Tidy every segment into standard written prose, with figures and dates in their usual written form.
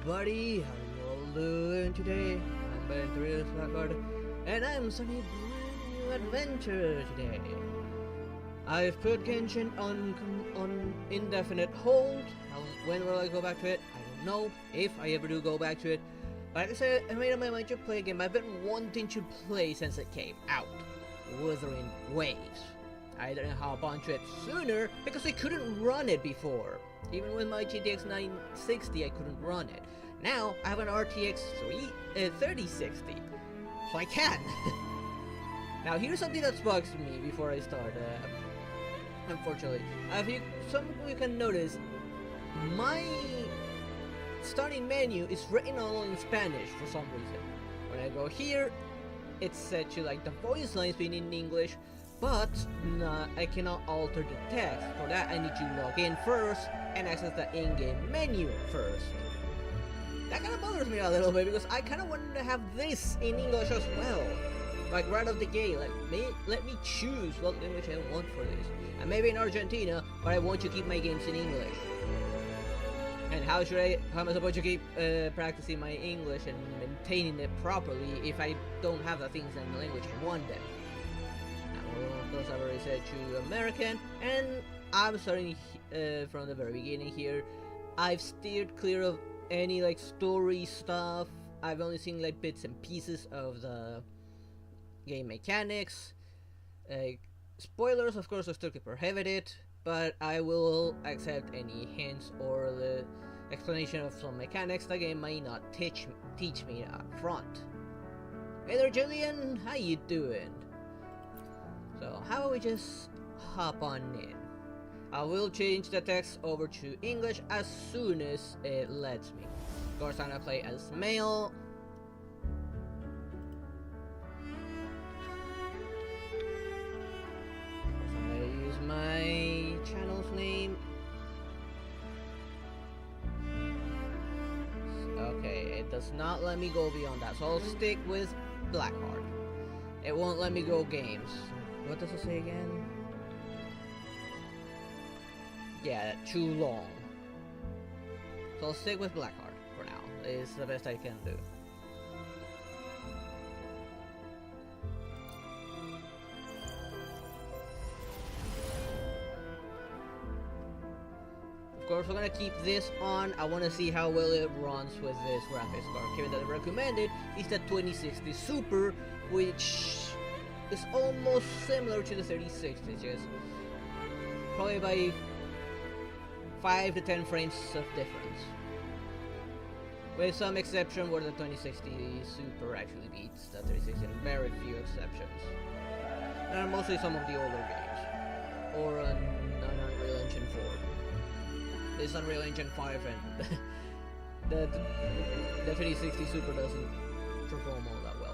everybody, how you all doing today? I'm Ben Blackguard, and I'm starting a brand new adventure today. I've put Genshin on indefinite hold. When will I go back to it? I don't know, if I ever do go back to it. But like I said, I made up my mind to play a game I've been wanting to play since it came out. Wuthering Waves. I didn't hop onto it sooner because I couldn't run it before. Even with my GTX 960, I couldn't run it. Now, I have an RTX 3060, so I can. Now, here's something that bugs me before I start, unfortunately. Some of you can notice, my starting menu is written all in Spanish for some reason. When I go here, it's set to like the voice lines being in English, but I cannot alter the text. For that, I need to log in first and access the in-game menu first. That kind of bothers me a little bit because I kind of wanted to have this in English as well. Like right off the gate, like let me choose what language I want for this. And maybe in Argentina, but I want to keep my games in English. And how am I supposed to keep practicing my English and maintaining it properly if I don't have the things in the language I want them? Of course, I've already said to American, and I'm starting from the very beginning here. I've steered clear of any like story stuff. I've only seen like bits and pieces of the game mechanics. Spoilers, of course, are strictly prohibited, but I will accept any hints or the explanation of some mechanics the game might not teach me up front. Hey there, Julian, how you doing? So how about we just hop on in? I will change the text over to English as soon as it lets me. Of course, I'm gonna play as male. I'm gonna use my channel's name. Okay, it does not let me go beyond that, so I'll stick with Blackheart. It won't let me go games. What does it say again? Yeah, too long. So I'll stick with Blackheart for now. It's the best I can do. Of course, we're gonna keep this on. I want to see how well it runs with this graphics card. Given that the recommended is the 2060 Super, which is almost similar to the 3060, just probably by 5 to 10 frames of difference. With some exception where the 2060 Super actually beats the 3060, and very few exceptions. And mostly some of the older games. Or on Unreal Engine 4. This Unreal Engine 5 and the 3060 Super doesn't perform all that well.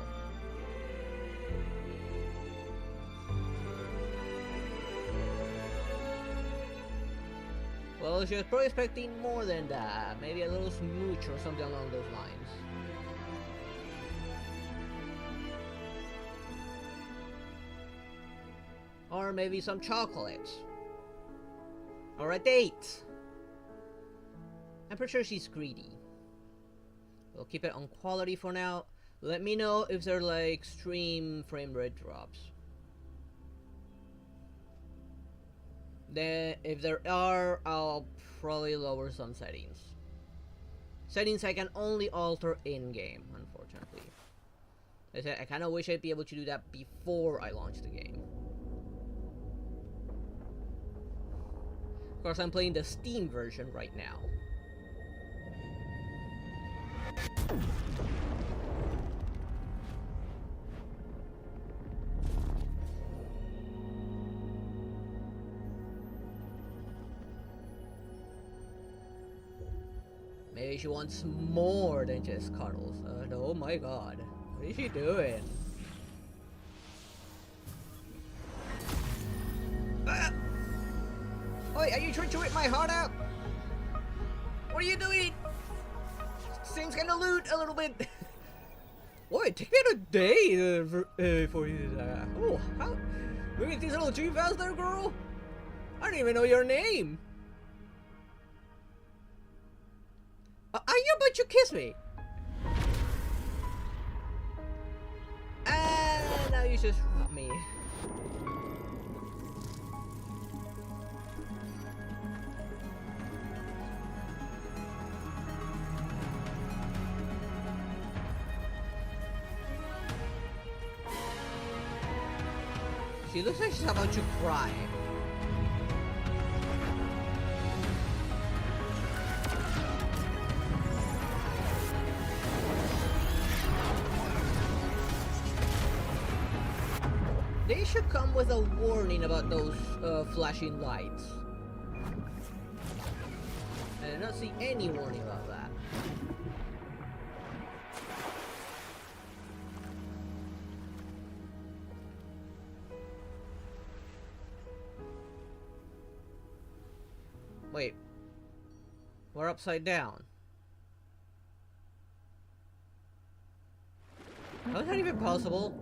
Well, she was probably expecting more than that. Maybe a little smooch or something along those lines. Or maybe some chocolate. Or a date. I'm pretty sure she's greedy. We'll keep it on quality for now. Let me know if there are like extreme frame rate drops. Then, if there are, I'll probably lower some settings. Settings I can only alter in-game, unfortunately. I said I kind of wish I'd be able to do that before I launch the game. Of course, I'm playing the Steam version right now. Maybe she wants more than just cuddles. Oh my god. What is she doing? Oi, are you trying to rip my heart out? What are you doing? Things gonna loot a little bit. Boy, it took me a day for you to oh, how? Moving things a little too fast there, girl? I don't even know your name. Are you about to kiss me? And now you just shot me. She looks like she's about to cry. They should come with a warning about those flashing lights. I did not see any warning about that. Wait, we're upside down. How is that even possible?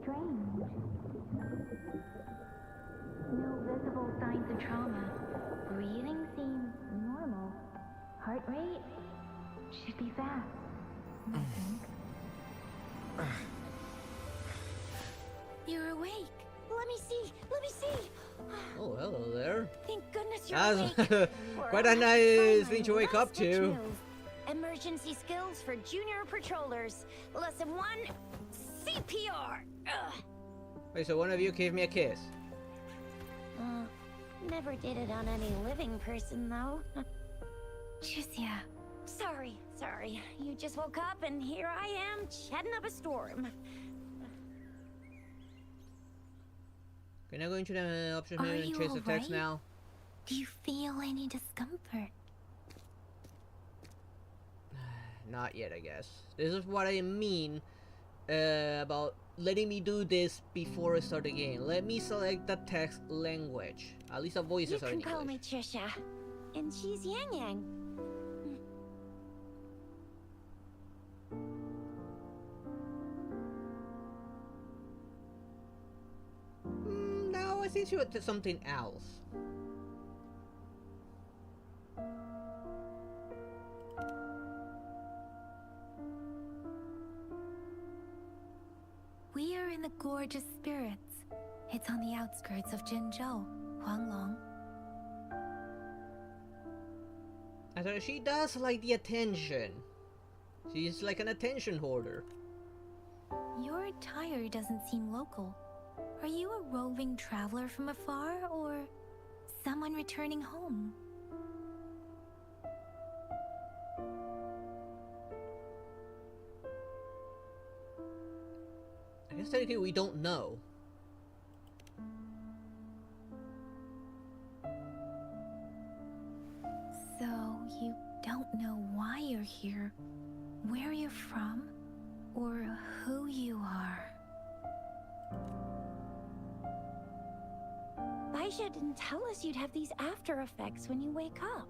Strange. No visible signs of trauma. Breathing seems normal. Heart rate should be fast, I think. You're awake. Let me see. Let me see. Oh, hello there. Thank goodness you're That's awake. quite a nice thing to wake up to. Emergency skills for junior patrollers. Lesson 1, CPR. Ugh. Wait, so one of you gave me a kiss? Never did it on any living person, though. Tricia. Sorry. You just woke up, and here I am, chatting up a storm. Can I go into the option Are menu and you chase the text alright? now? Do you feel any discomfort? Not yet, I guess. This is what I mean about letting me do this before I start the game. Let me select the text language. At least the You voices are in can call me English. Trisha, and she's Yang Yang. No, I think she would do something else. We are in the Gorgeous Spirits. It's on the outskirts of Jinzhou, Huanglong. I thought she does like the attention. She's like an attention hoarder. Your attire doesn't seem local. Are you a roving traveler from afar, or someone returning home? I guess technically we don't know. So, you don't know why you're here, where you're from, or who you are. Baisha didn't tell us you'd have these after effects when you wake up.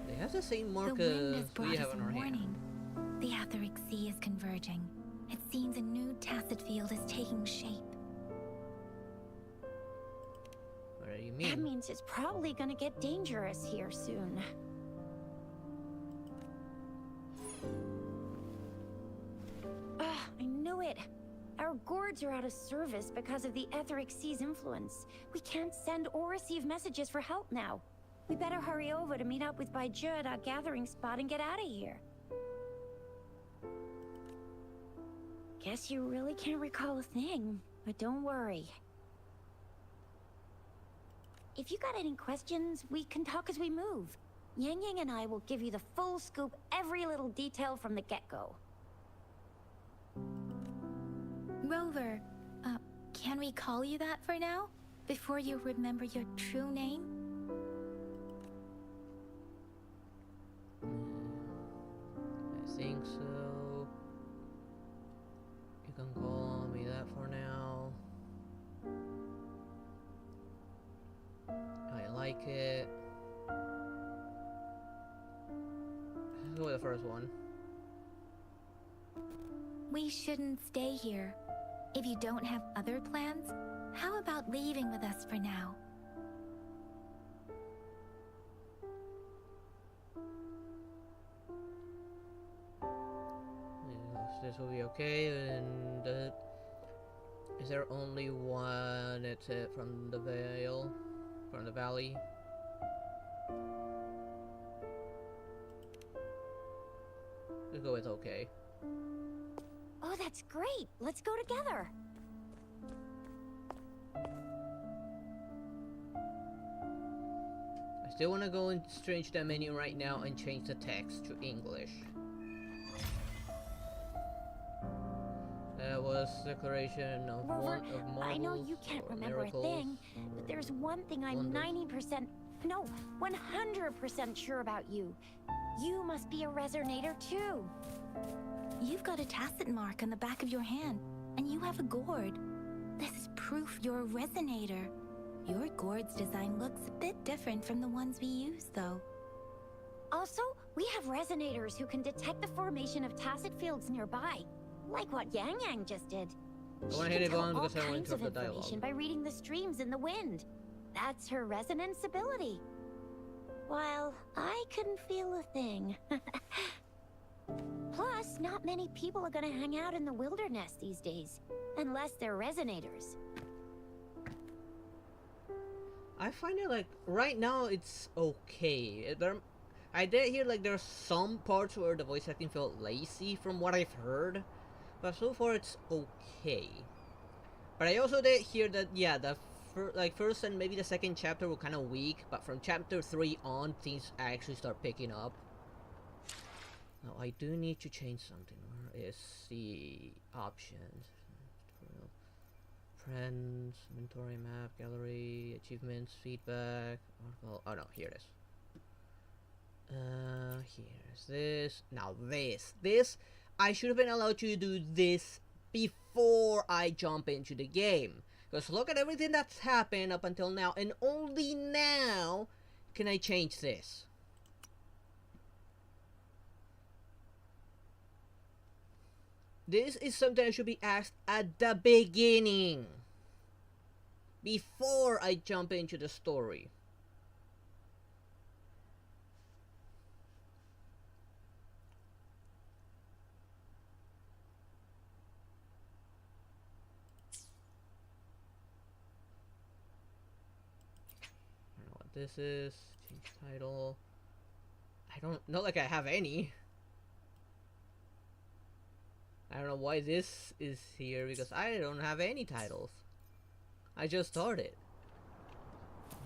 They have the same The mark wind has as brought we us have a on our hand. warning. The Etheric Sea is converging. It seems a new tacit field is taking shape. What do you That mean? means it's probably gonna get dangerous here soon. I knew it. Our gourds are out of service because of the Etheric Sea's influence. We can't send or receive messages for help now. We better hurry over to meet up with Baiju at our gathering spot and get out of here. Guess you really can't recall a thing, but don't worry. If you got any questions, we can talk as we move. Yang Yang and I will give you the full scoop, every little detail from the get-go. Rover, can we call you that for now? Before you remember your true name? I think so. You can call me that for now. I like it. Let's go with the first one. We shouldn't stay here. If you don't have other plans, How about leaving with us for now? Yes, this will be okay. And is there only one exit from the vale, from the valley? Let's go with okay. Oh, that's great. Let's go together. I still want to go and change the menu right now and change the text to English. That was declaration of Rover, one of marvels. I know you can't remember miracles, a thing, but there's one thing I'm wonders. 90%, no, 100% sure about you. You must be a resonator too. You've got a tacit mark on the back of your hand, and you have a gourd. This is proof you're a resonator. Your gourd's design looks a bit different from the ones we use, though. Also, we have resonators who can detect the formation of tacit fields nearby, like what Yang Yang just did. I wanna She hit can it tell on all because I want kinds to of interrupt the information dialogue. by reading the streams in the wind. That's her resonance ability. While I couldn't feel a thing. Plus, not many people are gonna hang out in the wilderness these days, unless they're resonators. I find it like right now it's okay. I did hear like there's some parts where the voice acting felt lazy from what I've heard, but so far it's okay. But I also did hear that yeah, the first and maybe the second chapter were kind of weak, but from chapter 3 on things actually start picking up. Now I do need to change something. Where is the options? Tutorial. Friends, inventory, map, gallery, achievements, feedback, article. Oh no, here it is. Here's this. Now this, I should have been allowed to do this before I jump into the game. Because look at everything that's happened up until now, and only now can I change this. This is something I should be asked at the beginning, before I jump into the story. I don't know what this is. Change title. I don't know, like I have any. I don't know why this is here, because I don't have any titles. I just started.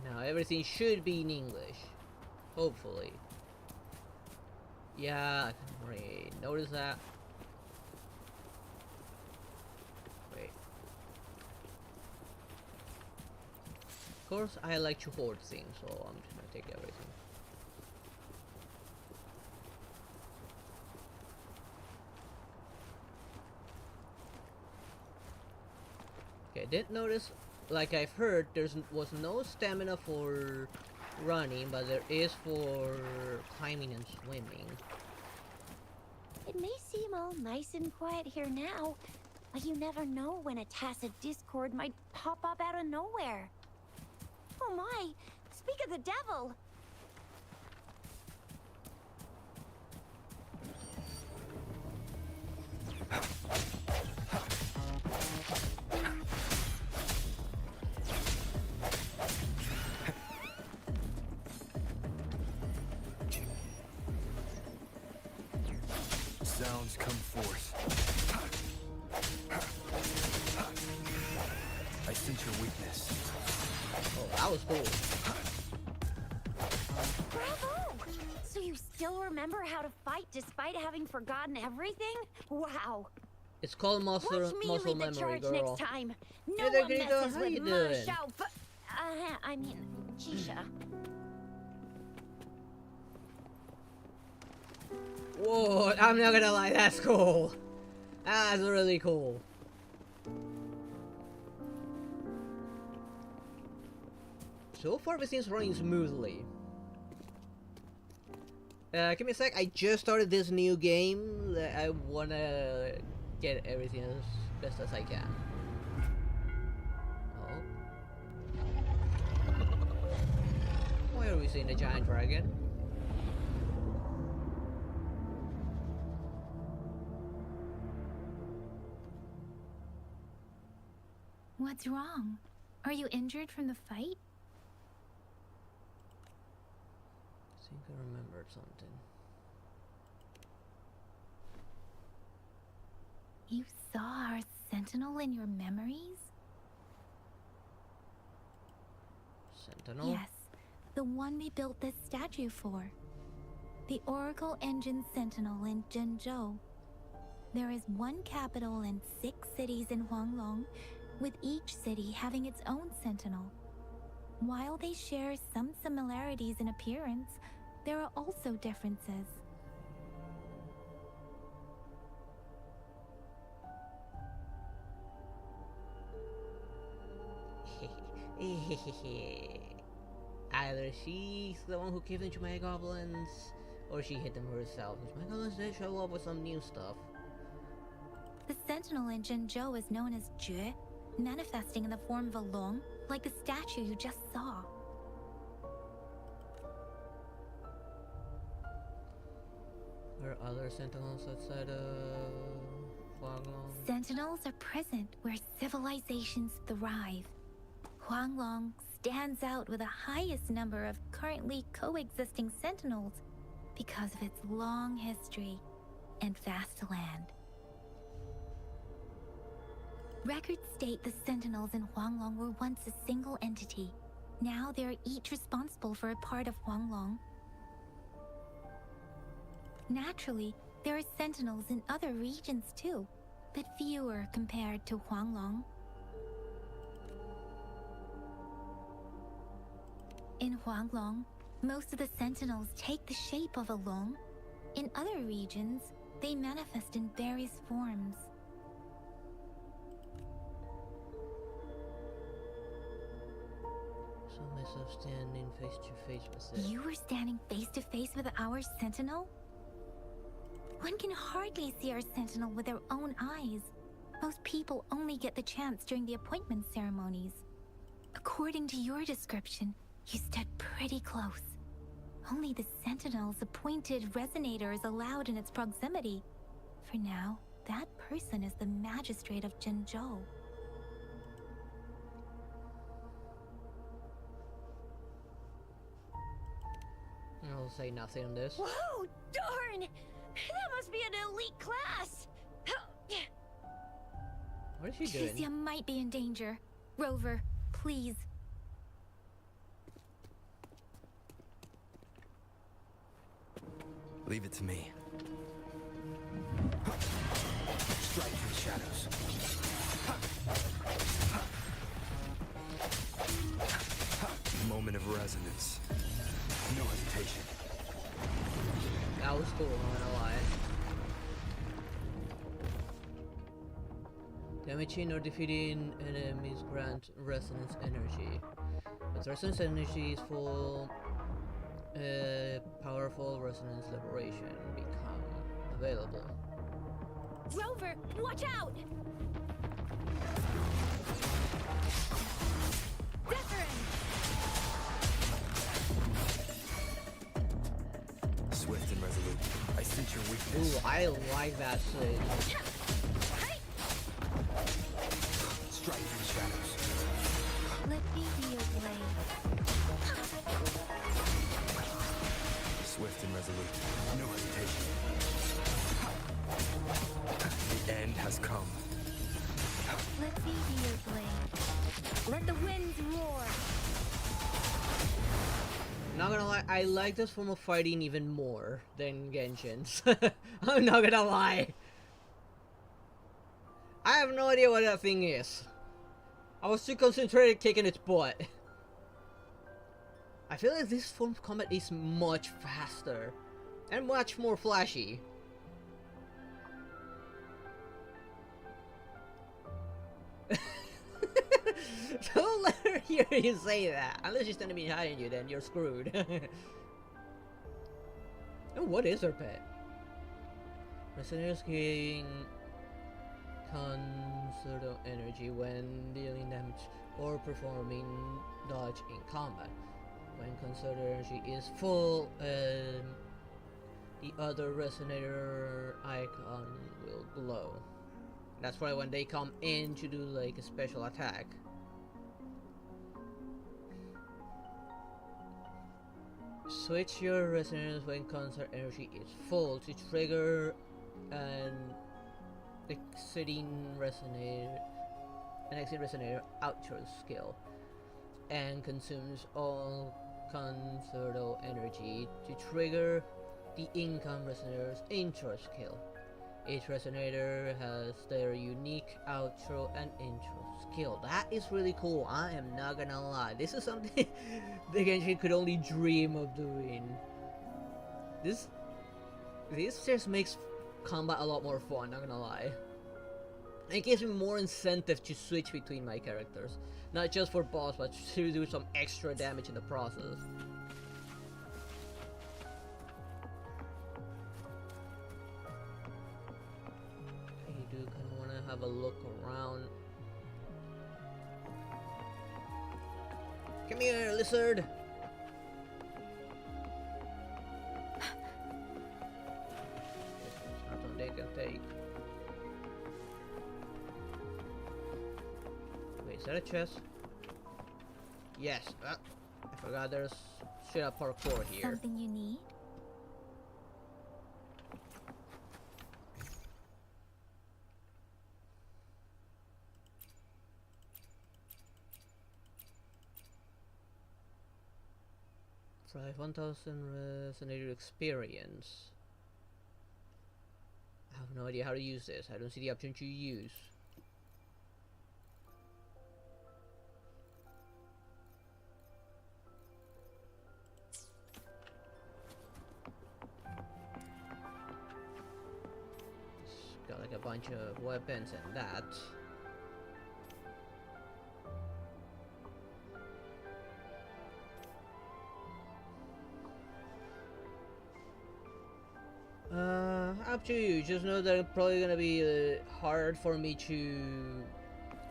Now everything should be in English. Hopefully. Yeah, I can already notice that. Wait. Of course, I like to hoard things, so I'm just gonna take everything. Okay, I did notice, like I've heard, was no stamina for running, but there is for climbing and swimming. It may seem all nice and quiet here now, but you never know when a tacit discord might pop up out of nowhere. Oh my! Speak of the devil! Sounds come forth. I sense your weakness. Oh, that was cool. Bravo! So you still remember how to fight despite having forgotten everything? Wow! It's called muscle Watch me lead the memory, charge girl. next time. No Hey there, one Grito, messes how you with my doing? show. I mean, Chisha. Whoa, I'm not gonna lie, that's cool. That's really cool. So far, everything's running smoothly. Give me a sec. I just started this new game. I wanna get everything as best as I can. Oh. Why are we seeing a giant dragon? What's wrong? Are you injured from the fight? I think I remembered something. You saw our sentinel in your memories? Sentinel? Yes, the one we built this statue for. The Oracle Engine Sentinel in Zhenzhou. There is one capital and 6 cities in Huanglong, with each city having its own sentinel. While they share some similarities in appearance, there are also differences. Either she's the one who gave them to my goblins, or she hid them herself. My goblins did show up with some new stuff. The sentinel in Zhenzhou is known as Jue, manifesting in the form of a long, like the statue you just saw. There are other sentinels outside of Huanglong. Sentinels are present where civilizations thrive. Huanglong stands out with the highest number of currently coexisting sentinels because of its long history and vast land. Records state the sentinels in Huanglong were once a single entity. Now they are each responsible for a part of Huanglong. Naturally, there are sentinels in other regions too, but fewer compared to Huanglong. In Huanglong, most of the sentinels take the shape of a long. In other regions, they manifest in various forms. So myself standing face to face with it. You were standing face to face with our sentinel? One can hardly see our sentinel with their own eyes. Most people only get the chance during the appointment ceremonies. According to your description, you stood pretty close. Only the sentinel's appointed resonator is allowed in its proximity. For now, that person is the magistrate of Zhenzhou. I'll say nothing on this. Whoa, darn! That must be an elite class! What is she doing? Tricia might be in danger. Rover, please. Leave it to me. Strike from the shadows. Moment of resonance. No hesitation. That was cool, I'm not gonna lie. Damaging or defeating enemies grant resonance energy. But resonance energy is full. Powerful resonance liberation become available. Rover, watch out! Swift and resolute. I sense your weakness. Ooh, I like that switch. Strike from the shadows. Let me be your blade. Swift and resolute. No hesitation. The end has come. Let me be your blade. Let the winds roar. Not gonna lie, I like this form of fighting even more than Genshin's. I'm not gonna lie. I have no idea what that thing is. I was too concentrated kicking its butt. I feel like this form of combat is much faster and much more flashy. Don't let her hear you say that. Unless she's standing behind you, then you're screwed. Oh, what is her pet? Resonators gain concerto energy when dealing damage or performing dodge in combat. When conserved energy is full, the other resonator icon will glow. That's why when they come in to do like a special attack. Switch your resonators when conserved energy is full to trigger an exit resonator outro skill, and consumes all conserved energy to trigger the income resonator's intro skill. Each resonator has their unique outro and intro skill. That is really cool. I am not gonna lie. This is something the Genshin could only dream of doing. This just makes combat a lot more fun, not gonna lie. It gives me more incentive to switch between my characters. Not just for boss, but to do some extra damage in the process. I do kind of want to have a look around. Come here, lizard! It's not something they can take. Wait, is that a chest? Yes. I forgot there's shit up parkour here. Something you need? Try 1000 resonator experience. I have no idea how to use this. I don't see the option to use. It's got like a bunch of weapons and that. Up to you. Just know that it's probably gonna be hard for me to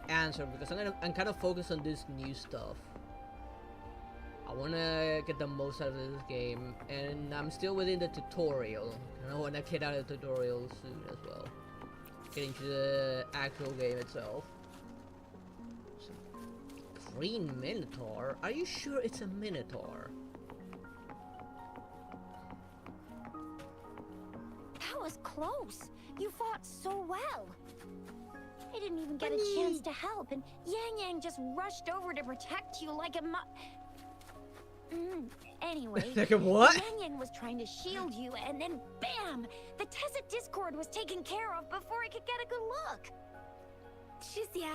answer because I'm kind of focused on this new stuff. I wanna get the most out of this game, and I'm still within the tutorial. And I wanna get out of the tutorial soon as well. Get into the actual game itself. Green Minotaur? Are you sure it's a Minotaur? That was close. You fought so well. I didn't even get a chance to help, and Yang Yang just rushed over to protect you like a Anyway, Like a what? Yang Yang was trying to shield you, and then BAM! The Tessa Discord was taken care of before I could get a good look. Shizia.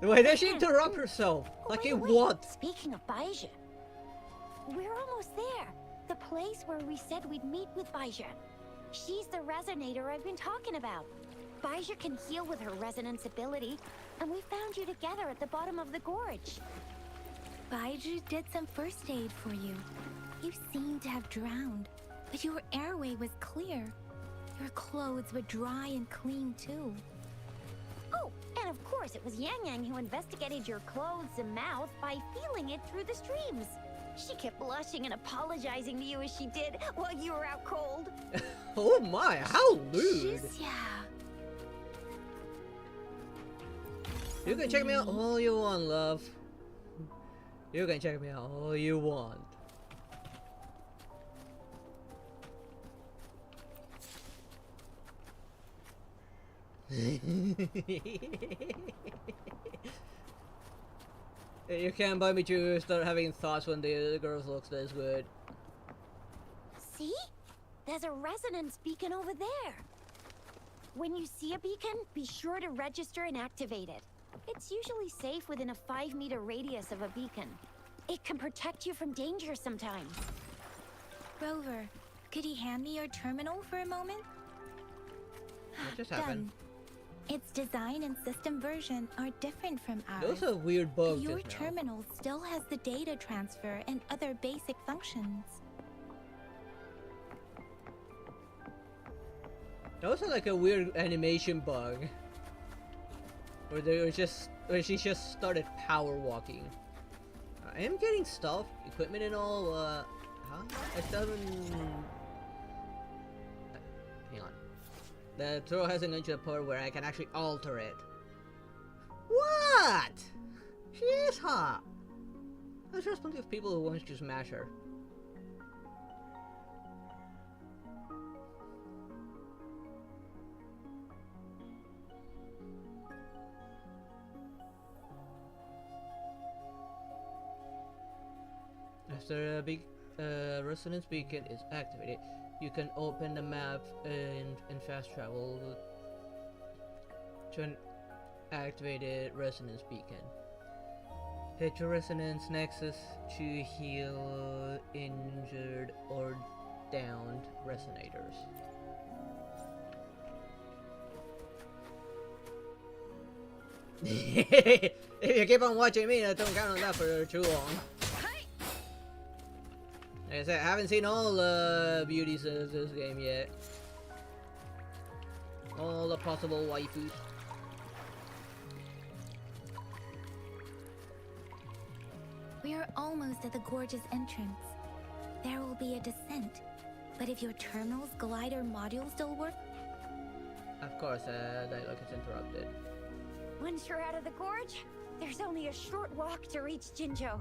Why did she interrupt herself? Like Wait, in wait. what? Speaking of Baizha, we're almost there. The place where we said we'd meet with Baizha. She's the resonator I've been talking about. Baizha can heal with her resonance ability, and we found you together at the bottom of the gorge. Baiju did some first aid for you. You seemed to have drowned, but your airway was clear. Your clothes were dry and clean too. Oh, and of course it was Yang Yang who investigated your clothes and mouth by feeling it through the streams. She kept blushing and apologizing to you as she did while you were out cold. Oh my, how lewd! Shizia. You can check me out all you want, love. You can check me out all you want. You can't buy me to start having thoughts when the girls looks this good. See? There's a resonance beacon over there. When you see a beacon, be sure to register and activate it. It's usually safe within a 5-meter radius of a beacon. It can protect you from danger sometimes. Rover, could you hand me your terminal for a moment? What just happened? Done. Its design and system version are different from ours. Those are weird bugs Your just now. terminal still has the data transfer and other basic functions. Those are like a weird animation bug. Where she just started power walking. Alright, I am getting stuff, equipment and all, huh? I still haven't... hang on. The throw hasn't gone to the part where I can actually alter it. What? She is hot. There's just plenty of people who want to smash her. After a big resonance beacon is activated, you can open the map and fast travel to an activated resonance beacon. Hit your resonance nexus to heal injured or downed resonators. If you keep on watching me, don't count on that for too long. Like I said, I haven't seen all the beauties of this game yet. All the possible waifus. We are almost at the gorge's entrance. There will be a descent. But if your terminal's glider module still work... Of course, dialogue is interrupted. Once you're out of the gorge, there's only a short walk to reach Jinzhou.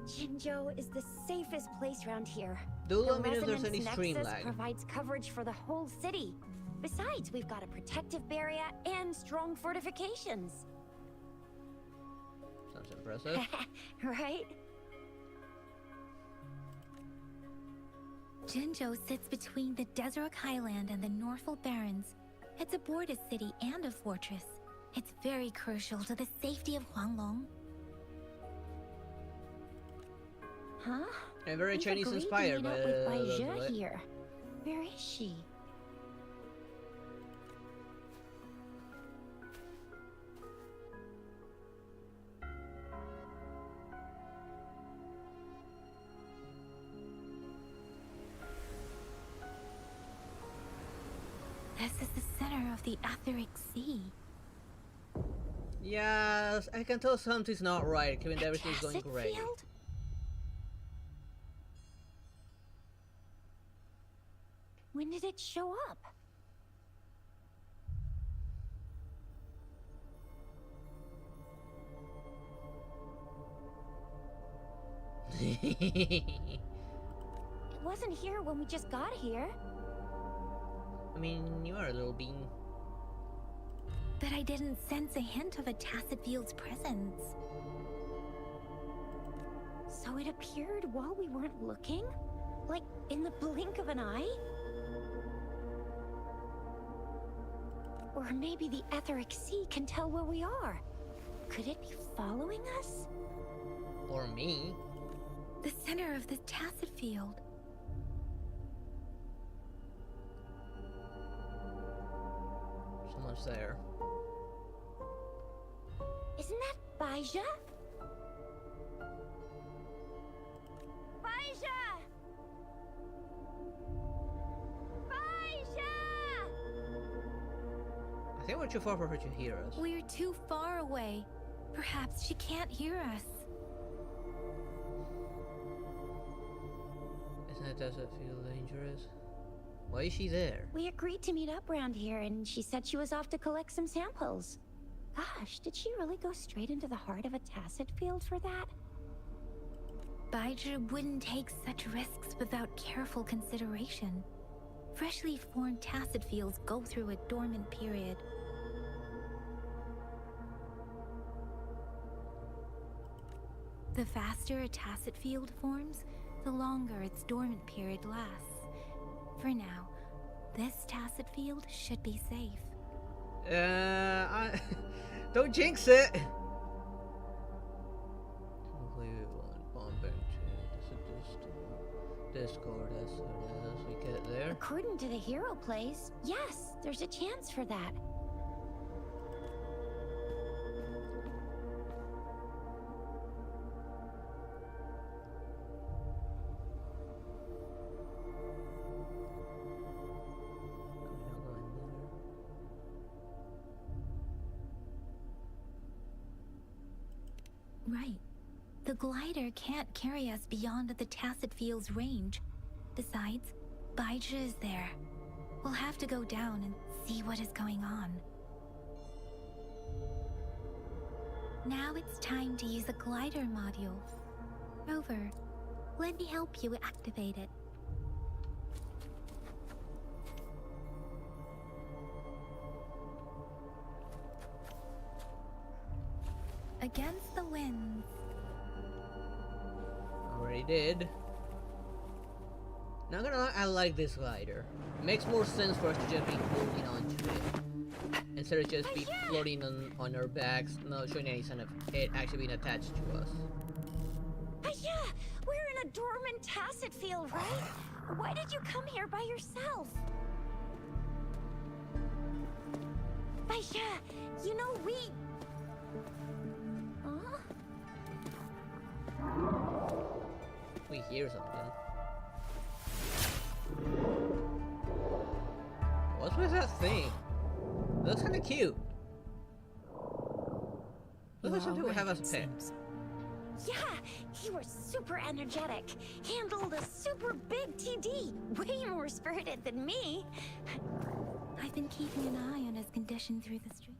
Jinzhou is the safest place around here. Do The let me know if there's resonance any stream nexus lag. provides coverage for the whole city. Besides, we've got a protective barrier and strong fortifications. Sounds impressive. Right? Jinzhou sits between the Desert Highland and the Northful Barrens. It's a border city and a fortress. It's very crucial to the safety of Huanglong. Huh? And very We've Chinese agreed to inspired meet by up with Bai those Zhe what? here. Where is she? This is the center of the Etheric Sea. Yes, I can tell something's not right, given that everything's going Acid great. field? When did it show up? It wasn't here when we just got here. I mean, you are a little bean. But I didn't sense a hint of a tacit field's presence. So it appeared while we weren't looking? Like in the blink of an eye? Or maybe the Etheric Sea can tell where we are. Could it be following us? Or me. The center of the tacit field. Someone's there. Isn't that Bai Zhe? Bai Zhe! Bai Zhe! I think we're too far for her to hear us. We're too far away. Perhaps she can't hear us. Does it feel dangerous? Why is she there? We agreed to meet up around here, and she said she was off to collect some samples. Gosh, did she really go straight into the heart of a tacit field for that? Bai Zhe wouldn't take such risks without careful consideration. Freshly formed tacit fields go through a dormant period. The faster a tacit field forms, the longer its dormant period lasts. For now, this tacit field should be safe. Don't jinx it! Complete one. Bump into Discord as soon as we get there. According to the hero plays, yes, there's a chance for that. Right. The glider can't carry us beyond the tacit field's range. Besides, Baija is there. We'll have to go down and see what is going on. Now it's time to use the glider module. Rover, let me help you activate it. Against the winds. Already did. Not gonna lie, I like this glider. It makes more sense for us to just be holding on to it instead of just be floating on our backs, not showing any sign of it actually being attached to us. Yeah, we're in a dormant tacit field, right? Why did you come here by yourself? Yeah, you know we... Huh? We hear something. What's with that thing? It looks kinda cute. Looks like something we have as a pet. Yeah, you were super energetic. Handled a super big TD. Way more spirited than me. I've been keeping an eye on his condition through the street.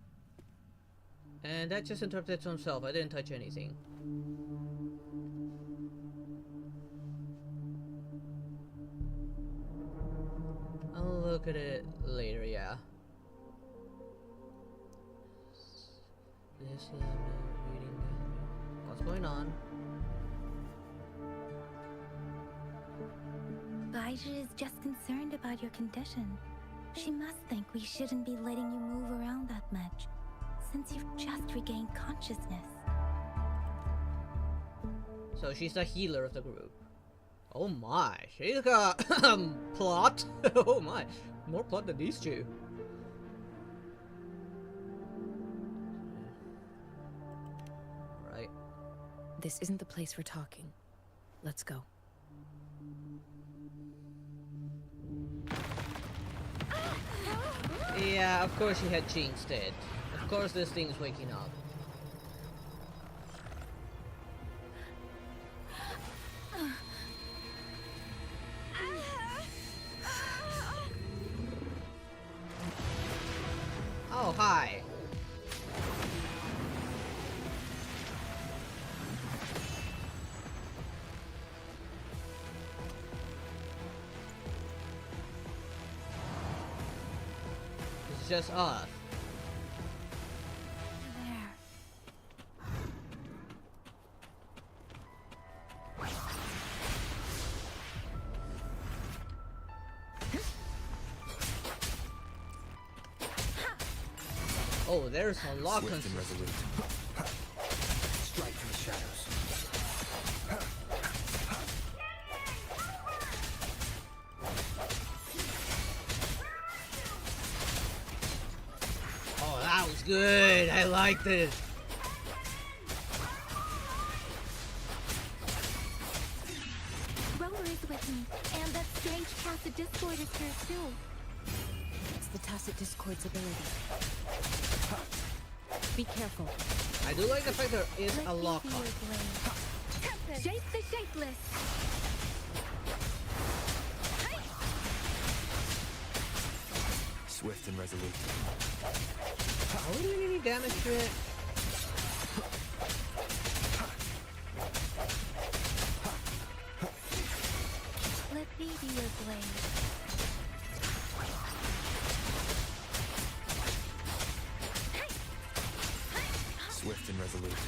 And that just interrupted himself. I didn't touch anything. I'll look at it later, yeah. This reading gallery. What's going on? Baija is just concerned about your condition. She must think we shouldn't be letting you move around that much, since you've just regained consciousness. So she's the healer of the group. Oh my, she's got plot. Oh my, more plot than these two. Right. This isn't the place for talking. Let's go. Yeah, of course she had chi instead. Of course this thing's waking up. Oh, hi. It's just us. There. Oh, there's a lot of Swift and resolute. Strike from the shadows. Oh, that was good. I like this. Rover is with me, and that strange tacit discord is here too. It's the tacit discord's ability. Be careful. I do like the fact there is a lock on. Shape the shapeless. Swift and resolute. Are we doing any damage to it? Let me be your blade. Swift and resolute.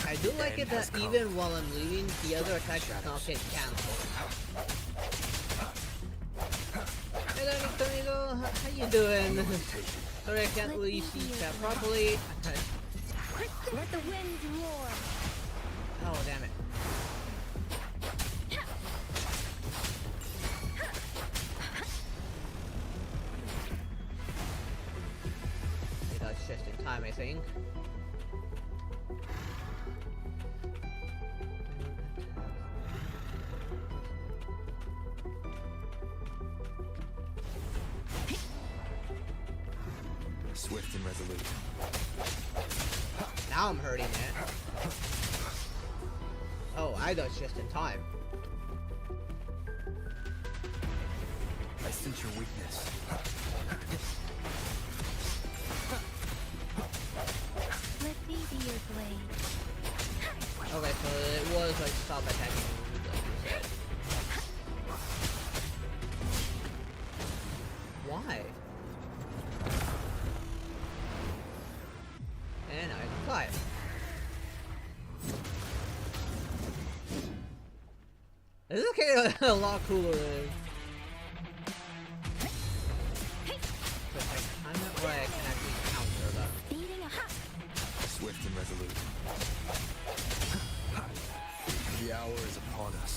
I do like it that even while I'm leaving, the other attack does not get cancelled. Hello, Victorino. How you doing? Sorry, I can't really see chat properly. Let the winds roar. Oh, damn it. Okay, that's just in time, I think. Swift and resolute. Now I'm hurting it. Oh, I dodged just in time. I sense your weakness. Let me be your blade. Okay, so it was like stop attacking, like you said. Why? And I can fly. This is okay, a lot cooler than. But I kind of like can actually counter that. Beating a hop. Swift and resolute. The hour is upon us.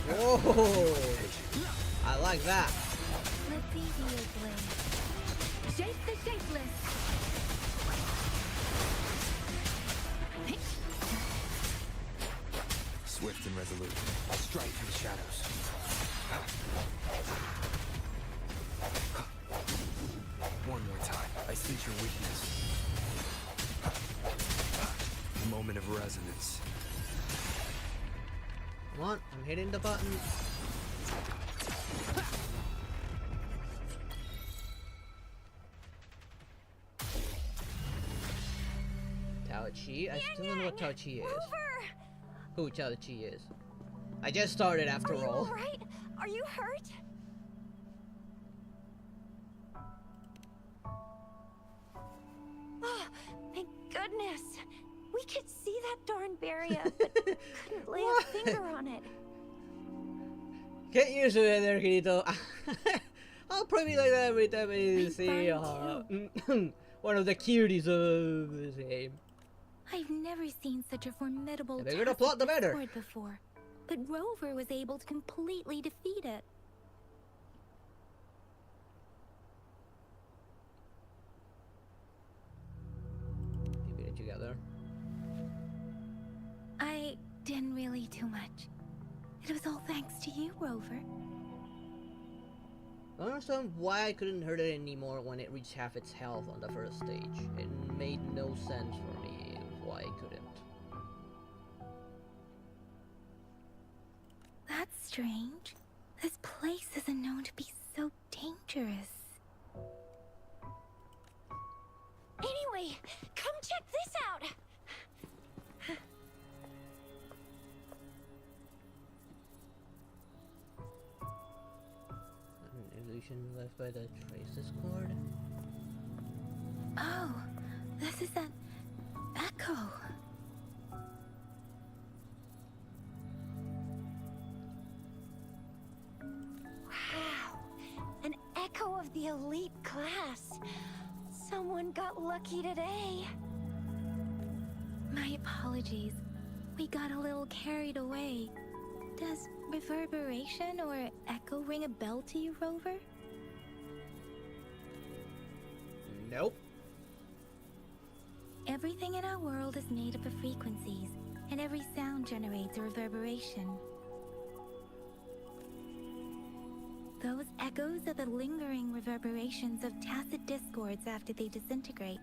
Whoa! I like that. Let me be your blade. Shape the shapeless. Swift and resolute. Strike through the shadows. One more time. I sense your weakness. Moment of resonance. Come on, I'm hitting the button. Tao Chi? I still don't know what Tao Chi is. Rover! Who Tao Chi is? I just started after Are you all. alright? Are you hurt? Oh, thank goodness. We could see that darn barrier, but couldn't lay a finger on it. Get used to it there, Kirito. I'll probably be like that every time I I'm see one of the cuties of this game. I've never seen such a formidable The bigger the plot, the better. Discord before, but Rover was able to completely defeat it. Keep it together. I didn't really do much. It was all thanks to you, Rover. I don't understand why I couldn't hurt it anymore when it reached half its health on the first stage. It made no sense for me why I couldn't. That's strange. This place isn't known to be so dangerous. Anyway, come check this out. An illusion left by the traces cord. Oh, this is an echo. Wow, an echo of the elite class. Someone got lucky today. My apologies. We got a little carried away. Does reverberation or echo ring a bell to you, Rover? Nope. Everything in our world is made up of frequencies, and every sound generates a reverberation. Those echoes are the lingering reverberations of tacit discords after they disintegrate.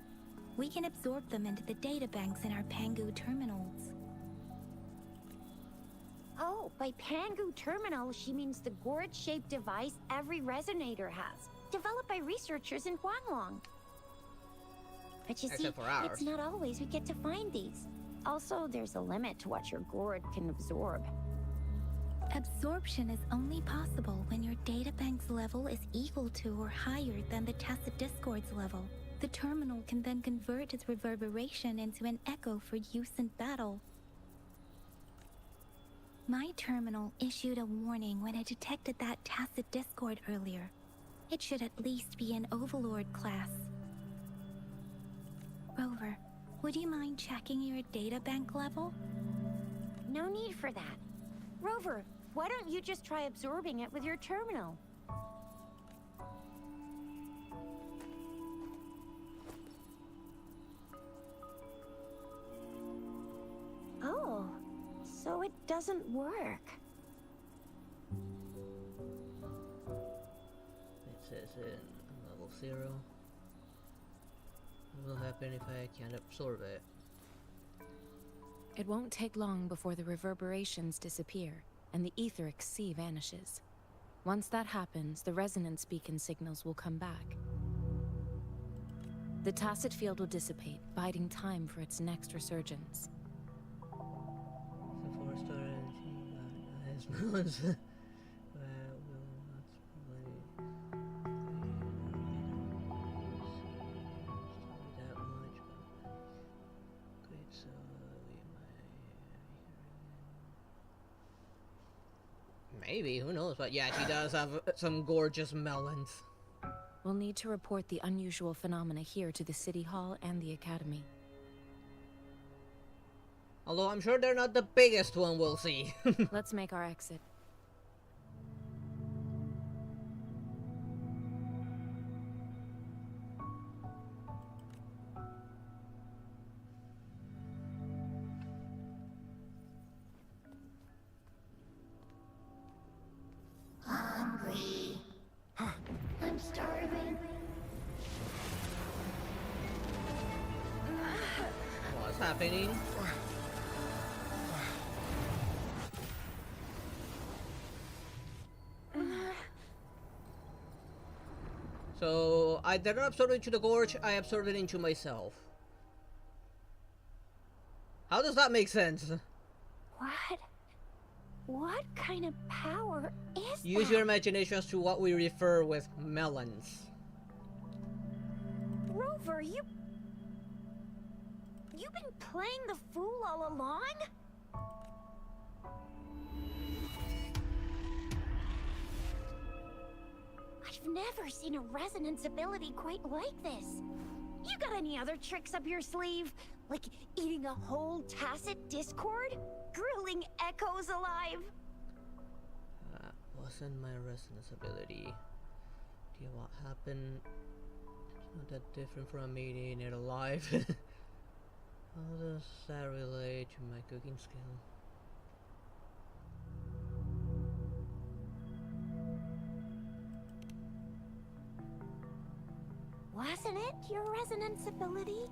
We can absorb them into the databanks in our Pangu terminals. Oh, by Pangu Terminal, she means the gourd-shaped device every resonator has, developed by researchers in Huanglong. But you see, Except for ours. it's not always we get to find these. Also, there's a limit to what your gourd can absorb. Absorption is only possible when your databank's level is equal to or higher than the tacit discord's level. The terminal can then convert its reverberation into an echo for use in battle. My terminal issued a warning when it detected that tacit discord earlier. It should at least be an Overlord class. Rover, would you mind checking your databank level? No need for that. Rover, why don't you just try absorbing it with your terminal? Oh, so it doesn't work. in level 0. What will happen if I can't absorb it? It won't take long before the reverberations disappear and the etheric sea vanishes. Once that happens, the resonance beacon signals will come back. The tacit field will dissipate, biding time for its next resurgence. So 4-star anything that is maybe, who knows, but yeah, she does have some gorgeous melons. We'll need to report the unusual phenomena here to the City Hall and the Academy. Although I'm sure they're not the biggest one we'll see. Let's make our exit. Hungry. I'm starving. What's happening? So I did not absorb it into the gorge, I absorbed it into myself. How does that make sense? What? What kind of power is Use that? your imagination as to what we refer with melons. Rover, you've been playing the fool all along? I've never seen a resonance ability quite like this. You got any other tricks up your sleeve? Like eating a whole tacit discord? Grilling echoes alive? That wasn't my resonance ability. Do you know what happened? It's not that different from me eating it alive. How does that relate to my cooking skill? Wasn't it your resonance ability?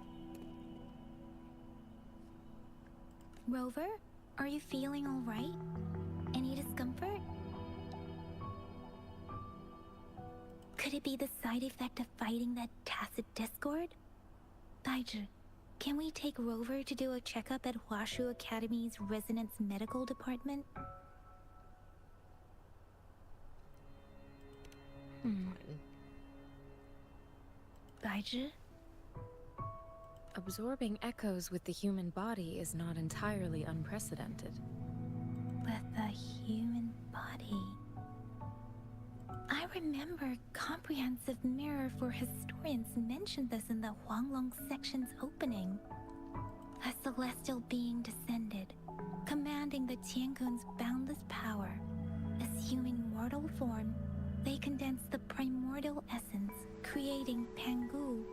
Rover, are you feeling all right? Any discomfort? Could it be the side effect of fighting that tacit discord? Baiju, can we take Rover to do a checkup at Hwashu Academy's Resonance Medical Department? Fine. Baiju? Absorbing echoes with the human body is not entirely unprecedented. With the human body. I remember Comprehensive Mirror for Historians mentioned this in the Huanglong section's opening. A celestial being descended, commanding the Tiankun's boundless power. Assuming mortal form, they condensed the primordial essence, creating Pangu.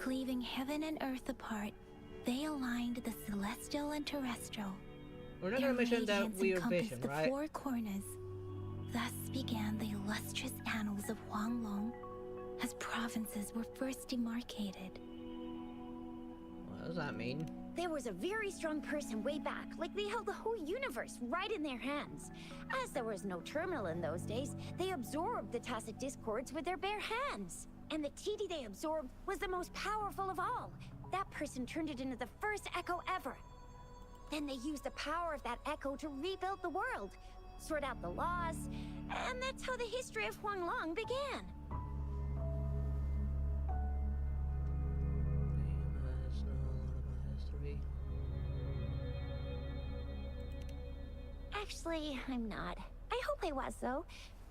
Cleaving heaven and earth apart, they aligned the celestial and terrestrial. We're not gonna mention that radiance weird encompassed vision, the right? four corners. Thus began the illustrious annals of Huanglong, as provinces were first demarcated. What does that mean? There was a very strong person way back, like they held the whole universe right in their hands. As there was no terminal in those days, they absorbed the tacit discords with their bare hands. And the TD they absorbed was the most powerful of all. That person turned it into the first echo ever. Then they used the power of that echo to rebuild the world, sort out the laws, and that's how the history of Huanglong began. You must know a lot about history. Actually, I'm not. I hope I was, though.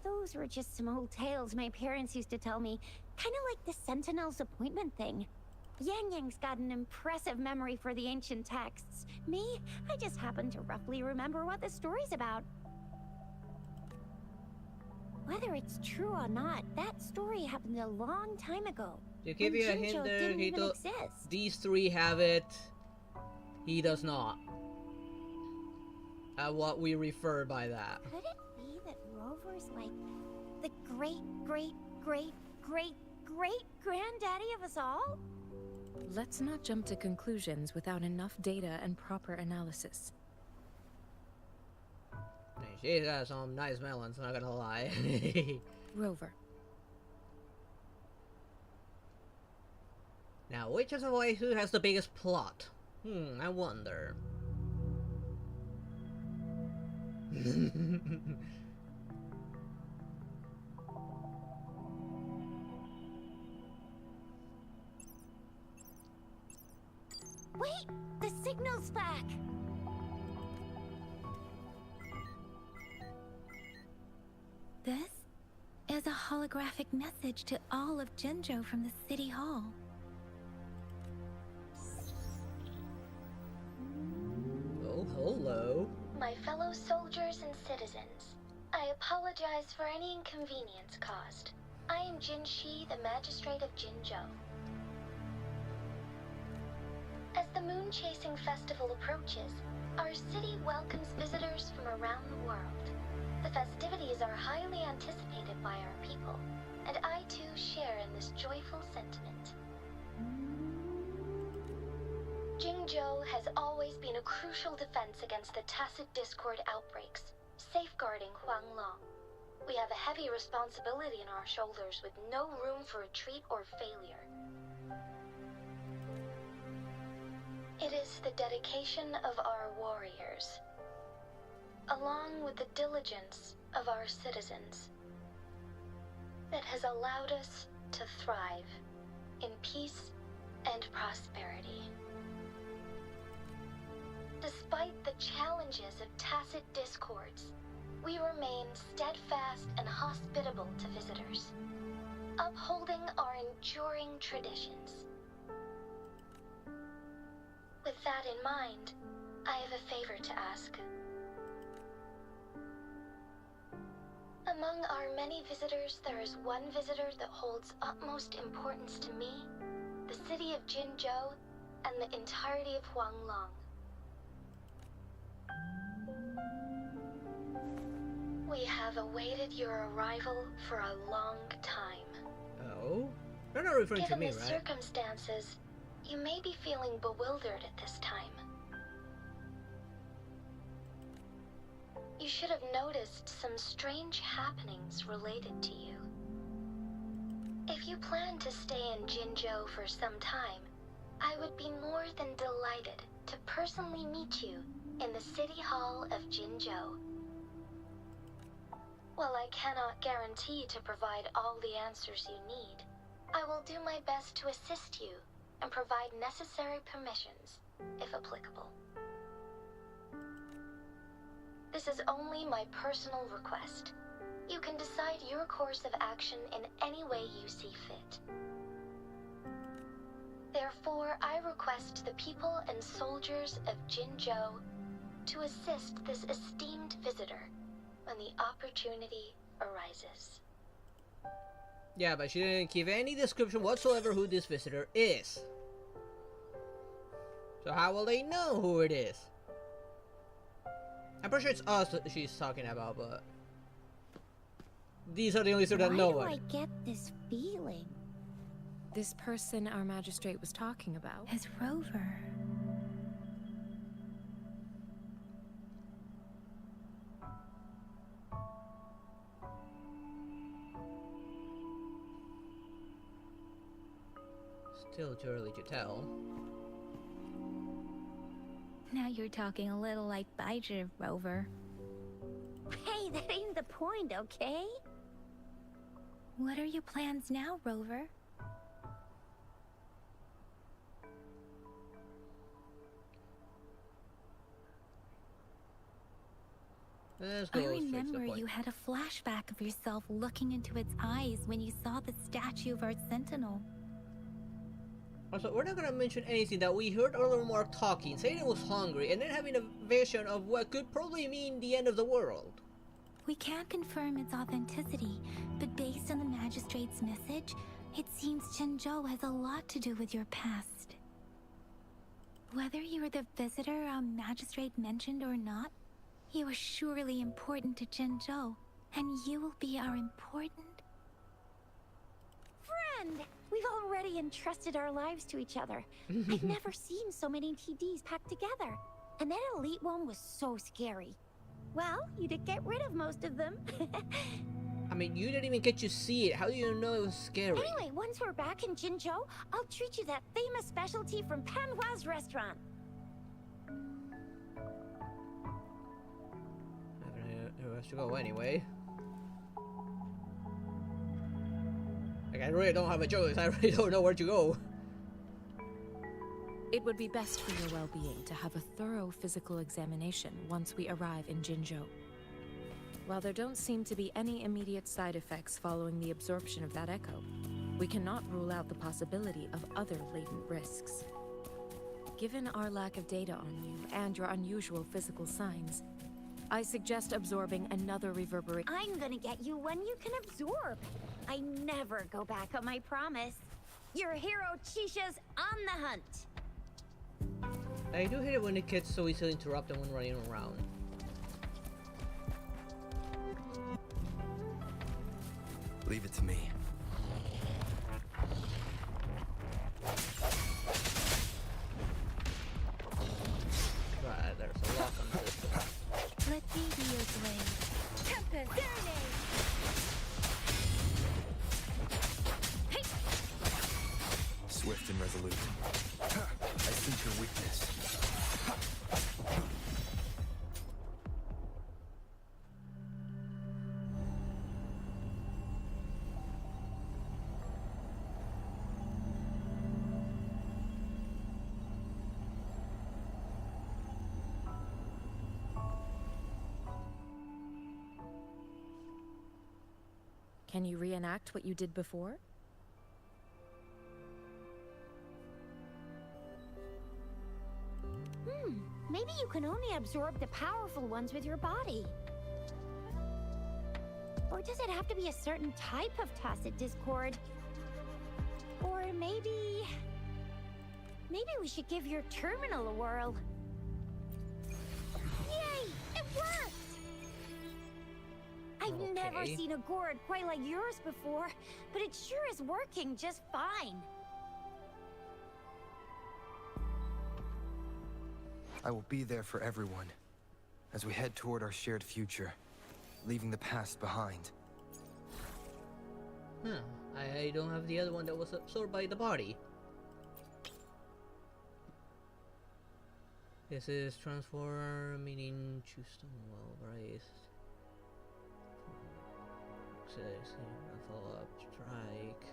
Those were just some old tales my parents used to tell me. Kind of like the Sentinel's appointment thing. Yang Yang's got an impressive memory for the ancient texts. Me, I just happen to roughly remember what the story's about. Whether it's true or not, that story happened a long time ago. To give when you a Jinzhou hint there, didn't even Hito, exist. these three have it. He does not. What we refer by that. Could it be that Rover's like the great great-great-granddaddy of us all? Let's not jump to conclusions without enough data and proper analysis. She's got some nice melons, not gonna lie. Rover. Now, which of the voices has the biggest plot? I wonder. Wait! The signal's back! This is a holographic message to all of Jinzhou from the City Hall. Oh, hello. My fellow soldiers and citizens, I apologize for any inconvenience caused. I am Jin Shi, the Magistrate of Jinzhou. As the Moon Chasing Festival approaches, our city welcomes visitors from around the world. The festivities are highly anticipated by our people, and I too share in this joyful sentiment. Jinzhou has always been a crucial defense against the tacit discord outbreaks, safeguarding Huanglong. We have a heavy responsibility on our shoulders with no room for retreat or failure. It is the dedication of our warriors, along with the diligence of our citizens, that has allowed us to thrive in peace and prosperity. Despite the challenges of tacit discords, we remain steadfast and hospitable to visitors, upholding our enduring traditions. With that in mind, I have a favor to ask. Among our many visitors, there is one visitor that holds utmost importance to me, the city of Jinzhou, and the entirety of Huanglong. We have awaited your arrival for a long time. Oh? You're not referring to Given me, the right? circumstances, you may be feeling bewildered at this time. You should have noticed some strange happenings related to you. If you plan to stay in Jinzhou for some time, I would be more than delighted to personally meet you in the City Hall of Jinzhou. While I cannot guarantee to provide all the answers you need, I will do my best to assist you and provide necessary permissions, if applicable. This is only my personal request. You can decide your course of action in any way you see fit. Therefore, I request the people and soldiers of Jinzhou to assist this esteemed visitor when the opportunity arises. Yeah, but she didn't give any description whatsoever who this visitor is. So how will they know who it is? I'm pretty sure it's us that she's talking about, but these are the only two that know Why it. do I get this feeling? This person our magistrate was talking about. As Rover. Still too early to tell. Now you're talking a little like Baizhi, Rover. Hey, that ain't the point, okay? What are your plans now, Rover? Let's go I straight to the remember point. you had a flashback of yourself looking into its eyes when you saw the statue of our sentinel. Also, we're not gonna mention anything that we heard earlier Mark talking, saying it was hungry, and then having a vision of what could probably mean the end of the world. We can't confirm its authenticity, but based on the magistrate's message, it seems Jinzhou has a lot to do with your past. Whether you are the visitor our magistrate mentioned or not, you are surely important to Jinzhou, and you will be our important And we've already entrusted our lives to each other. I've never seen so many TDs packed together. And that elite one was so scary. Well, you did get rid of most of them. I mean, you didn't even get to see it. How do you know it was scary? Anyway, once we're back in Jinzhou, I'll treat you that famous specialty from Panhua's restaurant. I have to go anyway. Like, I really don't have a choice. I really don't know where to go. It would be best for your well-being to have a thorough physical examination once we arrive in Jinzhou. While there don't seem to be any immediate side effects following the absorption of that echo, we cannot rule out the possibility of other latent risks. Given our lack of data on you and your unusual physical signs, I suggest absorbing another reverberation. I'm gonna get you one you can absorb. I never go back on my promise. Your hero Chisha's on the hunt. I do hate it when it gets so easily interrupted when running around. Leave it to me. Right, there's a lock on this one. Let me be your blade. Tempest Serenade! Swift and resolute. I sense your weakness. Can you reenact what you did before? Maybe you can only absorb the powerful ones with your body. Or does it have to be a certain type of tacit discord? Or maybe we should give your terminal a whirl. Yay! It worked! I've never Okay. seen a gourd quite like yours before, but it sure is working just fine. I will be there for everyone as we head toward our shared future, leaving the past behind. Huh. I don't have the other one that was absorbed by the body. This is transforming into stone well braced. Follow up strike.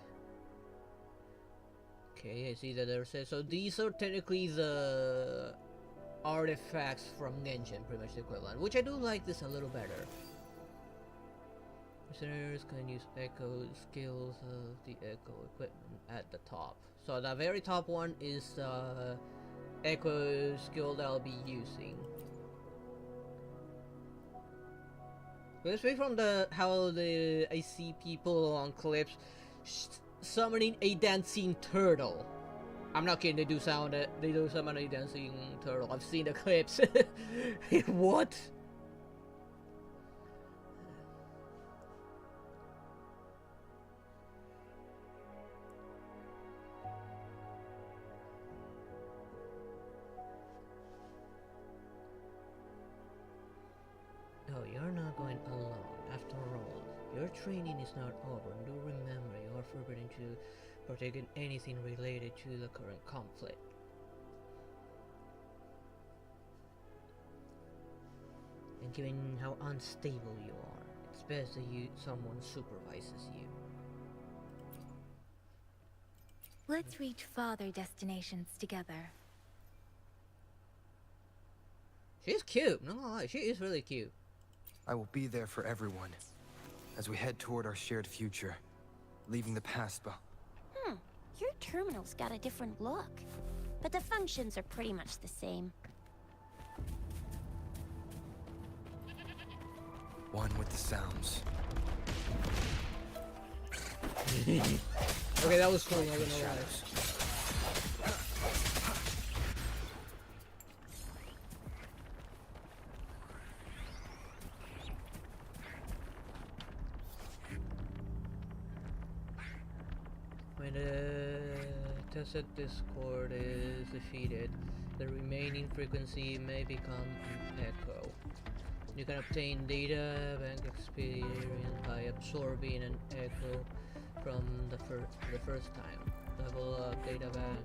Okay, I see that there's a, so these are technically the artifacts from Genshin, pretty much the equivalent, which I do like this a little better. Listeners can use echo skills of the echo equipment at the top. So the very top one is the echo skill that I'll be using. Let's wait from I see people on clips summoning a dancing turtle. I'm not kidding, they do summon a dancing turtle. I've seen the clips. What? Oh, you're not going alone. After all, your training is not over. Do remember, you are forbidden to partake in anything related to the current conflict. And given how unstable you are, it's best that someone supervises you. Let's reach farther destinations together. She's cute, no lie, she is really cute. I will be there for everyone as we head toward our shared future, leaving the past behind. Your terminal's got a different look, but the functions are pretty much the same. One with the sounds. Okay, that was cool, I'm not gonna lie. tested discord is defeated, the remaining frequency may become an echo. You can obtain data bank experience by absorbing an echo from the first time. Level up data bank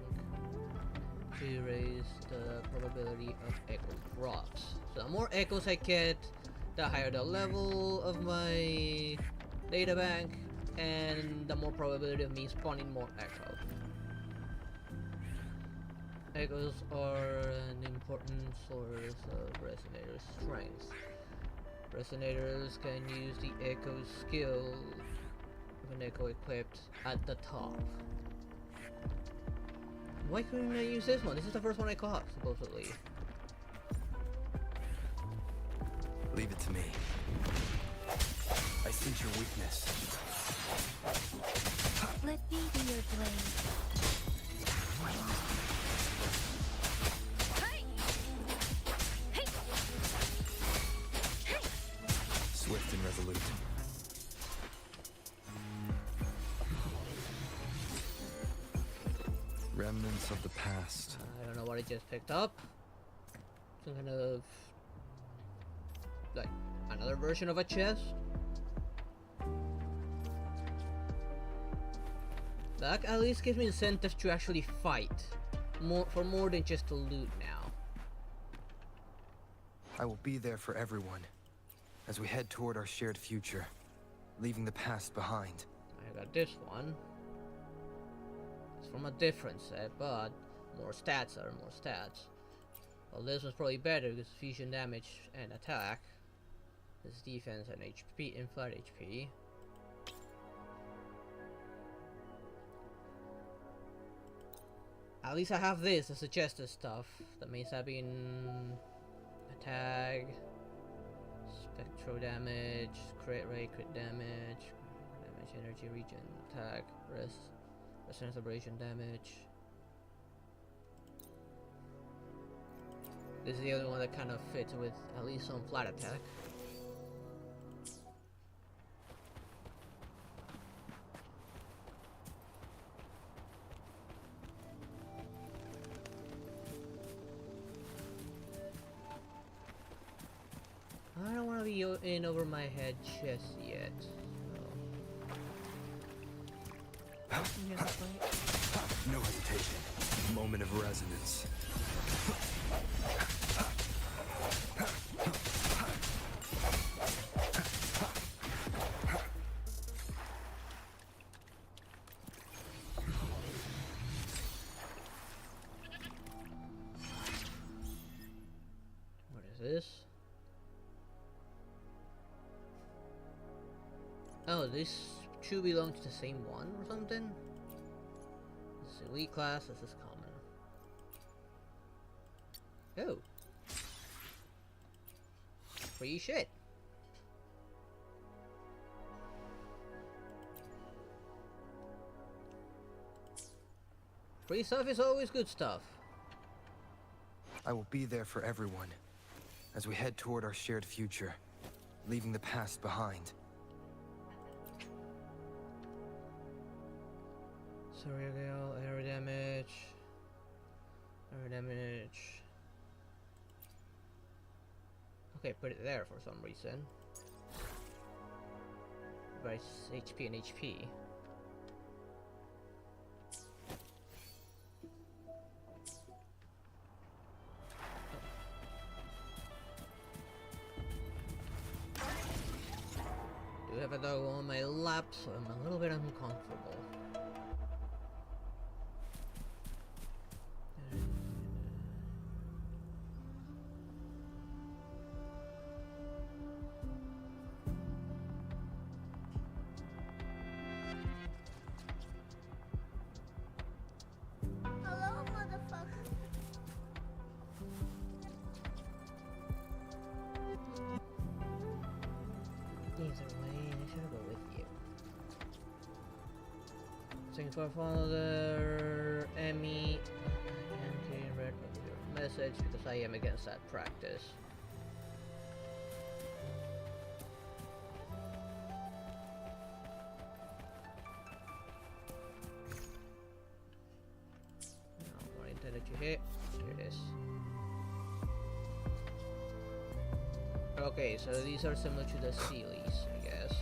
to raise the probability of echo drops. So the more echoes I get, the higher the level of my data bank, and the more probability of me spawning more echoes. Echoes are an important source of resonator strength. Resonators can use the echo skill of an echo equipped at the top. Why couldn't I use this one? This is the first one I caught, supposedly. Leave it to me. I sense your weakness. Let me be your blade. Swift and resolute. Remnants of the past. I don't know what I just picked up. Some kind of like another version of a chest. That at least gives me incentive to actually fight for more than just to loot now. I will be there for everyone as we head toward our shared future, leaving the past behind. I got this one. It's from a different set, but more stats are more stats. Well, this one's probably better because fusion damage and attack. This defense and HP and flat HP. At least I have this, the suggested stuff. That means I've been attack, spectral damage, crit rate, crit damage, energy regen, attack, resistance abrasion damage. This is the only one that kind of fits with at least some flat attack. I don't want to be in over my head just yet. No hesitation. Moment of resonance. What is this? Oh, these two belong to the same one or something? This is elite class, this is common. Oh. Free shit. Free stuff is always good stuff. I will be there for everyone as we head toward our shared future, leaving the past behind. Sorry, air damage. Air damage. Okay, put it there for some reason. But it's HP and HP. Do have a dog on my lap, so I'm a little bit uncomfortable. Hello, motherfucker. Either way, I should go with you. Thanks for Father Emmy and read your message because I am against that practice. Did it you hit? Here it is. Okay, so these are similar to the Sealies, I guess.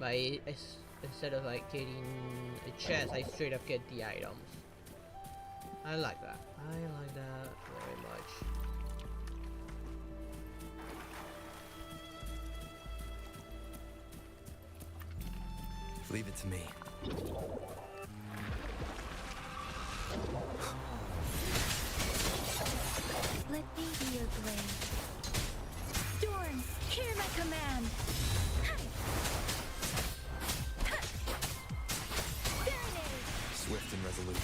But instead of like getting a chest, I straight up get the items. I like that. I like that very much. Leave it to me. Let me be your blade. Storm, hear my command. Swift and resolute.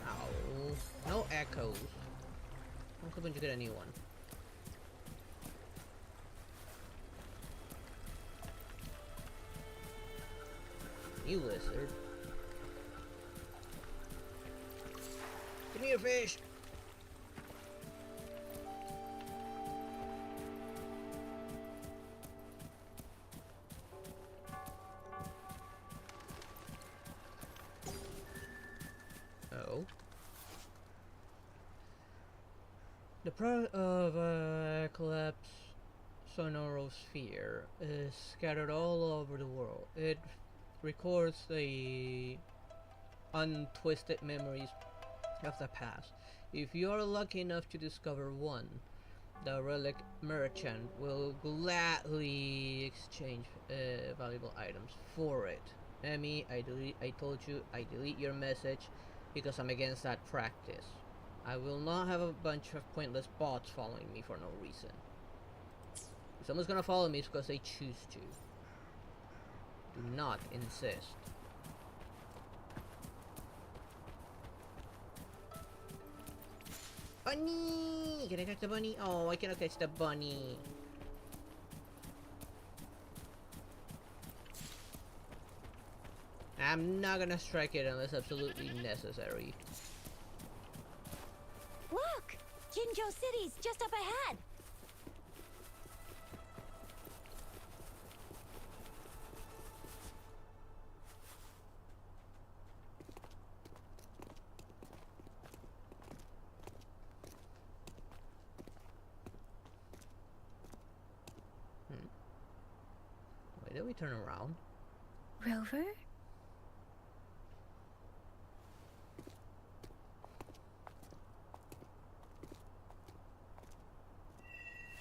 Ow. No echoes. I'm hoping to get a new one. You lizard. Give me a fish! Oh. The product of collapse sonorosphere is scattered all over the world. It records the untwisted memories of the past. If you are lucky enough to discover one, the relic merchant will gladly exchange valuable items for it. Emmy, I told you I delete your message because I'm against that practice. I will not have a bunch of pointless bots following me for no reason. If someone's gonna follow me, it's because they choose to. Do not insist. Bunny! Can I catch the bunny? Oh, I cannot catch the bunny. I'm not gonna strike it unless absolutely necessary. Look! Jinzhou City's just up ahead! Why did we turn around? Rover?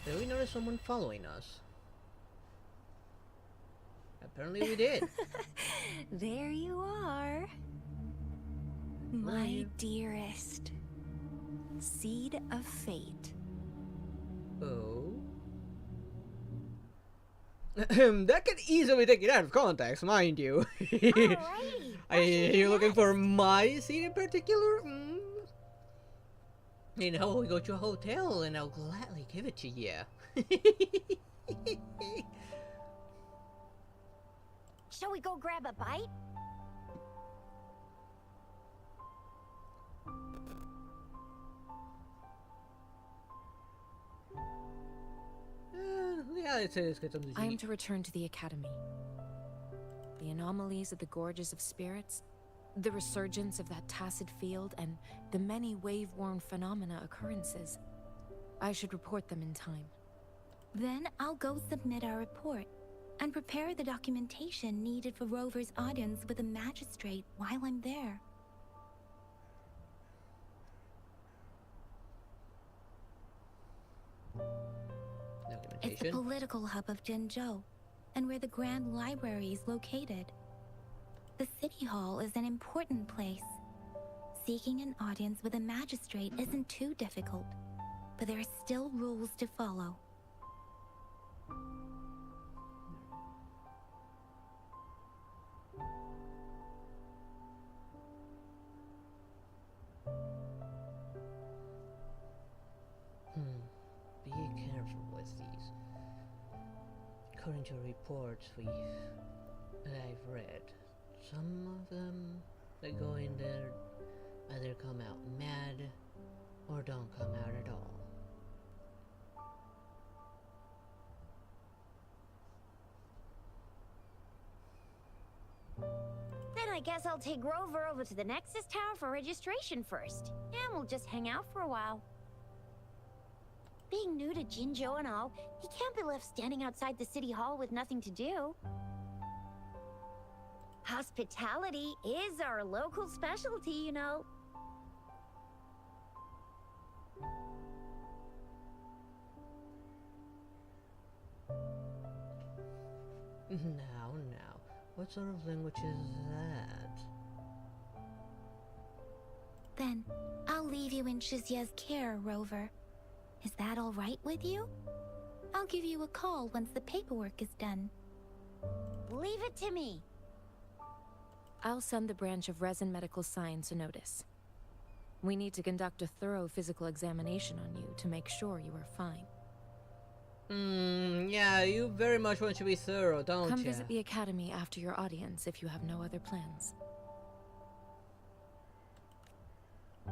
Did we notice someone following us? Apparently we did. There you are. My dearest. Seed of fate. Oh. That could easily take it out of context, mind you. Alrighty! Are you looking for my seed in particular? You know, we go to a hotel and I'll gladly give it to you. Shall we go grab a bite? Yeah, let's get something to I am eat. to return to the Academy. The anomalies of the Gorges of Spirits, the resurgence of that tacit field, and the many wave-worn phenomena occurrences. I should report them in time. Then I'll go submit our report and prepare the documentation needed for Rover's audience with a magistrate while I'm there. It's the Documentation. political hub of Jinzhou, and where the Grand Library is located. The City Hall is an important place. Seeking an audience with a magistrate isn't too difficult, but there are still rules to follow. Be careful with these. According to reports I've read, some of them that go in there either come out mad or don't come out at all. Then I guess I'll take Rover over to the Nexus Tower for registration first. And we'll just hang out for a while. Being new to Jinzhou and all, he can't be left standing outside the city hall with nothing to do. Hospitality is our local specialty, you know. Now, what sort of language is that? Then, I'll leave you in Shizia's care, Rover. Is that all right with you? I'll give you a call once the paperwork is done. Leave it to me. I'll send the branch of Resin Medical Science a notice. We need to conduct a thorough physical examination on you to make sure you are fine. Yeah, you very much want to be thorough, don't Come you? visit the academy after your audience if you have no other plans. A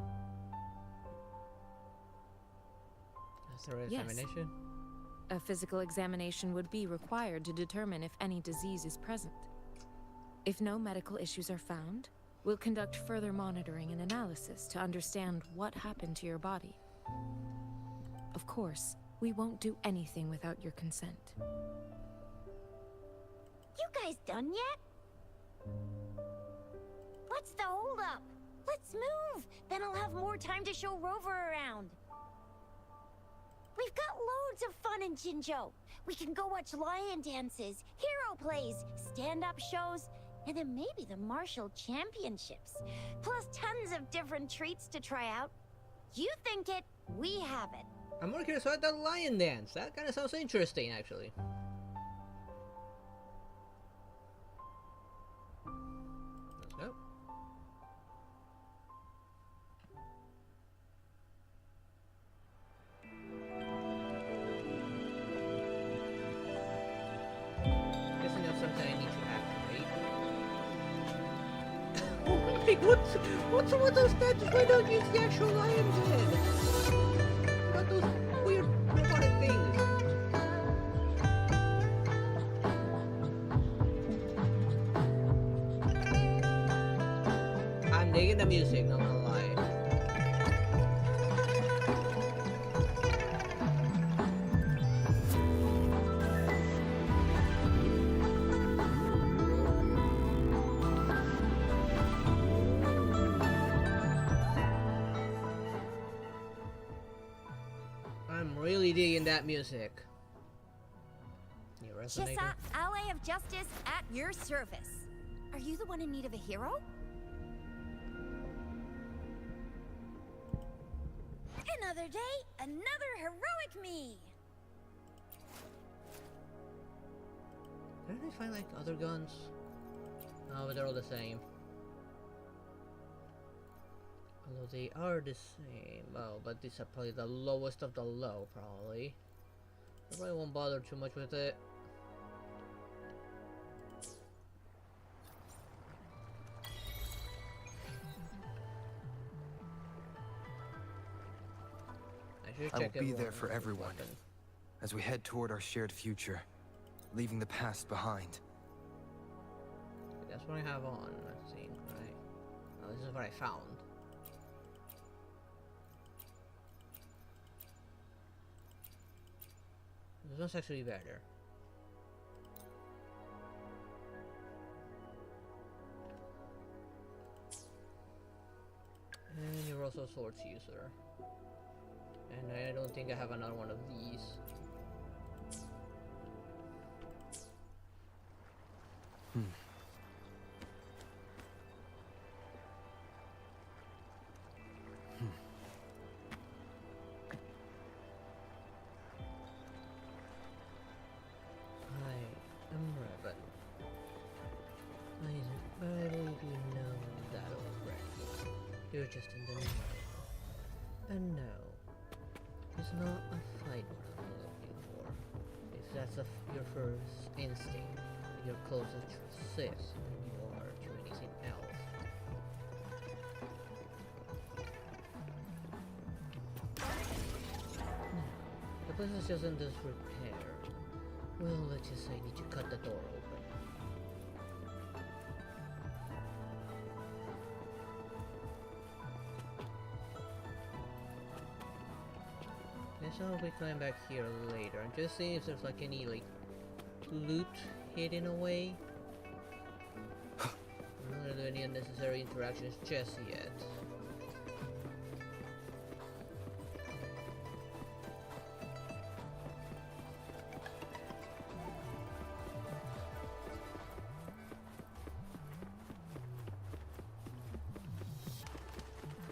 thorough Yes. examination? A physical examination would be required to determine if any disease is present. If no medical issues are found, we'll conduct further monitoring and analysis to understand what happened to your body. Of course, we won't do anything without your consent. You guys done yet? What's the holdup? Let's move! Then I'll have more time to show Rover around. We've got loads of fun in Jinzhou. We can go watch lion dances, hero plays, stand-up shows, and then maybe the martial championships. Plus tons of different treats to try out. You think it, we have it. I'm more curious about the lion dance. That kind of sounds interesting, actually. Let's go. Guessing that's something I need to activate. Oh, wait, what's with those statues? Why don't use the actual lion's head? What those weird robotic things? I'm digging the music, not gonna lie. I'm really digging that music. You resonating? Shisa, ally of justice at your service. Are you the one in need of a hero? Another day, another heroic me. Didn't I find like other guns? No, but they're all the same. Although they are the same. Oh, but these are probably the lowest of the low, probably. I probably won't bother too much with it. I will be there for everyone as we head toward our shared future, leaving the past behind. That's what I have on, I think, right? Oh, this is what I found. This one's actually better. And you're also a swords user. And I don't think I have another one of these. I am Raven. I believe you know that already. You're just in the know. And no, it's not a fight what I'm looking for. If that's your first instinct, you're closer to Sith than you are to anything else. place is just in disrepair. Well, let's just say I need to cut the door open. Guess I'll be coming back here later and just seeing if there's like any like loot hidden away. I'm not gonna do any unnecessary interactions just yet.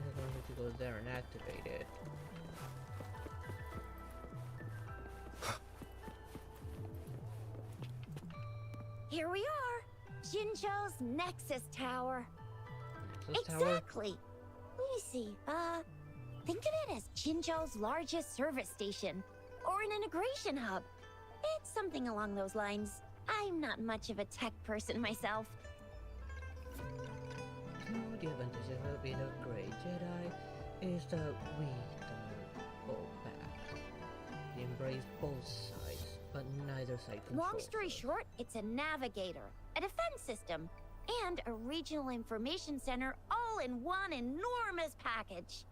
I'm going to go there and activate it. Here we are! Jinzhou's Nexus Tower. Nexus Tower? Exactly! Let me see, think of it as Jinzhou's largest service station, or an integration hub. It's something along those lines. I'm not much of a tech person myself. Oh, the advantage of being a great Jedi is that we don't hold back. We embrace both sides, but neither side controls Long story us. short, it's a navigator, a defense system, and a regional information center all in one enormous package.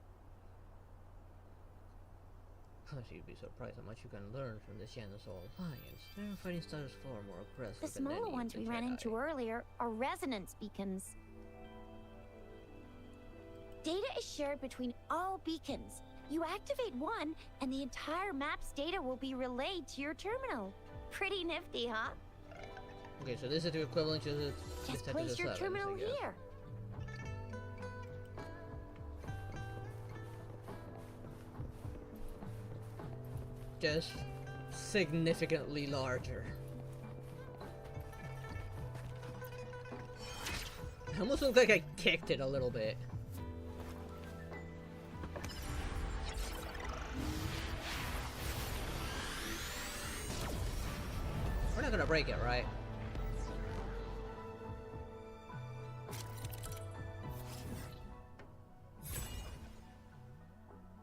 You'd be surprised how much you can learn from the Shanazol Alliance. Their fighting style is far more aggressive The than smaller any of ones the we ran Jedi. into earlier are resonance beacons. Data is shared between all beacons. You activate one, and the entire map's data will be relayed to your terminal. Pretty nifty, huh? Okay, so this is the equivalent to the Just Detective place your 7s, I terminal guess. here. Just significantly larger. It almost looks like I kicked it a little bit. We're not gonna break it, right?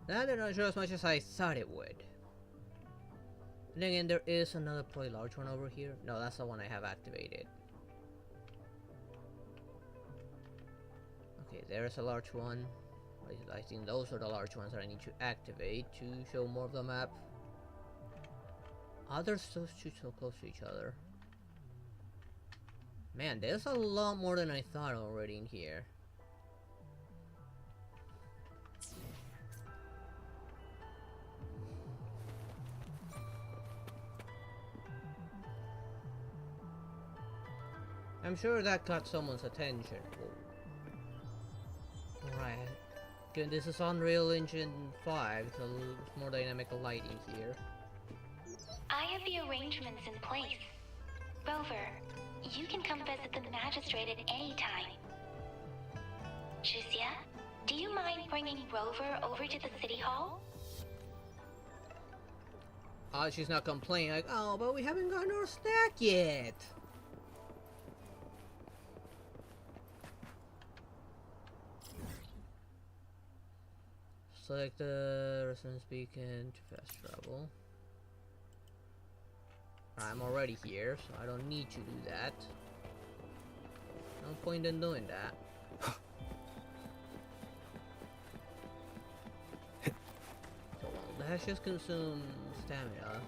That did not show as much as I thought it would. And again, there is another probably large one over here. No, that's the one I have activated. Okay, there's a large one. I think those are the large ones that I need to activate to show more of the map. Others those two so close to each other. Man, there's a lot more than I thought already in here. I'm sure that caught someone's attention. Alright. Good, this is Unreal Engine 5, so it's more dynamic lighting here. I have the arrangements in place. Rover, you can come visit the magistrate at any time. Juzia, do you mind bringing Rover over to the city hall? She's not complaining, like, oh, but we haven't gotten our snack yet. Select the resonance beacon to fast travel. I'm already here, so I don't need to do that. No point in doing that. So while that just consumes stamina,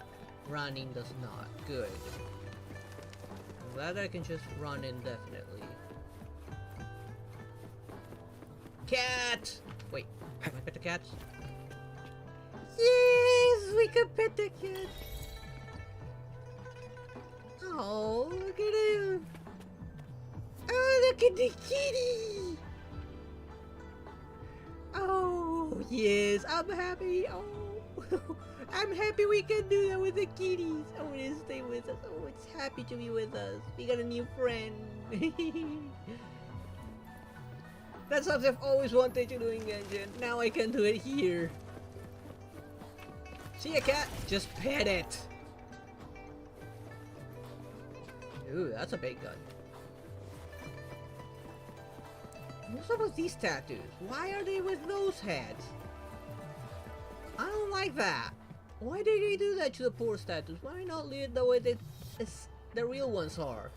running does not. Good. I'm glad I can just run indefinitely. Cat! Wait, can I pet the cats? Yes, we can pet the cat. Oh, look at him! Oh, look at the kitty! Oh, yes, I'm happy. Oh, I'm happy we can do that with the kitties. I want to stay with us. Oh, it's happy to be with us. We got a new friend. That's something I've always wanted to do in Genshin. Now I can do it here. See a cat? Just pet it. Ooh, that's a big gun. What's up with these tattoos? Why are they with those heads? I don't like that. Why did they do that to the poor statues? Why not leave it the way that the real ones are?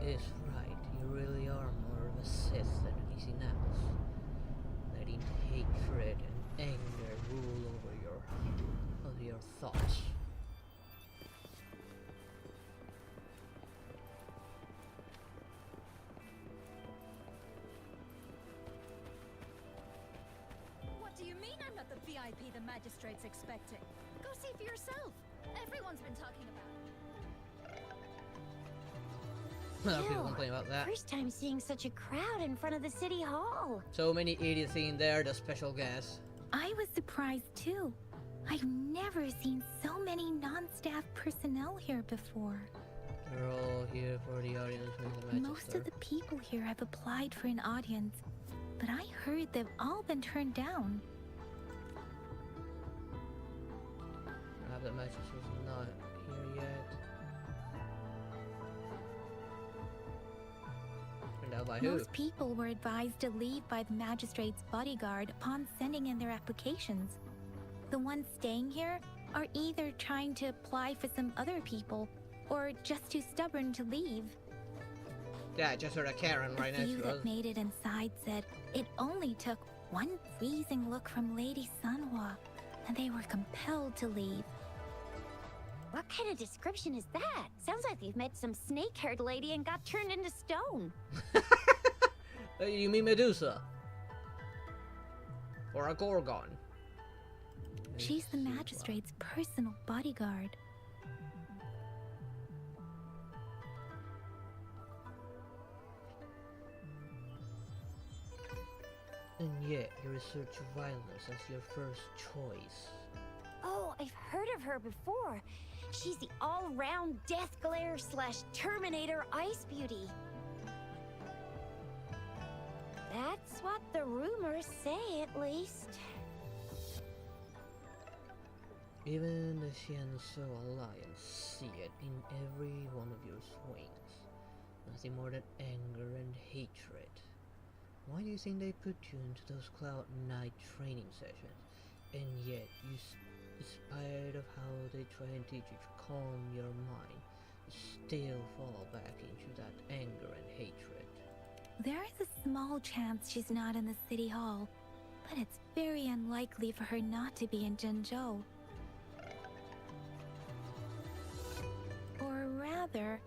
Is right, you really are more of a Sith than anything else. Letting hatred and anger rule over your thoughts. What do you mean I'm not the VIP the magistrate's expecting? Go see for yourself. Everyone's been talking about it. A lot of people complain about that. First time seeing such a crowd in front of the city hall. So many idiots in there, the special guests. I was surprised too. I've never seen so many non-staff personnel here before. They're all here for the audience with the Most of the people here have applied for an audience, but I heard they've all been turned down. The magistrate is not here yet. And out by who? Most people were advised to leave by the magistrate's bodyguard upon sending in their applications. The ones staying here are either trying to apply for some other people or just too stubborn to leave. Yeah, I just heard a Karen right The next few to us. that made it inside said it only took one freezing look from Lady Sunhua, and they were compelled to leave. What kind of description is that? Sounds like they've met some snake-haired lady and got turned into stone. You mean Medusa? Or a Gorgon? She's the magistrate's personal bodyguard. And yet, you research violence as your first choice. Oh, I've heard of her before. She's the all-round Death Glare / Terminator Ice Beauty. That's what the rumors say, at least. Even the Xianzhou Alliance see it in every one of your swings. Nothing more than anger and hatred. Why do you think they put you into those Cloud Night training sessions? And yet, in spite of how they try and teach you to calm your mind, you still fall back into that anger and hatred. There is a small chance she's not in the city hall, but it's very unlikely for her not to be in Jinzhou. Or rather,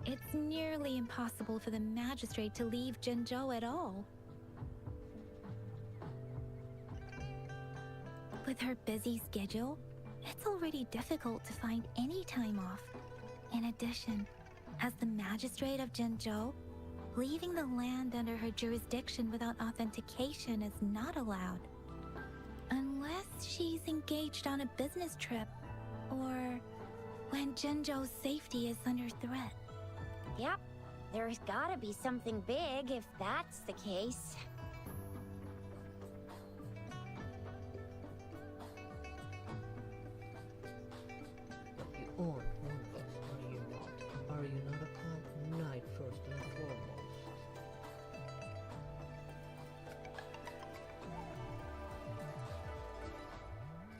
it's nearly impossible for the magistrate to leave Jinzhou at all. With her busy schedule, it's already difficult to find any time off. In addition, as the magistrate of Jinzhou, leaving the land under her jurisdiction without authentication is not allowed. Unless she's engaged on a business trip, or when Jinzhou's safety is under threat. Yep, there's gotta be something big if that's the case. But you aren't one of us, are you not? Are you not a Cloud Knight first and foremost?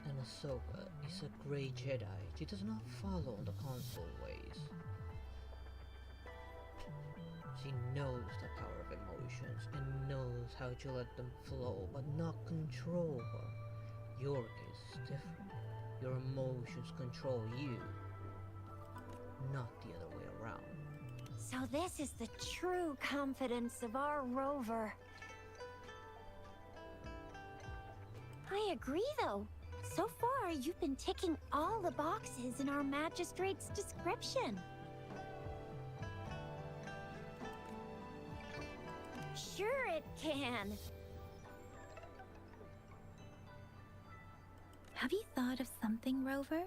And Ahsoka is a Grey Jedi. She does not follow the console ways. She knows the power of emotions and knows how to let them flow, but not control her. Your case is different. Your emotions control you, not the other way around. So this is the true confidence of our rover. I agree, though. So far, you've been ticking all the boxes in our magistrate's description. Sure it can. Have you thought of something, Rover?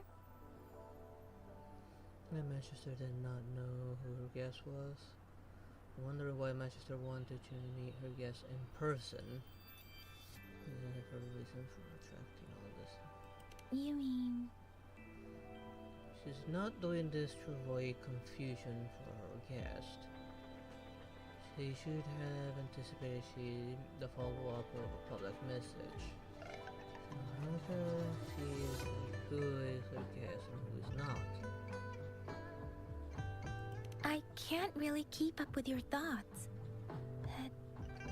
Manchester did not know who her guest was. Wondering why Manchester wanted to meet her guest in person. Is that her reason for attracting all this? You mean... She's not doing this to avoid confusion for her guest. She should have anticipated the follow-up of a public message. So how can she see who is her guest and who is not? I can't really keep up with your thoughts. But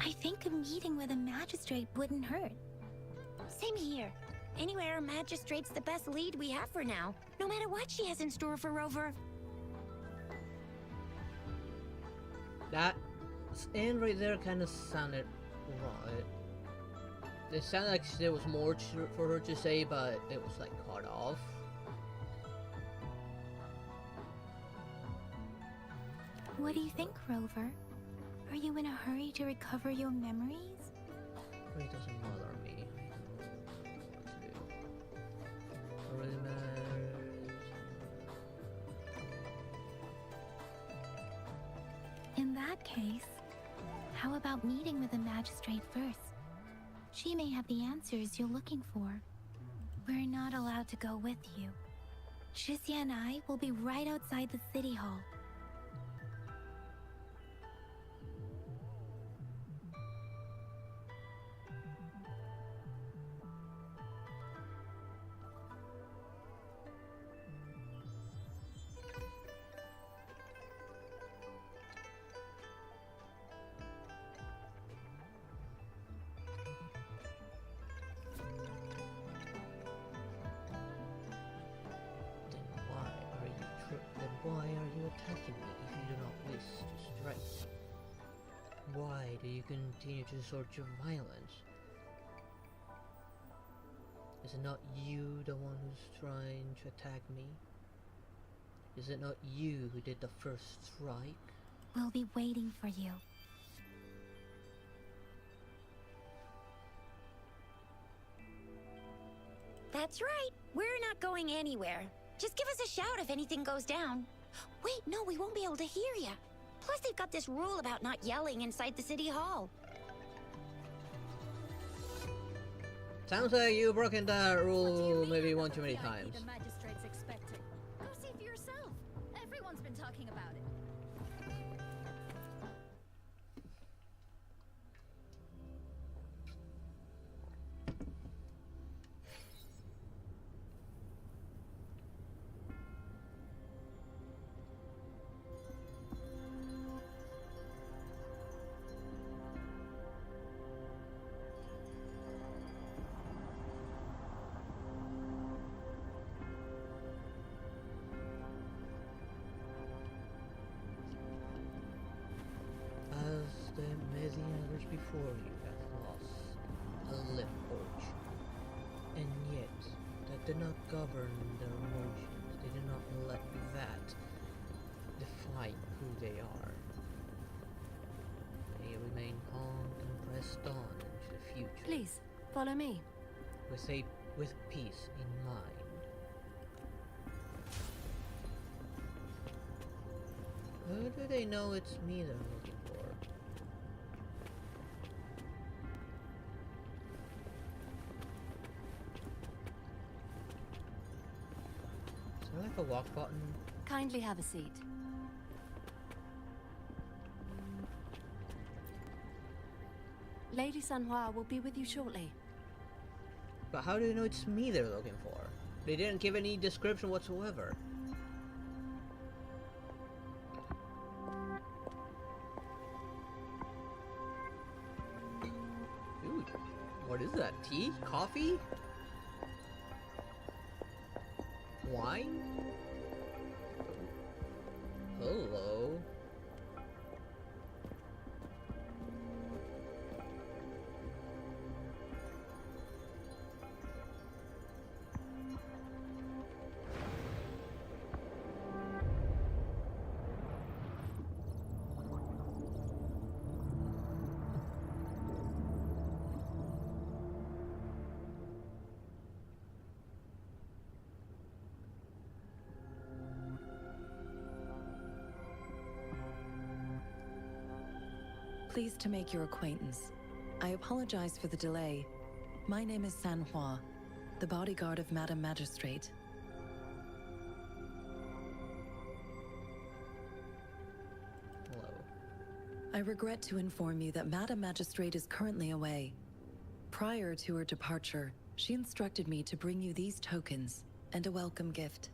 I think a meeting with a magistrate wouldn't hurt. Same here. Anywhere a magistrate's the best lead we have for now, no matter what she has in store for Rover. That end right there kind of sounded right. It sounded like there was more for her to say, but it was like cut off. What do you think, Rover? Are you in a hurry to recover your memories? It doesn't bother me. I know what to do. What really matters. In that case, how about meeting with the magistrate first? She may have the answers you're looking for. We're not allowed to go with you. Shizia and I will be right outside the city hall. Why are you attacking me if you do not wish to strike? Why do you continue to resort to violence? Is it not you the one who's trying to attack me? Is it not you who did the first strike? We'll be waiting for you. That's right. We're not going anywhere. Just give us a shout if anything goes down. Wait, no, we won't be able to hear ya. Plus, they've got this rule about not yelling inside the city hall. Sounds like you've broken that What do you rule mean maybe I'm one not too the many VIP times. The magistrate's expecting. Go see for yourself. Everyone's been talking about it. As the many others before you have lost a lip orch, and yet that did not govern their emotions. They did not let that define who they are. They remain calm and pressed on into the future Please, follow me. with peace in mind. How do they know it's me they're looking for? Is there like a walk button? Kindly have a seat. Lady Sanhua will be with you shortly. But how do you know it's me they're looking for? They didn't give any description whatsoever. Dude, what is that? Tea? Coffee? Wine? Hello. Pleased to make your acquaintance. I apologize for the delay. My name is Sanhua, the bodyguard of Madam Magistrate. Hello. I regret to inform you that Madam Magistrate is currently away. Prior to her departure, she instructed me to bring you these tokens and a welcome gift.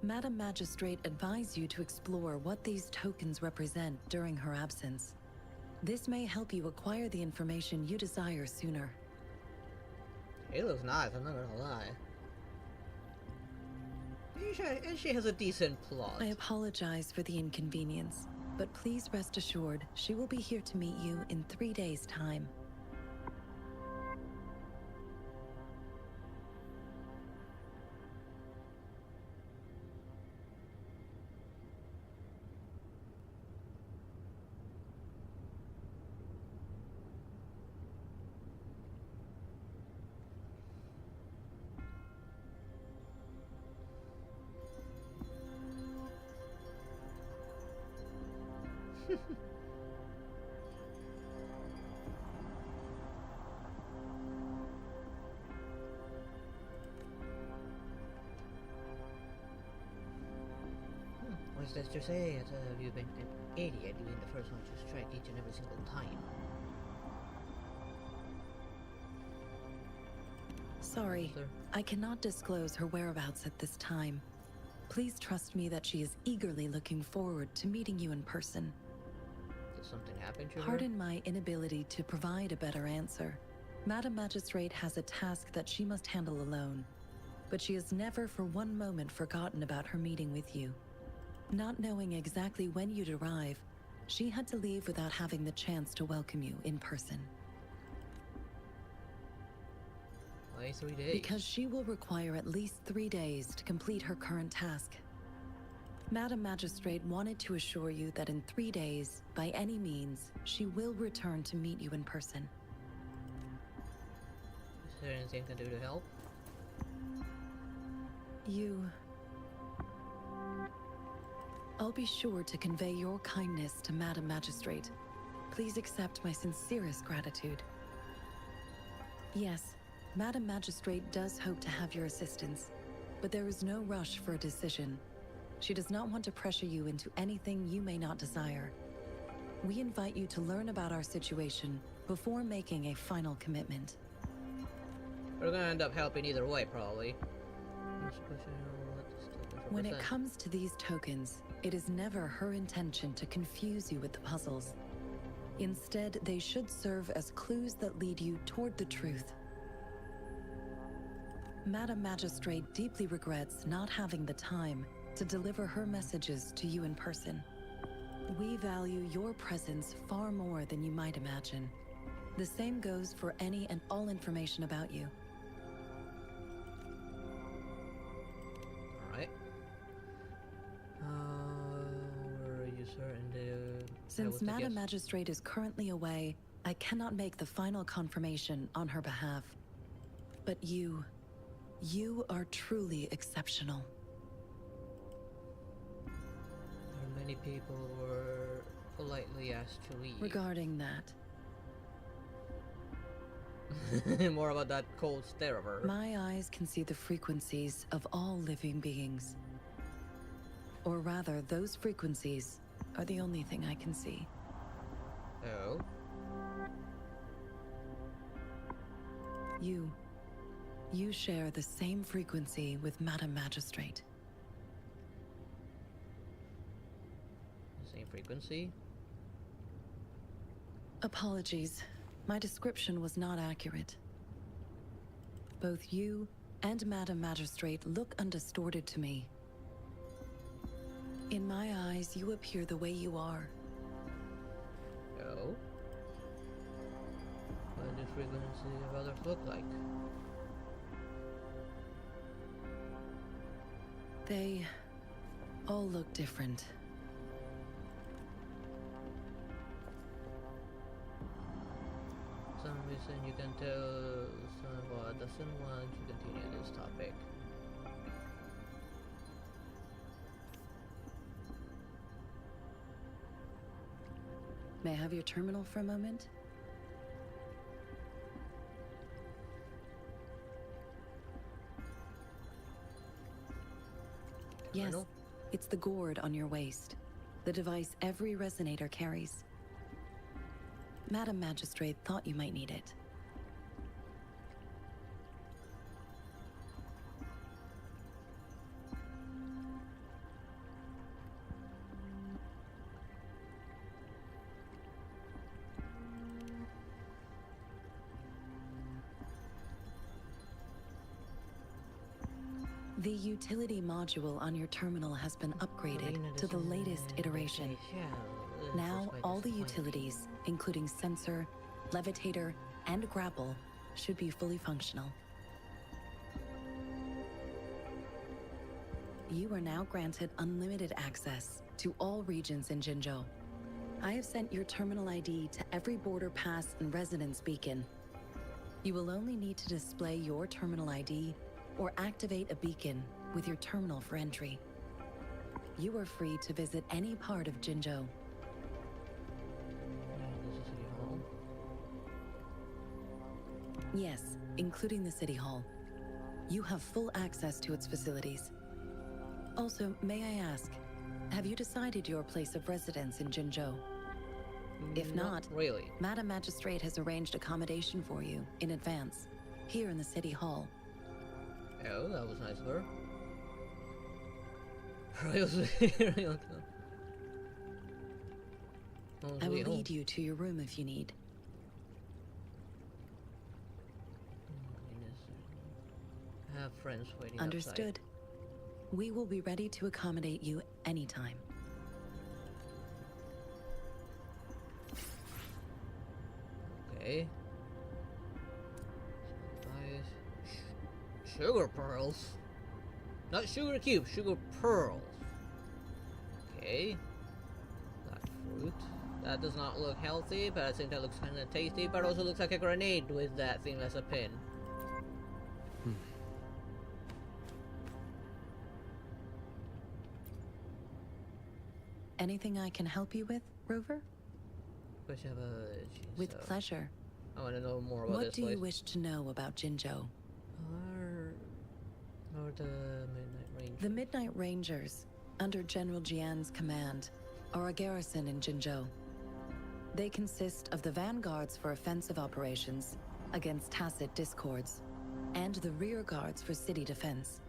Madam Magistrate advised you to explore what these tokens represent during her absence. This may help you acquire the information you desire sooner. It looks nice, I'm not gonna lie. And she has a decent plot. I apologize for the inconvenience, but please rest assured she will be here to meet you in 3 days' time. What's this to say? You've been an idiot being the first one to strike each and every single time. Sorry, I cannot disclose her whereabouts at this time. Please trust me that she is eagerly looking forward to meeting you in person. Did something happen to her? Pardon my inability to provide a better answer. Madam Magistrate has a task that she must handle alone, but she has never for one moment forgotten about her meeting with you. Not knowing exactly when you'd arrive, she had to leave without having the chance to welcome you in person. Why 3 days? Because she will require at least 3 days to complete her current task. Madam Magistrate wanted to assure you that in 3 days, by any means, she will return to meet you in person. Is there anything I can do to help? I'll be sure to convey your kindness to Madam Magistrate. Please accept my sincerest gratitude. Yes, Madam Magistrate does hope to have your assistance, but there is no rush for a decision. She does not want to pressure you into anything you may not desire. We invite you to learn about our situation before making a final commitment. We're gonna end up helping either way, probably. When it comes to these tokens, it is never her intention to confuse you with the puzzles. Instead, they should serve as clues that lead you toward the truth. Madam Magistrate deeply regrets not having the time to deliver her messages to you in person. We value your presence far more than you might imagine. The same goes for any and all information about you. Alright. Were you certain Since Madam Magistrate is currently away, I cannot make the final confirmation on her behalf. But you are truly exceptional. Many people were politely asked to leave. Regarding that, more about that cold stare of her. my eyes can see the frequencies of all living beings. Or rather, those frequencies are the only thing I can see. Oh? You share the same frequency with Madam Magistrate. Same frequency? Apologies, my description was not accurate. Both you and Madam Magistrate look undistorted to me. In my eyes, you appear the way you are. Oh? What does frequency of others look like? They all look different. For some reason you can tell someone doesn't want to continue this topic. May I have your terminal for a moment? Yes, Terminal? it's the gourd on your waist. The device every resonator carries. Madam Magistrate thought you might need it. The utility module on your terminal has been upgraded to the latest iteration. Now, all the utilities, including sensor, levitator, and grapple, should be fully functional. You are now granted unlimited access to all regions in Jinzhou. I have sent your terminal ID to every border pass and residence beacon. You will only need to display your terminal ID or activate a beacon with your terminal for entry. You are free to visit any part of Jinzhou. This is City Hall. Yes, including the City Hall. You have full access to its facilities. Also, may I ask, have you decided your place of residence in Jinzhou? If not, really. Madam Magistrate has arranged accommodation for you in advance, here in the City Hall. Oh, that was nice of her. Real I will lead you to your room if you need. I have friends waiting Understood. We will be ready to accommodate you anytime. outside. Okay. Sugar pearls? Not sugar cubes, sugar pearls. Okay. Black fruit. That does not look healthy, but I think that looks kind of tasty, but also looks like a grenade with that thing as a pin. Anything I can help you with, Rover? Wish I have a cheese, With pleasure. I want to know more about What this do place. you wish to know about Jinzhou? Or the Midnight Rangers. The Midnight Rangers, under General Jian's command, are a garrison in Jinzhou. They consist of the vanguards for offensive operations against tacit discords, and the rear guards for city defense.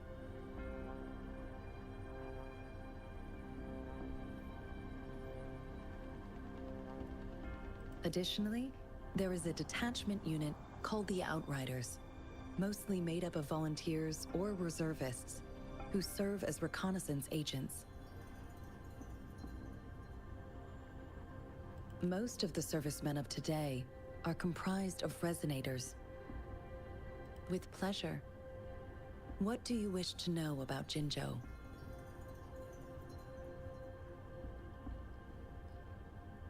Additionally, there is a detachment unit called the Outriders, mostly made up of volunteers or reservists who serve as reconnaissance agents. Most of the servicemen of today are comprised of resonators. With pleasure. What do you wish to know about Jinzhou?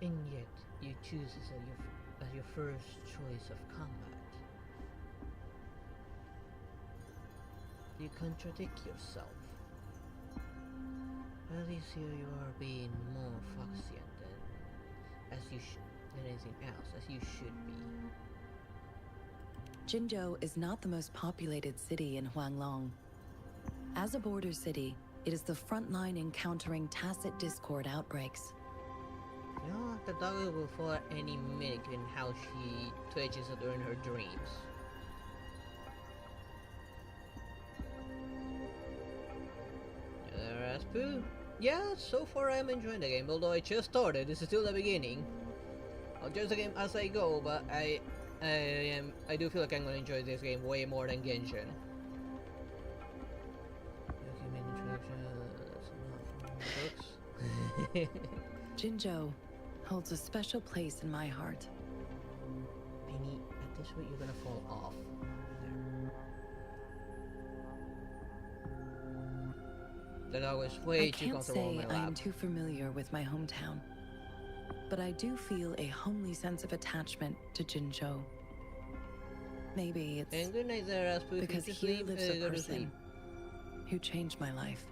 And yet, you choose as your first choice of combat. You contradict yourself. At least here you are being more foxian than anything else, as you should be. Jinzhou is not the most populated city in Huanglong. As a border city, it is the front line in countering tacit discord outbreaks. You know, the dog will fall at any minute in how she twitches during her dreams. Raspu? Yeah, so far I'm enjoying the game, although I just started, this is still the beginning. I'll judge the game as I go, but I do feel like I'm gonna enjoy this game way more than Genshin. Okay, main introduction, books. Jinzhou holds a special place in my heart. Penny, at this rate you're gonna fall off. There. The dog was way I too can't comfortable on say my I am lap. too familiar with my hometown, but I do feel a homely sense of attachment to Jinzhou. Maybe it's And good night there, Raspu. because Just here sleep, lives a go to sleep. person who changed my life.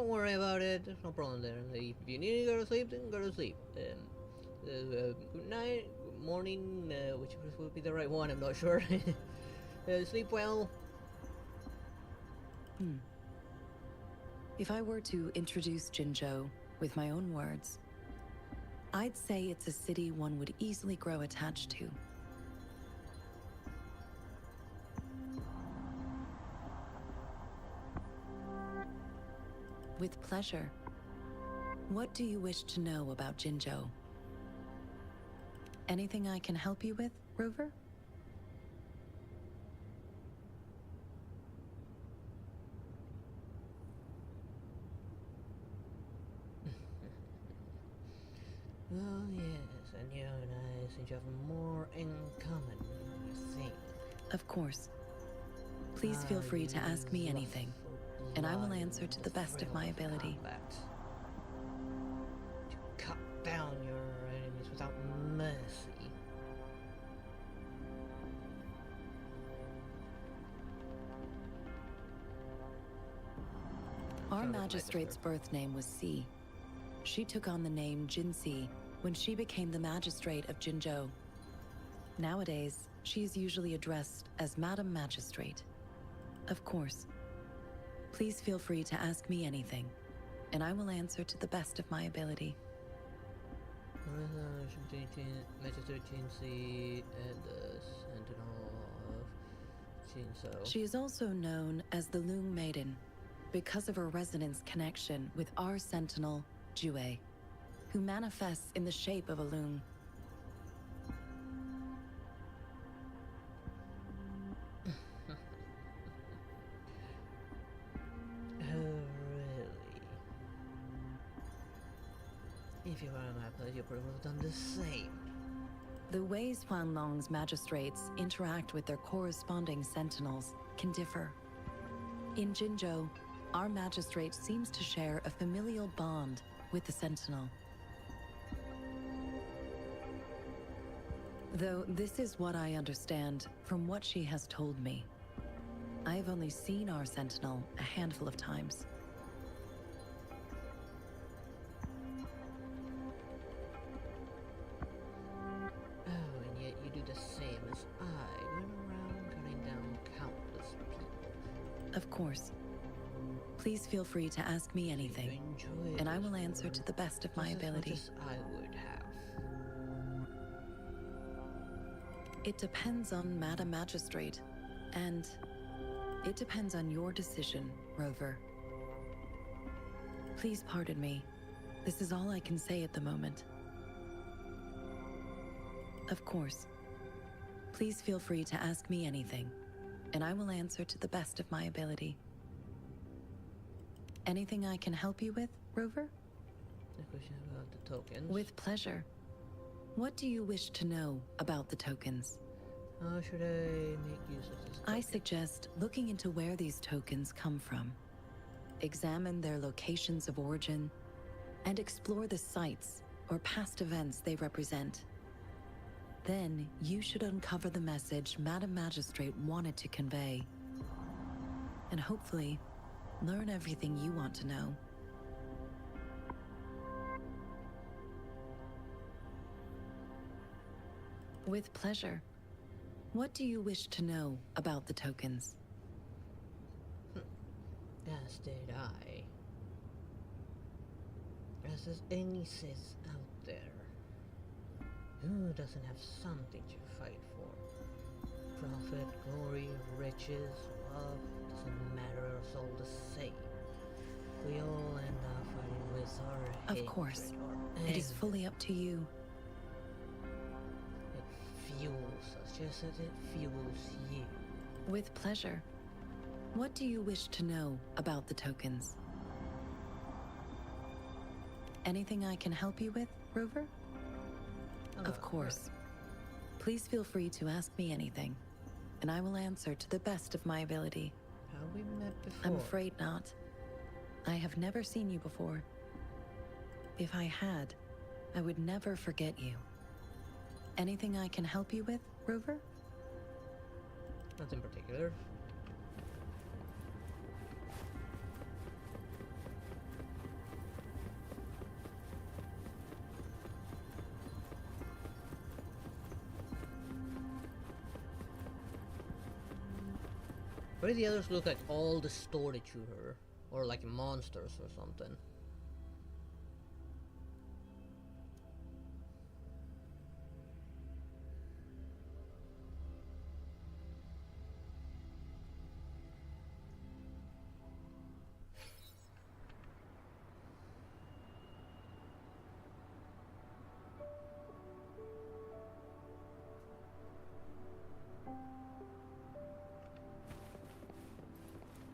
don't worry about it. There's no problem there. If you need to go to sleep, then go to sleep. Good night, good morning, which would be the right one, I'm not sure. Sleep well. If I were to introduce Jinzhou with my own words, I'd say it's a city one would easily grow attached to. With pleasure. What do you wish to know about Jinzhou? Anything I can help you with, Rover? Well, yes, and you and I seem to have more in common than you think. Of course. Please feel free to ask me anything, and I will answer to the best of my ability. To cut down your enemies without mercy. Our magistrate's birth name was Si. She took on the name Jinsi when she became the magistrate of Jinzhou. Nowadays, she is usually addressed as Madam Magistrate. Of course. Please feel free to ask me anything, and I will answer to the best of my ability. Magistrate Jinsi and the Sentinel of Jinzhou. She is also known as the Loong Maiden because of her resonance connection with our Sentinel, Jue, who manifests in the shape of a loon. Oh, really? If you were in my place, you probably would have done the same. The ways Huanlong's magistrates interact with their corresponding sentinels can differ. In Jinzhou, our magistrate seems to share a familial bond with the sentinel. Though this is what I understand from what she has told me. I have only seen our sentinel a handful of times. Oh, and yet you do the same as I. Went around cutting down countless people. Of course. Please feel free to ask me anything, and I will answer to the best of my ability. Just as much as I would have. It depends on Madam Magistrate, and it depends on your decision, Rover. Please pardon me. This is all I can say at the moment. Of course. Please feel free to ask me anything, and I will answer to the best of my ability. Anything I can help you with, Rover? A question about the tokens. With pleasure. What do you wish to know about the tokens? How should I make use of this token? I suggest looking into where these tokens come from. Examine their locations of origin, and explore the sites or past events they represent. Then you should uncover the message Madam Magistrate wanted to convey. And hopefully, learn everything you want to know. With pleasure. What do you wish to know about the tokens? As did I. As there's any sis out there who doesn't have something to fight for. Profit, glory, riches, love, doesn't matter, it's all the same. We all end up fighting with our Of course. or It is fully up to you. It fuels us just as it fuels you. With pleasure. What do you wish to know about the tokens? Anything I can help you with, Rover? Of course. Please feel free to ask me anything, and I will answer to the best of my ability. Have we met before? I'm afraid not. I have never seen you before. If I had, I would never forget you. Anything I can help you with, Rover? Nothing particular. Why do the others look like all distorted to her? Or like monsters or something?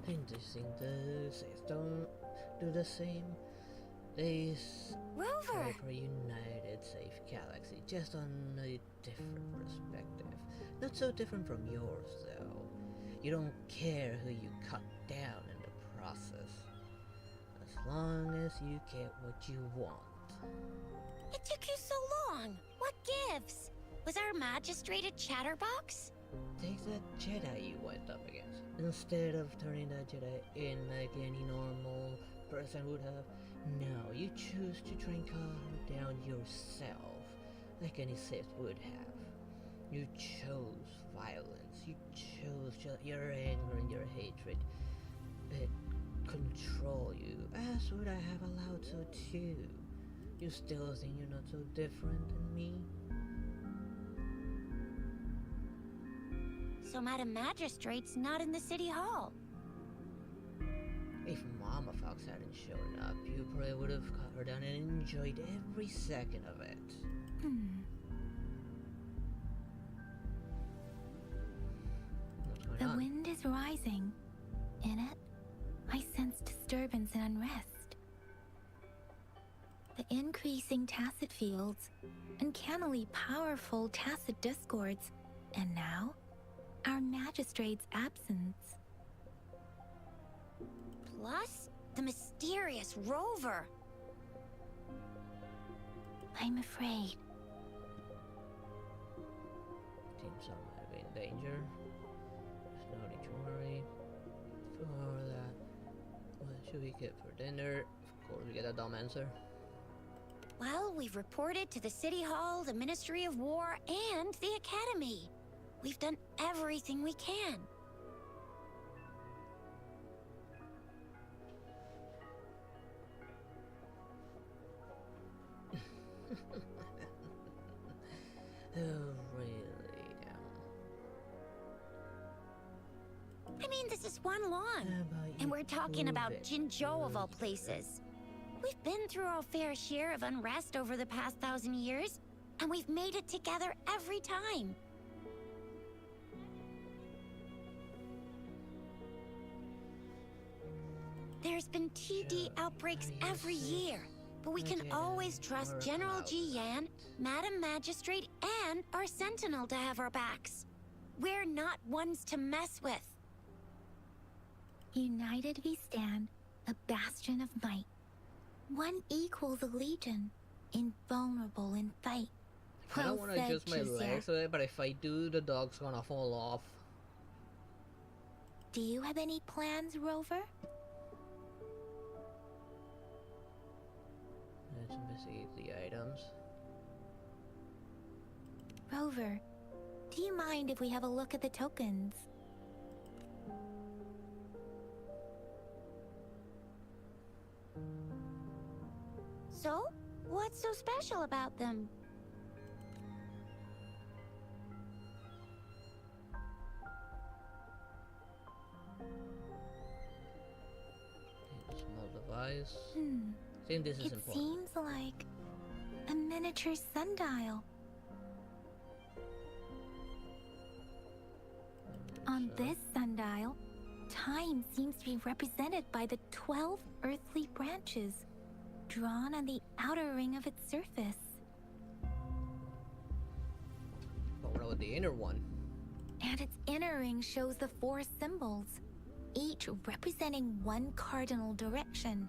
Interesting, the says don't do the same. They Rover! for a united, safe galaxy, just on a different perspective. Not so different from yours, though. You don't care who you cut down in the process, as long as you get what you want. It took you so long. What gives? Was our magistrate a chatterbox? Take that Jedi you went up against. Instead of turning that Jedi in like any normal person would have, no, you choose to try and cut her down yourself, like any Sith would have. You chose violence, you chose your anger and your hatred, but control you, as would I have allowed so too. You still think you're not so different than me? So Madam Magistrate's not in the city hall. If Mama Fox hadn't shown up, you probably would have cut her down and enjoyed every second of it. What's going The on? wind is rising. In it, I sense disturbance and unrest. The increasing tacit fields, uncannily powerful tacit discords, and now, our magistrate's absence. Plus, the mysterious Rover. I'm afraid. Seems some might be in danger. There's no need to worry. For that, what should we get for dinner? Of course, we get a dumb answer. Well, we've reported to the City Hall, the Ministry of War, and the Academy. We've done everything we can. Oh, really? I mean, this is one lawn. How about And you we're talking prove about it, Jinzhou of all loser? places. We've been through our fair share of unrest over the past 1,000 years, and we've made it together every time. There's been TD Sure, outbreaks I every see. year, but we can Okay, always then, trust we're General allowed Ji Yan, that. Madam Magistrate, and our Sentinel to have our backs. We're not ones to mess with. United we stand, a bastion of might. One equals a legion, invulnerable in fight. I don't Well want to said, adjust my Chuzia. legs today, but if I do, the dog's gonna fall off. Do you have any plans, Rover? Let's investigate the items. Rover, do you mind if we have a look at the tokens? So, what's so special about them? Small device. Hmm. I think this is It important. seems like a miniature sundial. On So, this sundial, time seems to be represented by the 12 earthly branches drawn on the outer ring of its surface. but what about the inner one? And its inner ring shows the 4 symbols, each representing one cardinal direction.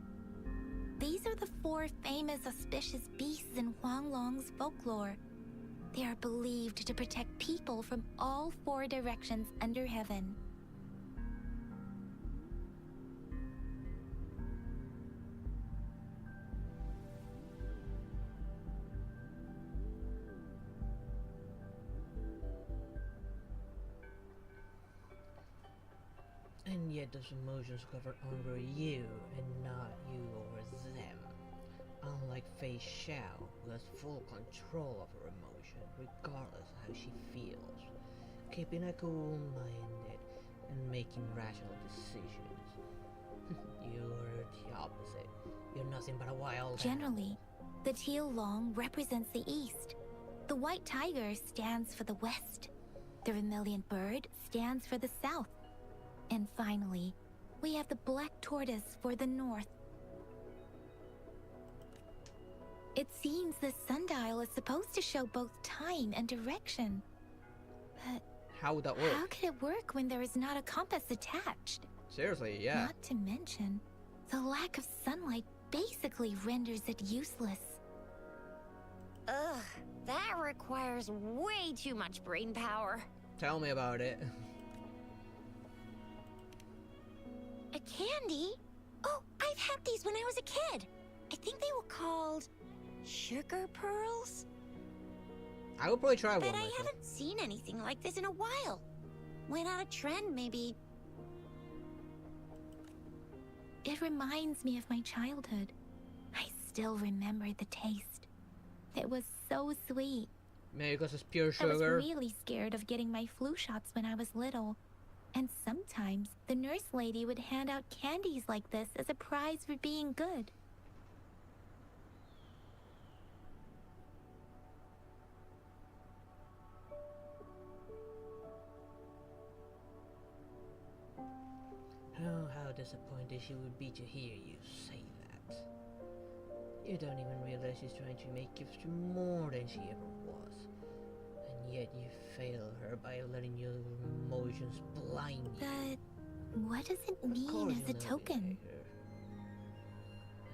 These are the 4 famous auspicious beasts in Huanglong's folklore. They are believed to protect people from all 4 directions under heaven. yet those emotions govern over you and not you over them. Unlike Fei Xiao, who has full control of her emotion, regardless of how she feels, keeping a cool minded and making rational decisions. You're the opposite. You're nothing but a wild Generally, the teal long represents the east. The white tiger stands for the west. The vermilion bird stands for the south. And finally, we have the black tortoise for the north. It seems the sundial is supposed to show both time and direction. But How would that work? how could it work when there is not a compass attached? Seriously, yeah. Not to mention, the lack of sunlight basically renders it useless. Ugh, that requires way too much brain power. Tell me about it. A candy? Oh, I've had these when I was a kid. I think they were called sugar pearls. I would probably try one But I myself. haven't seen anything like this in a while. Went out of trend, maybe. It reminds me of my childhood. I still remember the taste. It was so sweet. Maybe because it's pure I was sugar. really scared of getting my flu shots when I was little. And sometimes the nurse lady would hand out candies like this as a prize for being good. Oh, how disappointed she would be to hear you say that. You don't even realize she's trying to make you feel more than she ever was. And yet you fail her by letting your emotions blind you. But what does it Of mean course as a you'll never be token? like her.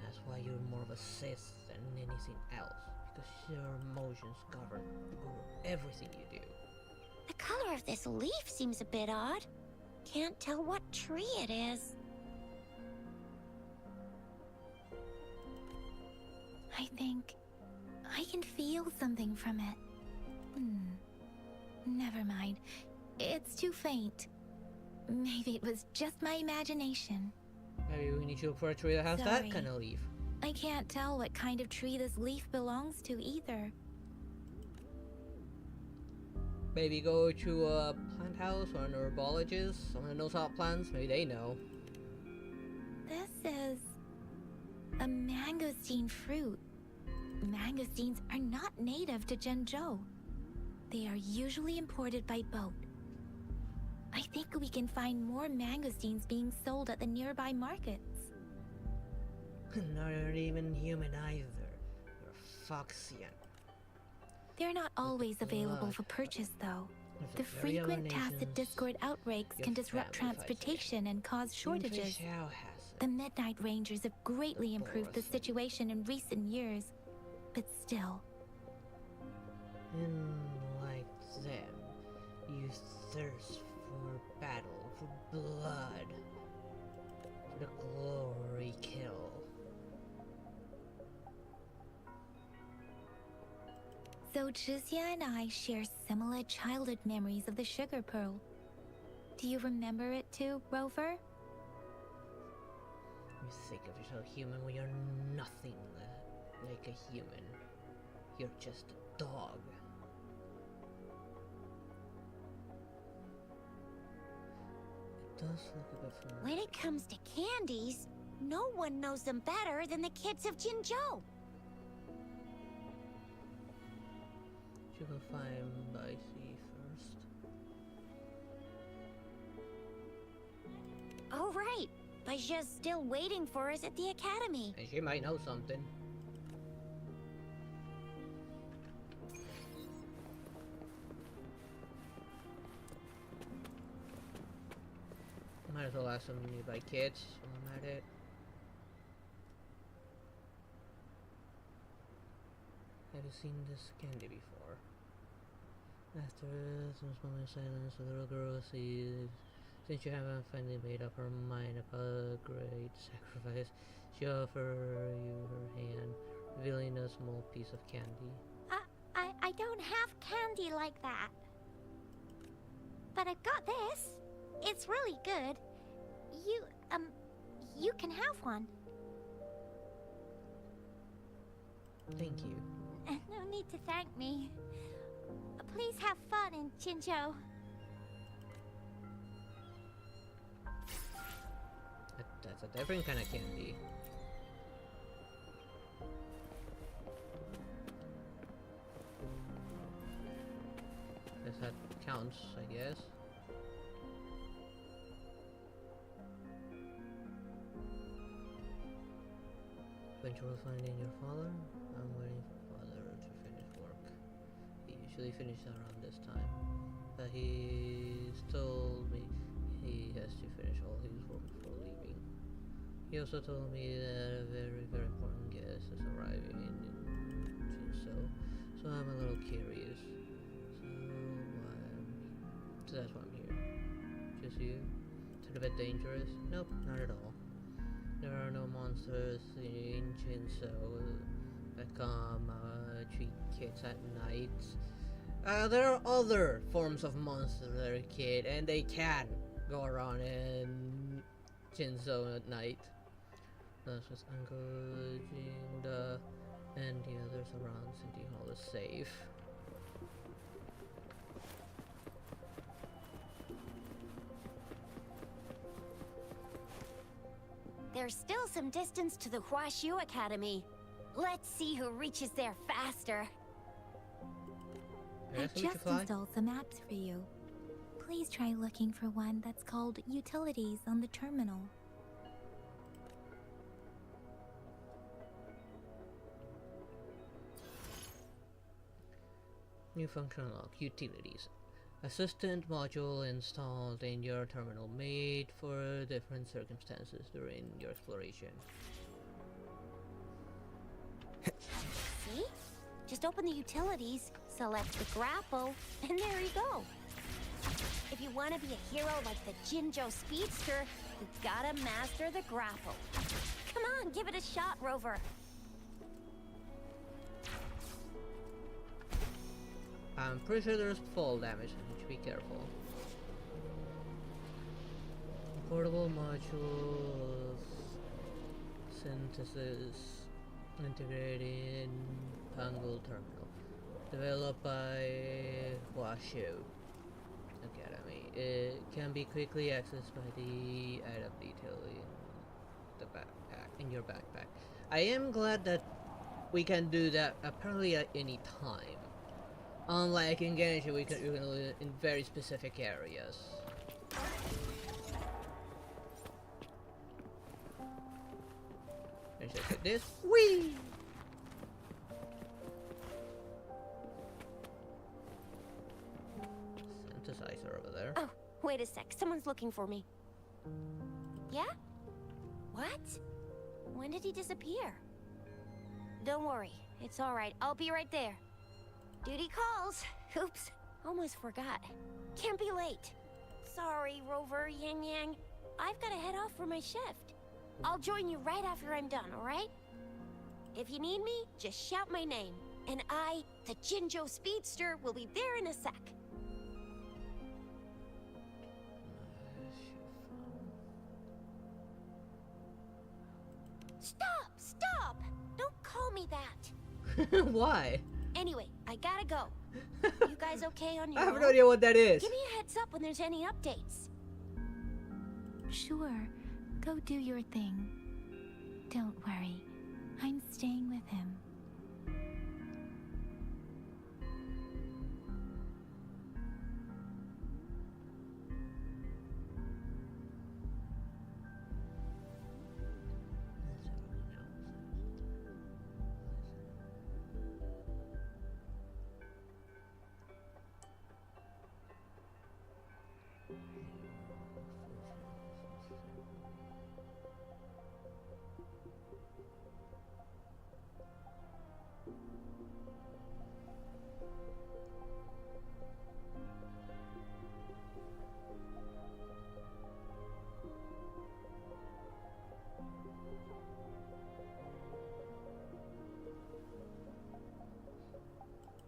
That's why you're more of a Sith than anything else. Because your emotions govern everything you do. The color of this leaf seems a bit odd. Can't tell what tree it is. I think I can feel something from it. Never mind. It's too faint. Maybe it was just my imagination. Maybe we need to look for a tree that has Sorry. that kind of leaf. I can't tell what kind of tree this leaf belongs to either. Maybe go to a plant house or an herbologist, someone who knows about plants, maybe they know. This is a mangosteen fruit. Mangosteens are not native to Zhengzhou. They are usually imported by boat. I think we can find more mangosteens being sold at the nearby markets. Not even human either. You're Foxian. They're not always available blood. for purchase, though. With The very frequent tacit nations, Discord outbreaks your can disrupt family fights transportation and cause shortages. Even Xiao has it. The Midnight Rangers have greatly improved the Boris. situation in recent years, but still, And like them, you thirst for battle, for blood, for the glory kill. so Jizya and I share similar childhood memories of the Sugar Pearl. Do you remember it too, Rover? You think of yourself human when you're nothing like a human. You're just a dog. It does look a bit familiar. When it comes to candies, no one knows them better than the kids of Jinzhou. Should go find Bicey first. Oh, right. Baijia's still waiting for us at the academy. And she might know something. Might as well ask some nearby kids while I'm at it. Have you seen this candy before? After some moment of silence, the little girl says, since you haven't finally made up her mind about a great sacrifice, she offers you her hand, revealing a small piece of candy. I don't have candy like that. But I've got this. It's really good. you can have one. Thank you. No need to thank me. Please have fun in Jinzhou. That's a different kind of candy. Guess that counts, I guess. Eventually finding your father? I'm waiting for father to finish work. He usually finishes around this time. But he's told me he has to finish all his work before leaving. He also told me that a very, very important guest is arriving in Jinzhou, so I'm a little curious. So that's why I'm here. Just you? Is it a bit dangerous? Nope, not at all. There are no monsters in Jinzhou that come treat kids at night. There are other forms of monsters that are kid, and they can go around in Jinzhou at night. That's just Uncle Jinda and the others around City Hall is safe. There's still some distance to the Huaxiu Academy. Let's see who reaches there faster. I just installed some apps for you. Please try looking for one that's called Utilities on the terminal. New function unlocked. Utilities. Assistant module installed in your terminal made for different circumstances during your exploration. See? Just open the utilities, select the grapple, and there you go. If you want to be a hero like the Jinzhou Speedster, you gotta master the grapple. Come on, give it a shot, Rover. I'm pretty sure there's fall damage, I need to be careful. Portable modules synthesis integrated in Pangle Terminal. Developed by Huaxiu Academy. It can be quickly accessed by the item detail in the backpack, in your backpack. I am glad that we can do that apparently at any time. Unlike in Genshin, you can do it in very specific areas. And just hit this. Whee! Synthesizer over there. Oh, wait a sec. Someone's looking for me. Yeah? What? When did he disappear? Don't worry. It's alright. I'll be right there. Duty calls. Oops. Almost forgot. Can't be late. Sorry, Rover, Yang Yang. I've got to head off for my shift. I'll join you right after I'm done, alright? If you need me, just shout my name. And I, the Jinzhou Speedster, will be there in a sec. Stop! Stop! Don't call me that! Why? Anyway, I gotta go. You guys okay on your I have own? no idea what that is. Give me a heads up when there's any updates. Sure, go do your thing. Don't worry, I'm staying with him.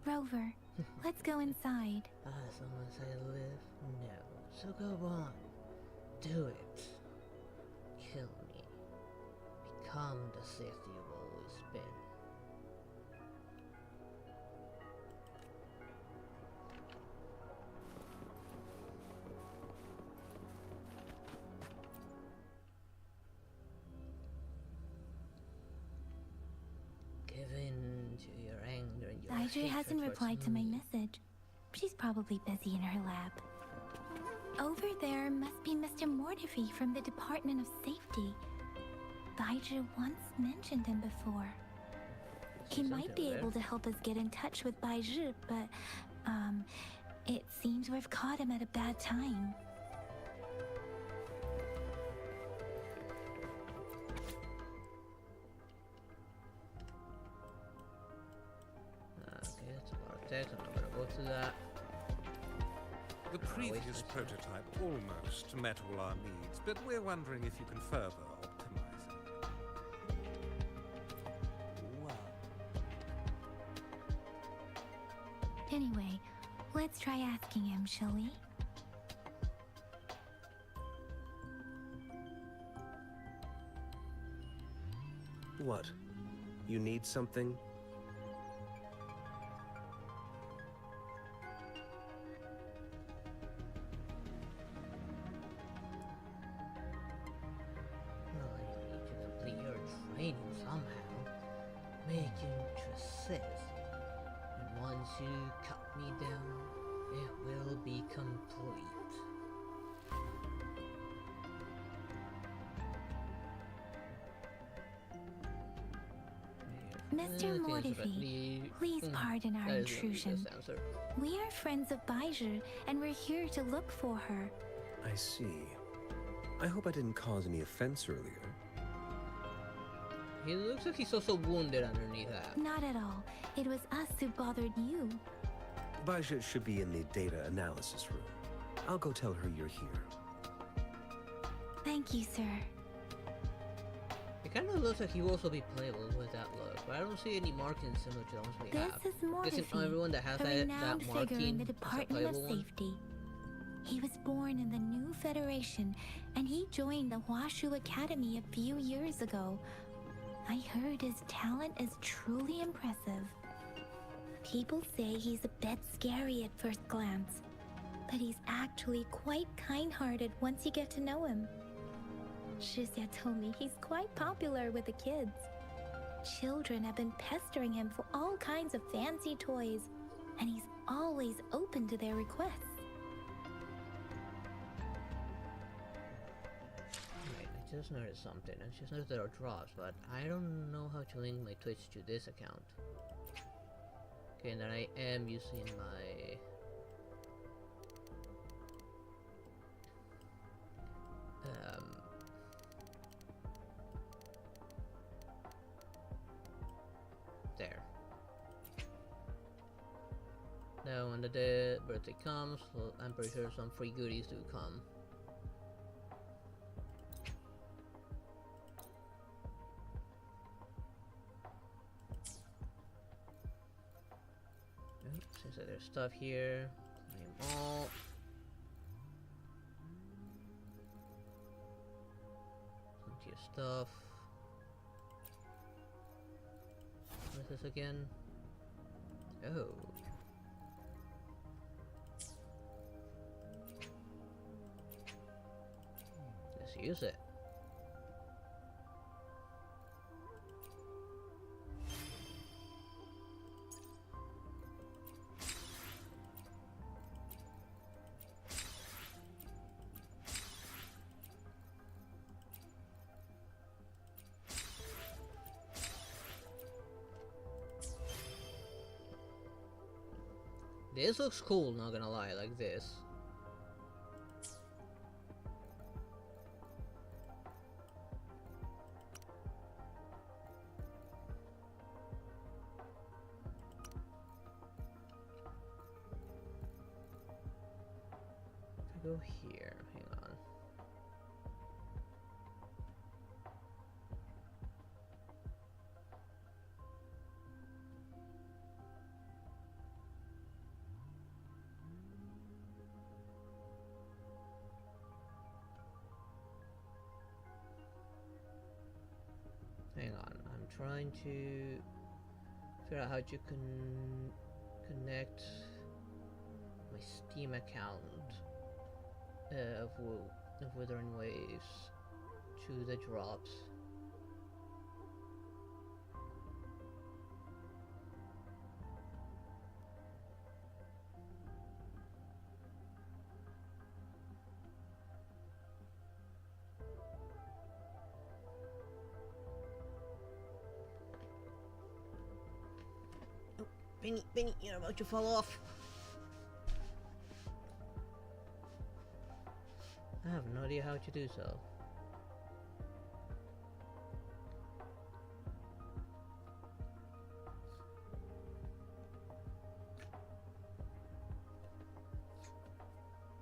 Rover, let's go inside. As long as I live, no. So go on. Do it. become the Sith you've always been. Give in to your anger and your Audrey hatred hasn't towards replied to my me. message. She's probably busy in her lab. Over there must be Mr. Mortefi from the Department of Safety. Baiju once mentioned him before. He might be able to help us get in touch with Baiju, but, it seems we've caught him at a bad time. Okay, that's a lot of text. I'm not gonna go through that. The previous prototype almost met all our needs, but we're wondering if you can further optimize it. Wow. Anyway, let's try asking him, shall we? What? You need something? Well, you need to complete your training somehow. Make you to Sith. And once you cut me down, it will be complete. Mr. Mortefi, please pardon our intrusion. We are friends of Baiju, and we're here to look for her. I see. I hope I didn't cause any offense earlier. He looks like he's also wounded underneath that. Not at all. It was us who bothered you. Baja should be in the data analysis room. I'll go tell her you're here. Thank you, sir. It kind of looks like he will also be playable with that look, but I don't see any markings similar to the ones we have. This is Isn't everyone that has a that renowned figure marking in the is a Department of playable one? Safety. He was born in the new Federation, and he joined the Washu Academy a few years ago. I heard his talent is truly impressive. People say he's a bit scary at first glance, but he's actually quite kind-hearted once you get to know him. Shizia told me he's quite popular with the kids. Children have been pestering him for all kinds of fancy toys, and he's always open to their requests. Wait, I just noticed something. I just noticed there are drops, but I don't know how to link my Twitch to this account. Okay, and then I am using my... there. Now when the birthday comes, well, I'm pretty sure some free goodies do come. Seems like there's stuff here. Claim all. Some to your stuff. What is this again? Oh. Let's use it. This looks cool, not gonna lie, like this. If I go here, hang on. trying to figure out how to connect my Steam account of Wuthering Waves to the drops. Benny, you're about to fall off. I have no idea how to do so.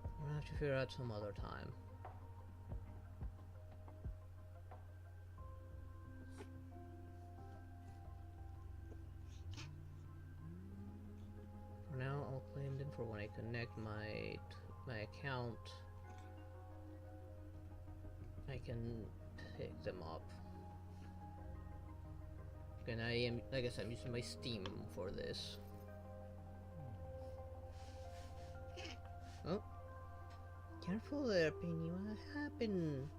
I'm gonna have to figure out some other time. For now, I'll claim them for when I connect my account. I can pick them up. And I am, like I said, I'm using my Steam for this. Oh, careful there, Penny. What happened?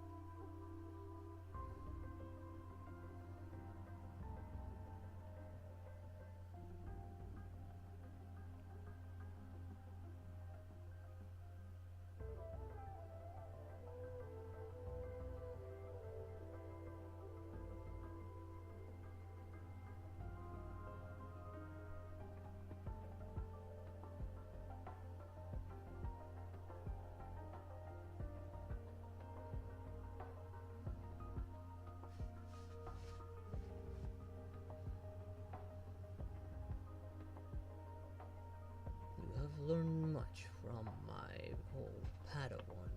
Learned much from my old Padawan,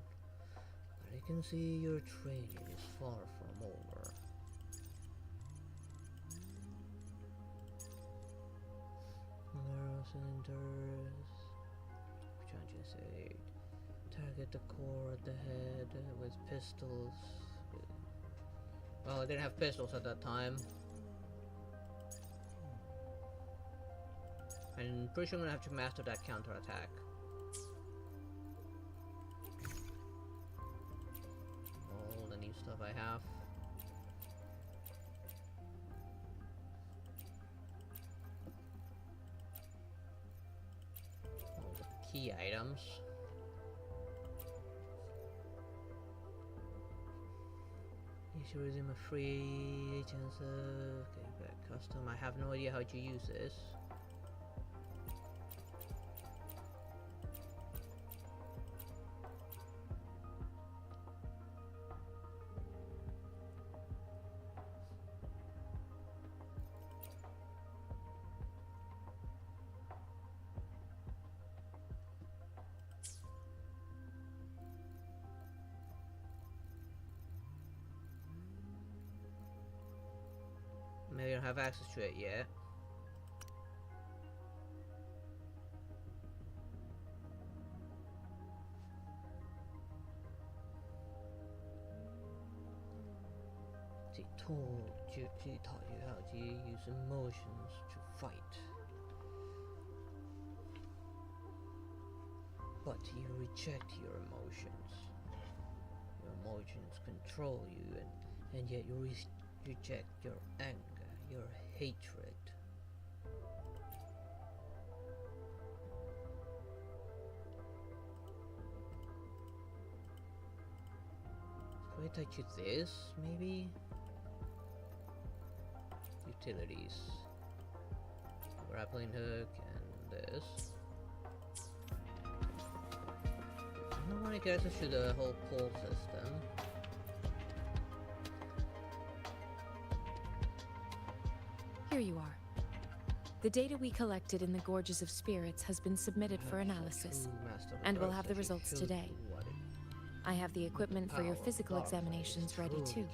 but I can see your training is far from over. Narrow cylinders. Trying to say, target the core at the head with pistols. Well, I didn't have pistols at that time. I'm pretty sure I'm gonna have to master that counterattack. All the new stuff I have. All the key items. You should resume a free chance of... Okay, back custom. I have no idea how to use this. Maybe I don't have access to it yet. She taught you how to use emotions to fight. But you reject your emotions. Your emotions control you, and yet you reject your anger, your hatred. Can I touch you this, maybe? Utilities. Grappling hook and this. I don't want to get access to the whole pole system. Here you are. The data we collected in the Gorges of Spirits has been submitted for analysis, and we'll have the results today. I have the equipment for your physical examinations ready too.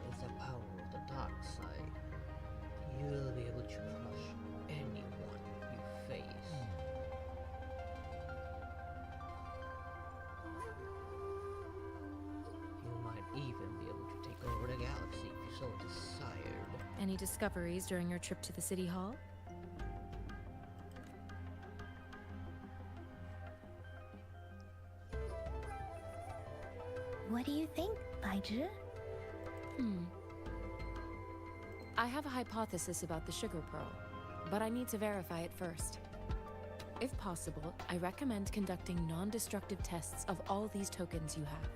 With the power of the dark side, you'll be able to crush anyone you face. Any discoveries during your trip to the City Hall? What do you think, Baizhi? I have a hypothesis about the sugar pearl, but I need to verify it first. If possible, I recommend conducting non-destructive tests of all these tokens you have.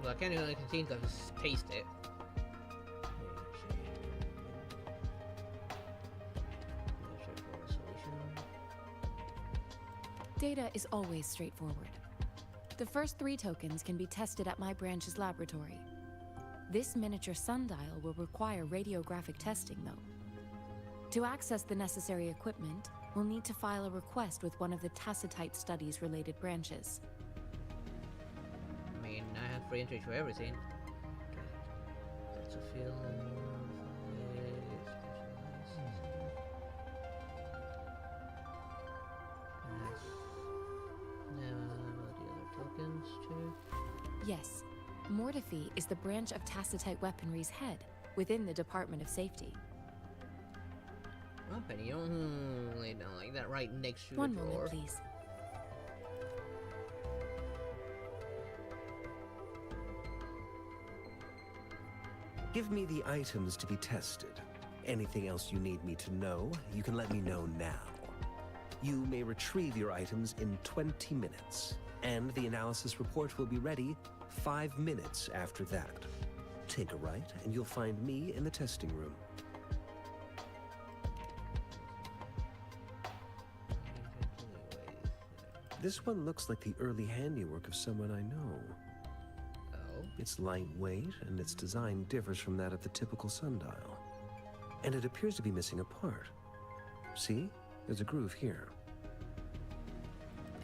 Well, I can't really think of just taste it. Data is always straightforward. The first 3 tokens can be tested at my branch's laboratory. This miniature sundial will require radiographic testing, though. To access the necessary equipment, we'll need to file a request with one of the Tacitite Studies-related branches. I mean, I have free entry to everything. That's a feel too. Yes, Mortifi is the branch of Tacitite Weaponry's head within the Department of Safety. Weapon, you don't lay down like that right next to One the drawer. moment, please. Give me the items to be tested. Anything else you need me to know, you can let me know now. You may retrieve your items in 20 minutes, and the analysis report will be ready 5 minutes after that. Take a right, and you'll find me in the testing room. This one looks like the early handiwork of someone I know. Oh? It's lightweight, and its design differs from that of the typical sundial. And it appears to be missing a part. See? There's a groove here.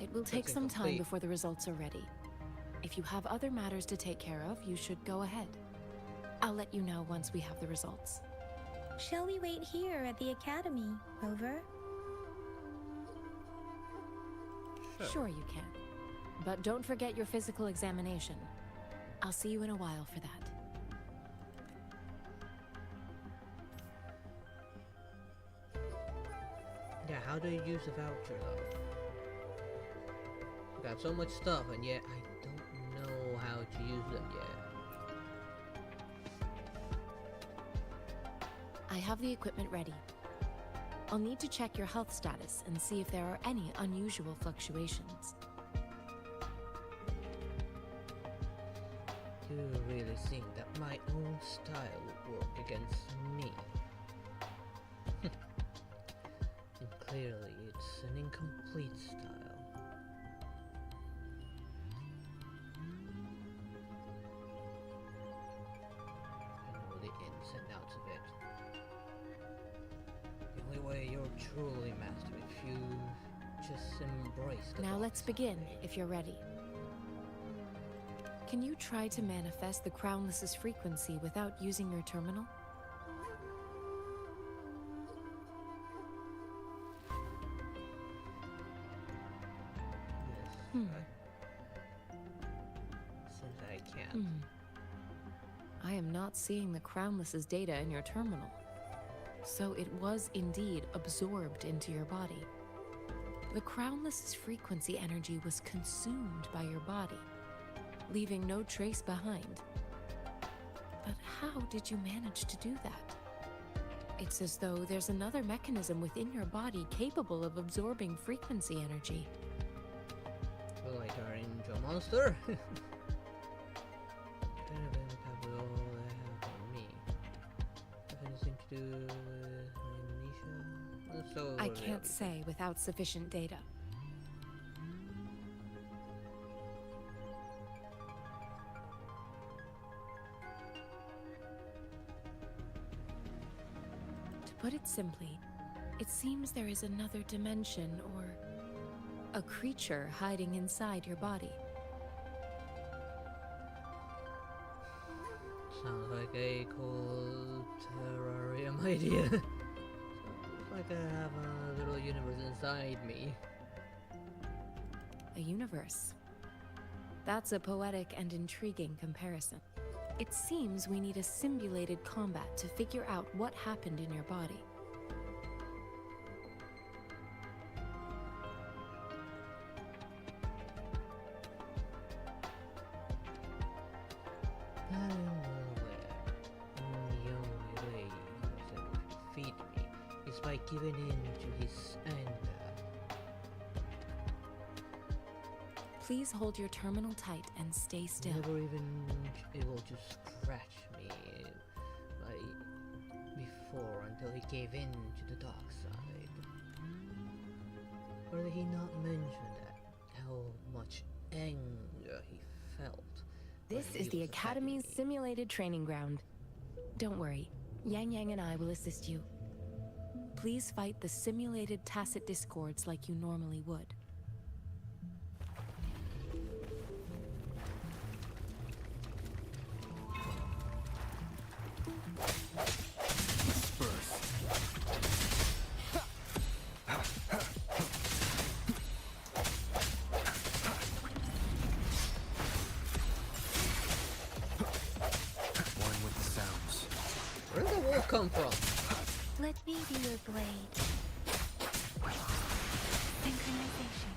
It will take some time before the results are ready. If you have other matters to take care of, you should go ahead. I'll let you know once we have the results. Shall we wait here at the academy, Rover? Sure you can. But don't forget your physical examination. I'll see you in a while for that. Yeah, how do you use the voucher though? I got so much stuff and yet I don't know how to use them yet. I have the equipment ready. I'll need to check your health status and see if there are any unusual fluctuations. You really think that my own style would work against me? And clearly it's an incomplete style. I know the ins and outs of it. The only way you'll truly master it if you just embrace the Now dark let's begin, side. if you're ready. Can you try to manifest the Crownless's frequency without using your terminal? Yes, since I can't. I am not seeing the Crownless's data in your terminal. So it was indeed absorbed into your body. The Crownless's frequency energy was consumed by your body, leaving no trace behind. But how did you manage to do that? It's as though there's another mechanism within your body capable of absorbing frequency energy. Will I turn into a monster? Kind of impact with all I have on me. Have anything to do with my amnesia? So I can't say without sufficient data. To put it simply, it seems there is another dimension or a creature hiding inside your body. Sounds like a cool terrarium idea. Sounds like I have a little universe inside me. A universe. That's a poetic and intriguing comparison. It seems we need a simulated combat to figure out what happened in your body. The only way to defeat me is by giving in to his anger. Please hold your terminal tight and stay still. Never even able to scratch me before until he gave in to the dark side. Or did he not mention that? How much anger he felt? This is the Academy's simulated training ground. Don't worry, Yang Yang and I will assist you. Please fight the simulated tacit discords like you normally would. Where did the wolf come from? Let me be your blade. Synchronization.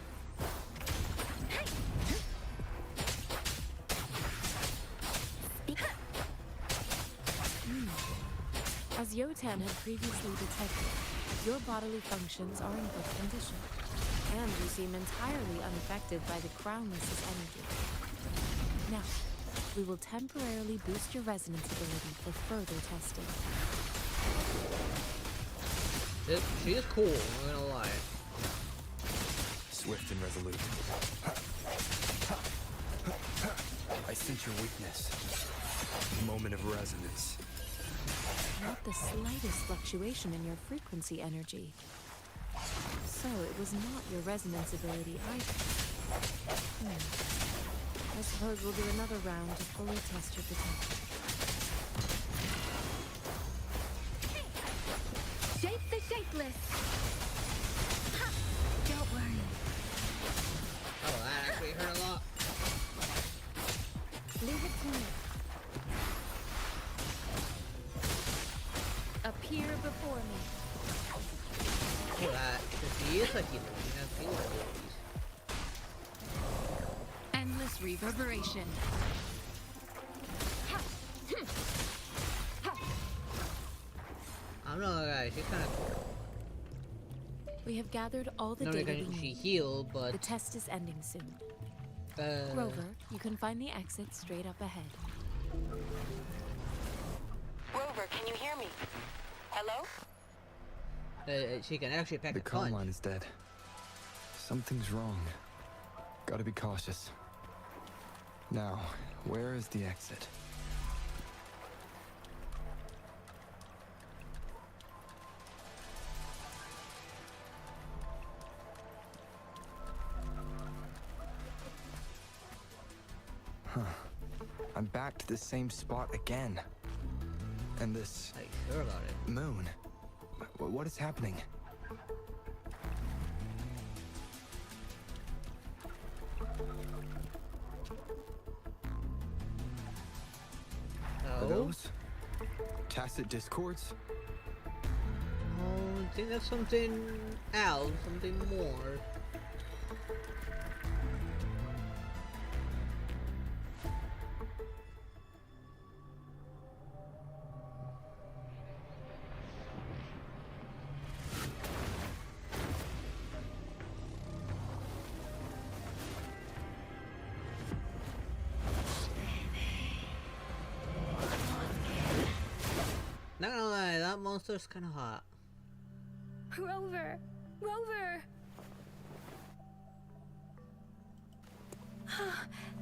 As Yotan had previously detected, your bodily functions are in good condition, and you seem entirely unaffected by the Crownless's energy. Now, we will temporarily boost your resonance ability for further testing. She is cool, I'm not gonna lie. Swift and resolute. I sense your weakness. Moment of resonance. Not the slightest fluctuation in your frequency energy. So it was not your resonance ability either. I suppose we'll do another round to fully test your potential. Shape the shapeless. Ha! Don't worry. Oh, that actually hurt a lot. Leave it to me. Appear before me. Oh, that. He is a healer. He has healer abilities. Endless reverberation. I don't know, guys. She's kind of cool. We have gathered all the Not data only we can she need. heal, but The test is ending soon. Rover, you can find the exit straight up ahead. Rover, can you hear me? Hello? she can actually pack The a punch. comm line is dead. Something's wrong. Gotta be cautious. Now, where is the exit? Huh. I'm back to the same spot again. And this... Are you sure about it? Moon. What is happening? Are those tacit discords? Oh, I think that's something else, something more. Not gonna lie, that monster's kinda hot. Rover! Rover!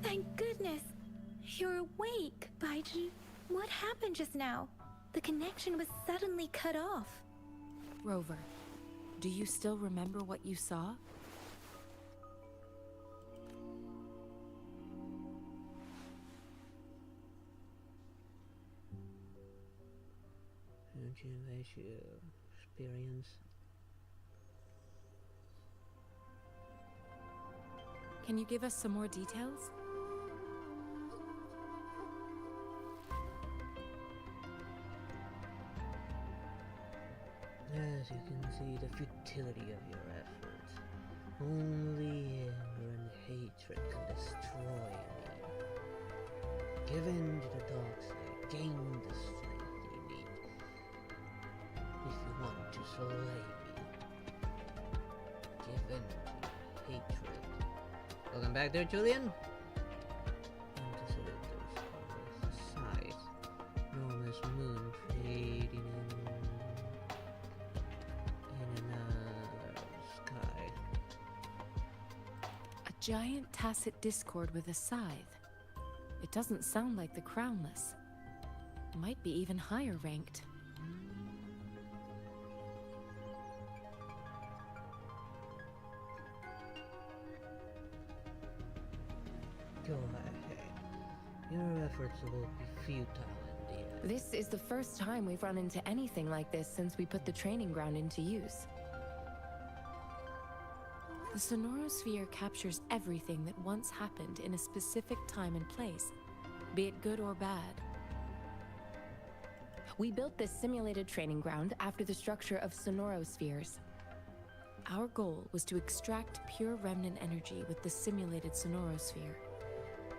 Thank goodness. You're awake, Baiji. What happened just now? The connection was suddenly cut off. Rover, do you still remember what you saw? Experience. Can you give us some more details? As you can see, the futility of your efforts. Only anger and hatred can destroy me. Give in to the dark side. Gain the strength you need. If you want to slay me, give in to hatred. Welcome back there, Julian. Scythe. Enormous moon fading in another sky. A giant tacit discord with a scythe. It doesn't sound like the Crownless. Might be even higher ranked. Go ahead. Your efforts will be futile indeed. This is the first time we've run into anything like this since we put the training ground into use. The Sonorosphere captures everything that once happened in a specific time and place, be it good or bad. We built this simulated training ground after the structure of Sonorospheres. Our goal was to extract pure remnant energy with the simulated Sonorosphere.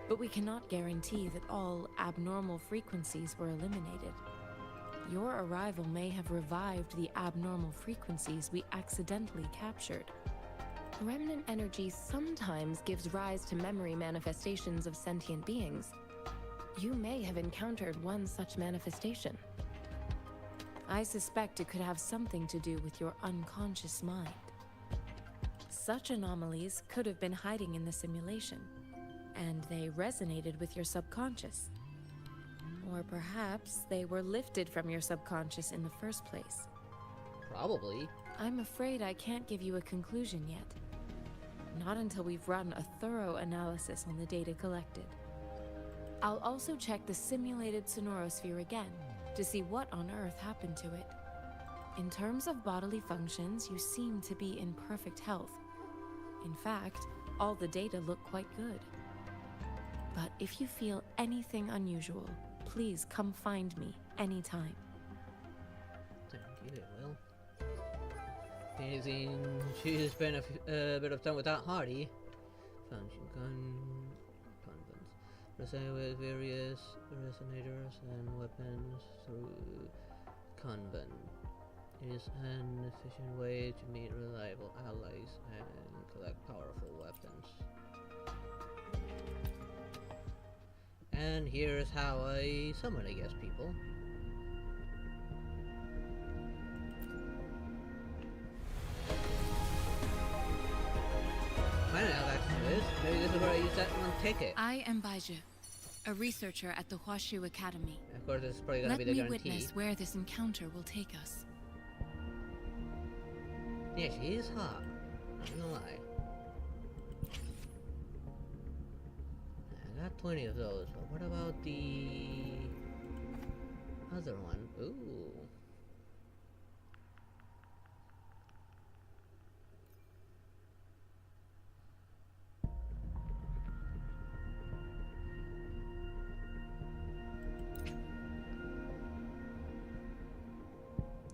But we cannot guarantee that all abnormal frequencies were eliminated. Your arrival may have revived the abnormal frequencies we accidentally captured. Remnant energy sometimes gives rise to memory manifestations of sentient beings. You may have encountered one such manifestation. I suspect it could have something to do with your unconscious mind. Such anomalies could have been hiding in the simulation, and they resonated with your subconscious. Or perhaps they were lifted from your subconscious in the first place. Probably. I'm afraid I can't give you a conclusion yet. Not until we've run a thorough analysis on the data collected. I'll also check the simulated Sonorosphere again to see what on earth happened to it. In terms of bodily functions, you seem to be in perfect health. In fact, all the data look quite good. But if you feel anything unusual, please come find me anytime. Thank you, I will. Amazing. She spent a bit of time without Hardy. Function convents. Resonate with various resonators and weapons through convent. It is an efficient way to meet reliable allies and collect powerful weapons. And here's how I summon, I guess, people. I don't know how that is. Maybe this is where I use that one ticket. I am Baiju, a researcher at the Huashu Academy. Of course, this is probably gonna be the guarantee. Let me witness where this encounter will take us. Yeah, she is hot. Not gonna lie. I got 20 of those, but what about the other one? Ooh.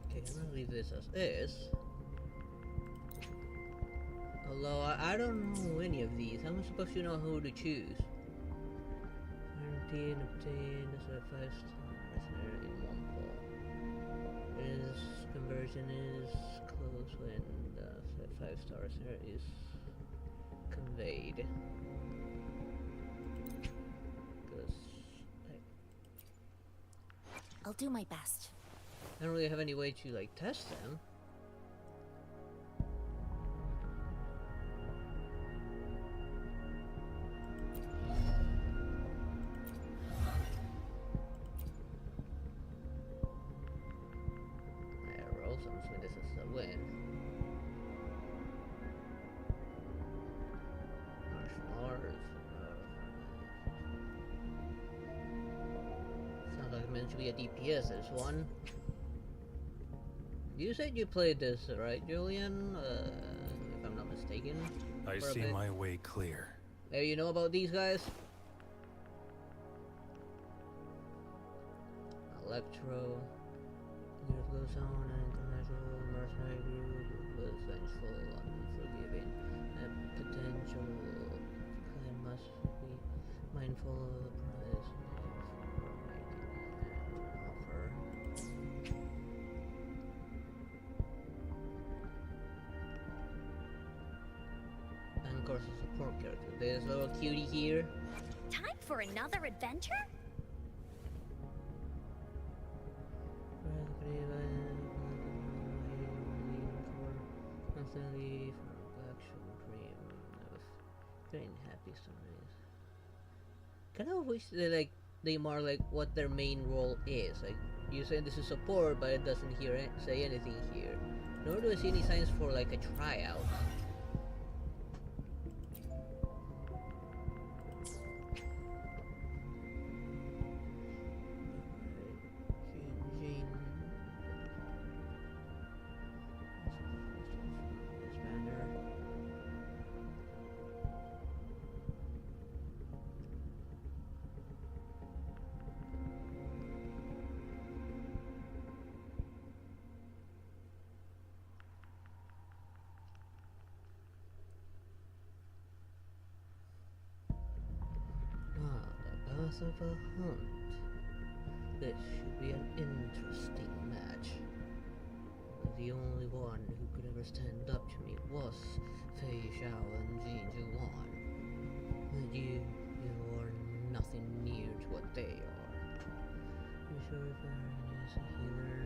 Okay, I'm gonna leave this as is. Although I don't know any of these. How am I supposed to know who to choose? Obtain this 5-star in one fall. His conversion is close when the 5-star is conveyed. I'll do my best. I don't really have any way to like test them. To be a DPS, this one. You said you played this, right, Julian? If I'm not mistaken. I see my way clear. Maybe you know about these guys? Electro, Zone, and International course, a support character. This little cutie here. Time for another adventure? Constantly for black sugar cream. Very happy stories. Kind of wish they more like what their main role is. Like you say this is support, but it doesn't say anything here. Nor do I see any signs for like a tryout. Of a hunt. This should be an interesting match. The only one who could ever stand up to me was Fei Xiao and Jin Juan. But you are nothing near to what they are. You sure if Aaron is a healer?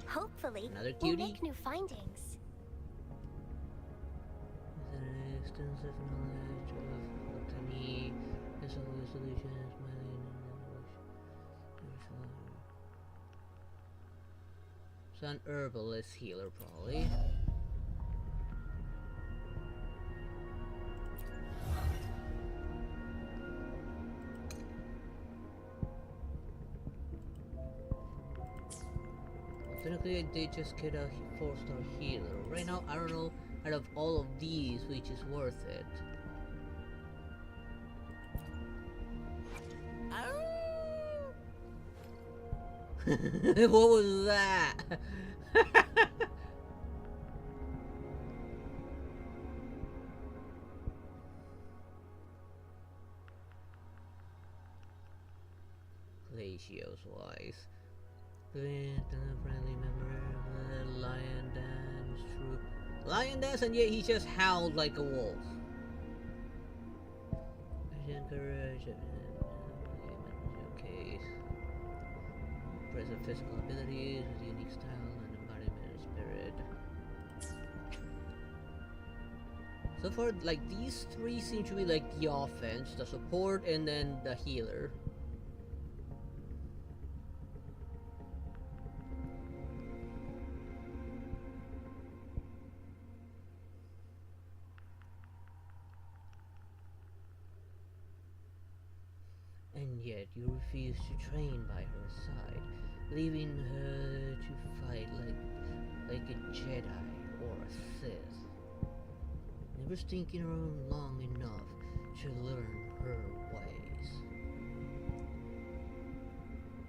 Hopefully, Another we'll cutie? make new findings. With an extensive knowledge of botany, and solutions, so an herbalist healer, probably. Technically, I did just get a 4-star healer. Right now, I don't know out of all of these which is worth it. What was that? Glacios wise. Friendly member of the Lion Dance troop. Lion Dance, and yet he just howled like a wolf. Courage, case. Impressive physical abilities with unique style and embodiment of spirit. So far, like these three seem to be like the offense, the support, and then the healer. And yet you refuse to train by her side, leaving her to fight like a Jedi or a Sith. Never stinking around long enough to learn her ways.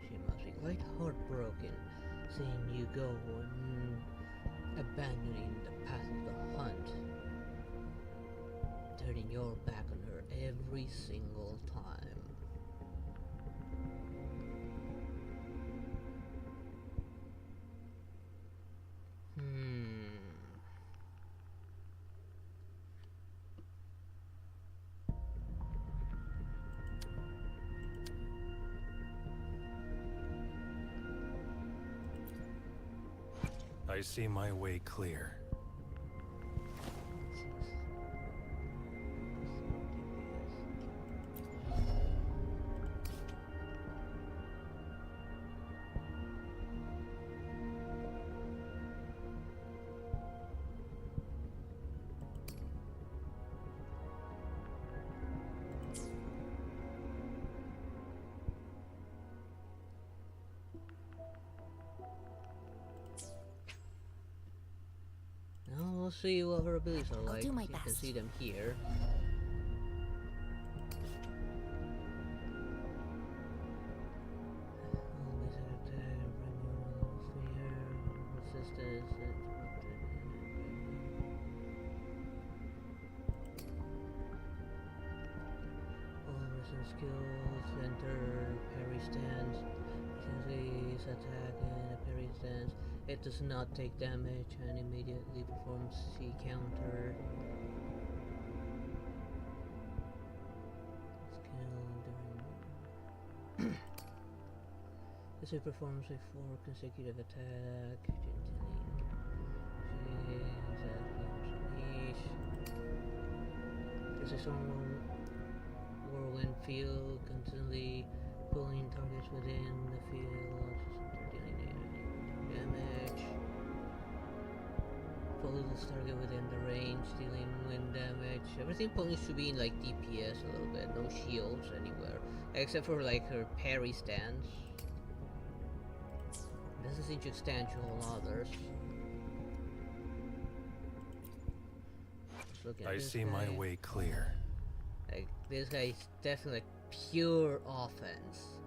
She must be quite heartbroken seeing you go and abandoning the path of the hunt, turning your back on her every single time. I see my way clear. We'll see what her abilities are like. do my You can best. see them here. Skills, enter, parry stance, uses attack and a parry stance, It does not take damage and immediately performs C counter. This it performs a 4 consecutive attack. This is on whirlwind field, constantly pulling targets within the field, dealing damage. Follow this target within the range, dealing wind damage. Everything points to being like DPS a little bit. No shields anywhere, except for like her parry stance. This is insubstantial on others. I see my way clear. Like, this guy is definitely like pure offense.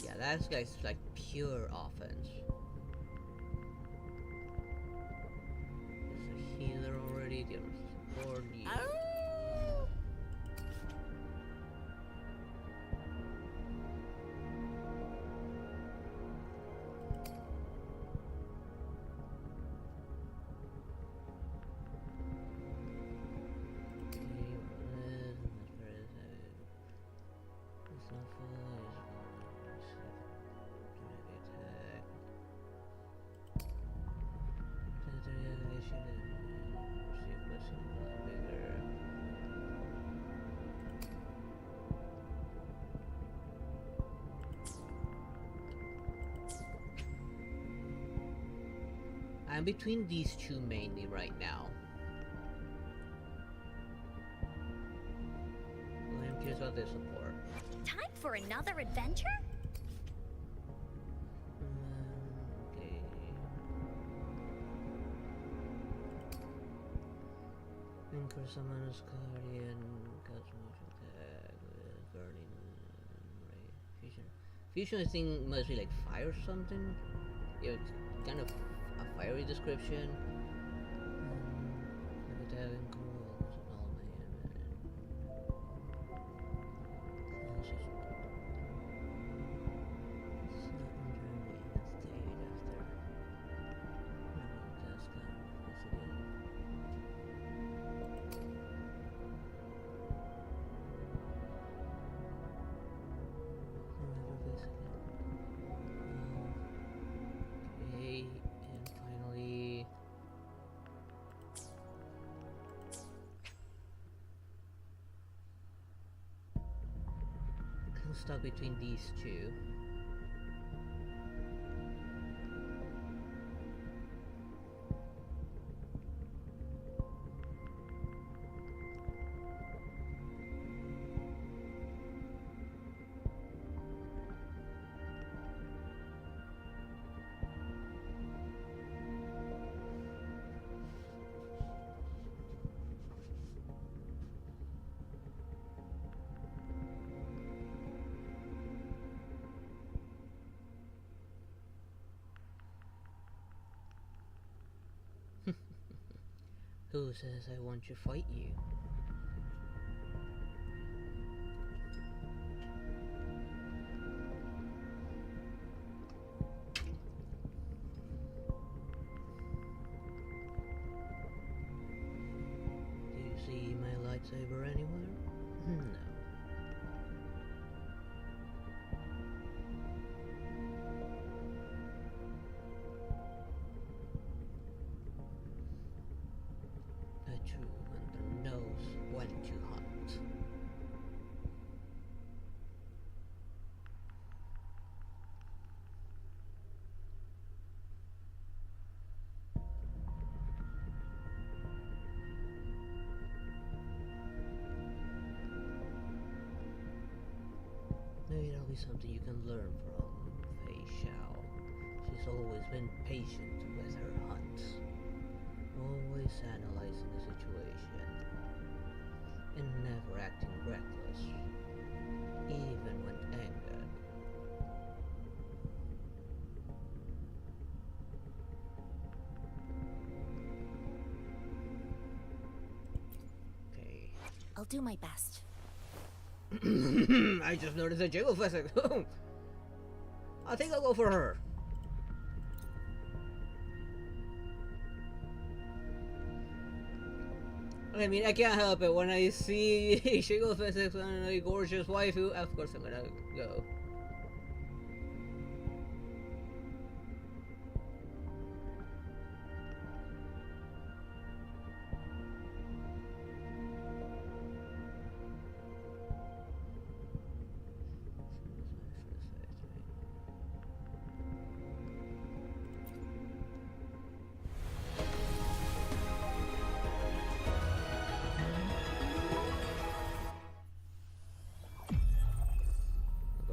Yeah, that guy's like pure offense. There's a healer already, there's support. I'm between these two mainly right now. I'm curious about their support. Time for another adventure? Okay. Increase summoners guardian, cosmic attack with burning ray. Fusion. Fusion I think must be like fire or something. Yeah, it's kind of a fiery description. Stuck between these two. Who says I want to fight you? Do you see my lightsaber anywhere? No. Maybe that'll be something you can learn from Fei Xiao. She's always been patient with her hunts, always analyzing the situation, and never acting reckless, even when angered. Okay, I'll do my best. I just noticed a jiggle physics. I think I'll go for her. I mean, I can't help it. When I see jiggle physics and a gorgeous waifu, of course I'm gonna go.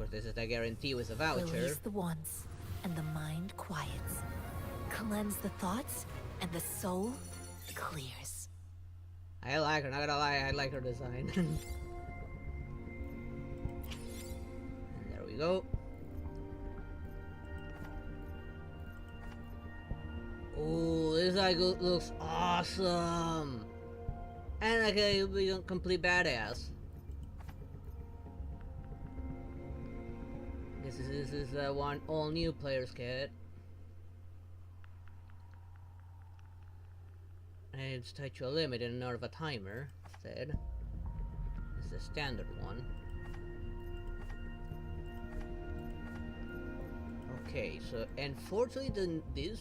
This is the guarantee with a voucher. Release the wands, and the mind quiets. Cleanse the thoughts, and the soul clears. I like her, not gonna lie, I like her design. And there we go. Oh, this guy looks awesome! And like he'll be a complete badass. This is one all new player's kit. And it's tied to a limit and not of a timer instead. It's the standard one. Okay, so unfortunately this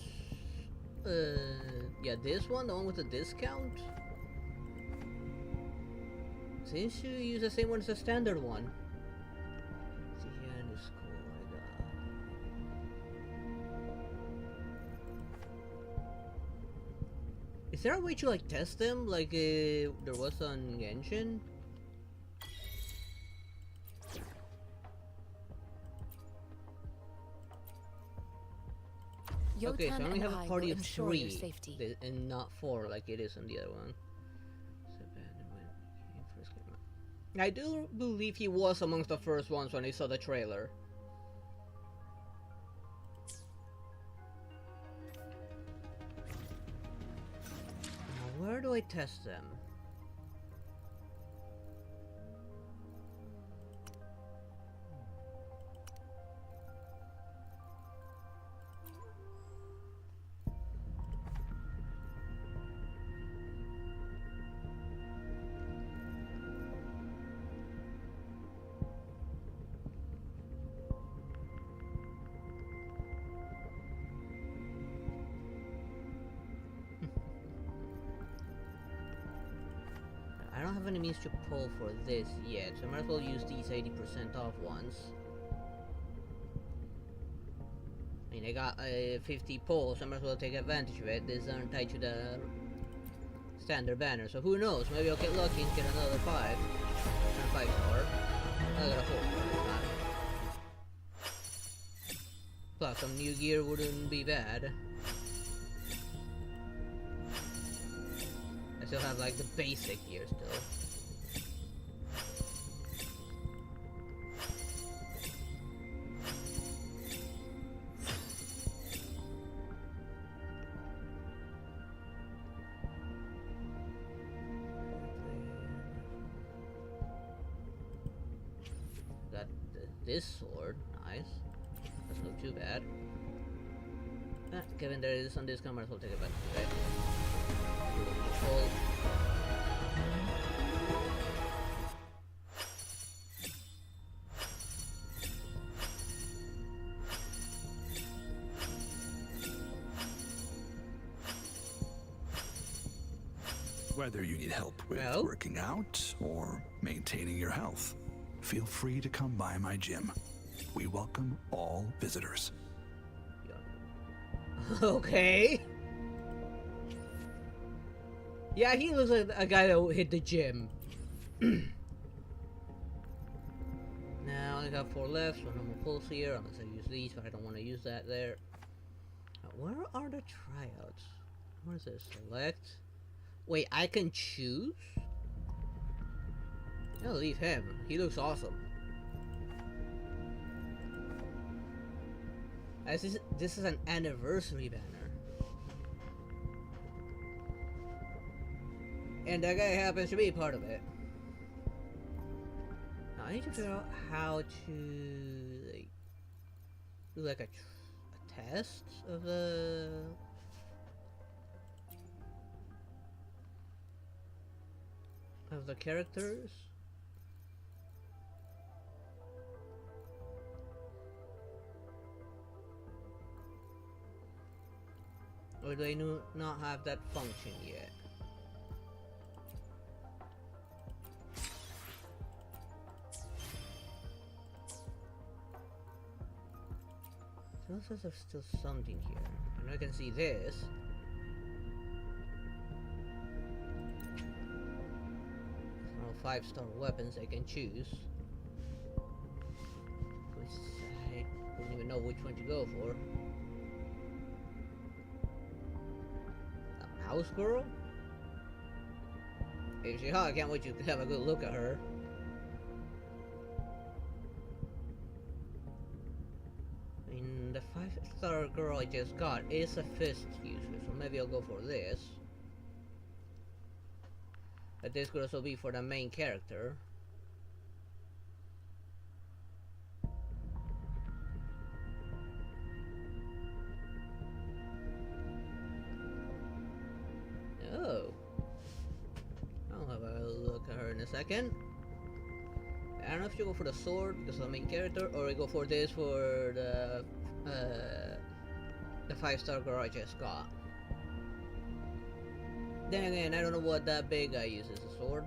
one, the one with the discount, seems to use the same one as the standard one. Is there a way to like test them like there was on Genshin? Okay, so I only have a party of 3 and not 4 like it is on the other one. I do believe he was amongst the first ones when I saw the trailer. Where do I test them? I don't have any means to pull for this yet, so I might as well use these 80% off ones. I mean, I got 50 pulls, so I might as well take advantage of it. These aren't tied to the standard banner, so who knows? Maybe I'll get lucky and get another 5. And 5 star. I got a 4 star this time. Plus, some new gear wouldn't be bad. I still have like the basic gear still. Got this sword, nice. Doesn't look too bad. Given that it is on discount, might as well take advantage of it. Whether you need help with working out or maintaining your health, feel free to come by my gym. We welcome all visitors. Okay. Yeah, he looks like a guy that hit the gym. Now I only got 4 left, so no more pulls here unless I use these, but I don't want to use that there. Now, where are the tryouts? What is this? Select. Wait, I can choose? I'll leave him. He looks awesome. This is an anniversary banner. And that guy happens to be part of it. I need to figure out how to like, do like a test of the characters. Or do they not have that function yet? Feels as if there's still something here. And I can see this. Well, 5-star weapons I can choose. Which I don't even know which one to go for. A mouse girl? If she's hot, I can't wait to have a good look at her. The 5-star girl I just got is a fist user, so maybe I'll go for this. But this could also be for the main character. Oh. I'll have a look at her in a second. I don't know if you go for the sword because of the main character, or I go for this for the 5-star girl I just got. Then again, I don't know what that big guy uses, a sword.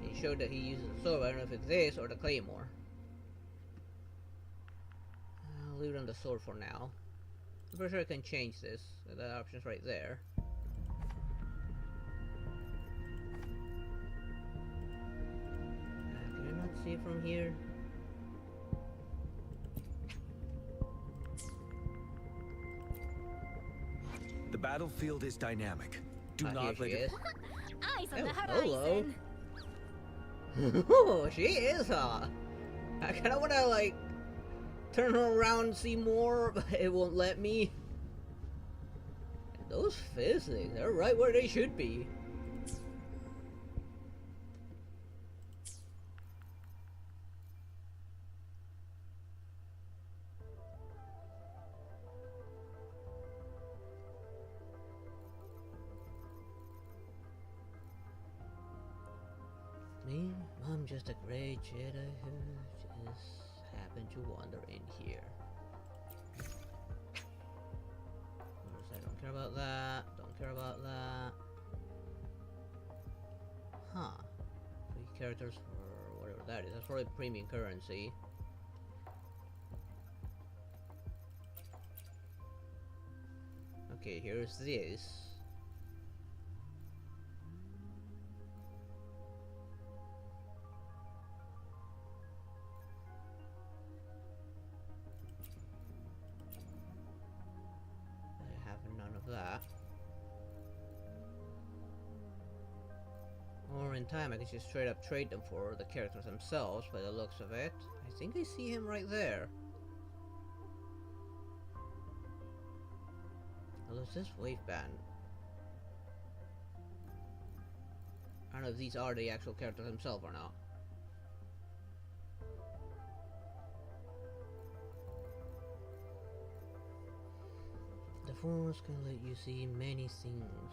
He showed that he uses a sword, but I don't know if it's this or the claymore. I'll leave it on the sword for now. I'm pretty sure I can change this. The option's right there. Can I not see it from here? The battlefield is dynamic. Do not let it. Eyes on the hello. horizon. Oh, she is hot. I kind of want to like turn her around and see more, but it won't let me. And those physics, they're right where they should be. Me, I'm just a great Jedi who just happened to wander in here. I don't care about that. Don't care about that. Huh. 3 characters for whatever that is. That's probably premium currency. Okay, here's this. That. Or in time I can just straight up trade them for the characters themselves by the looks of it. I think I see him right there. Although it says wave band. I don't know if these are the actual characters themselves or not. The Force can let you see many things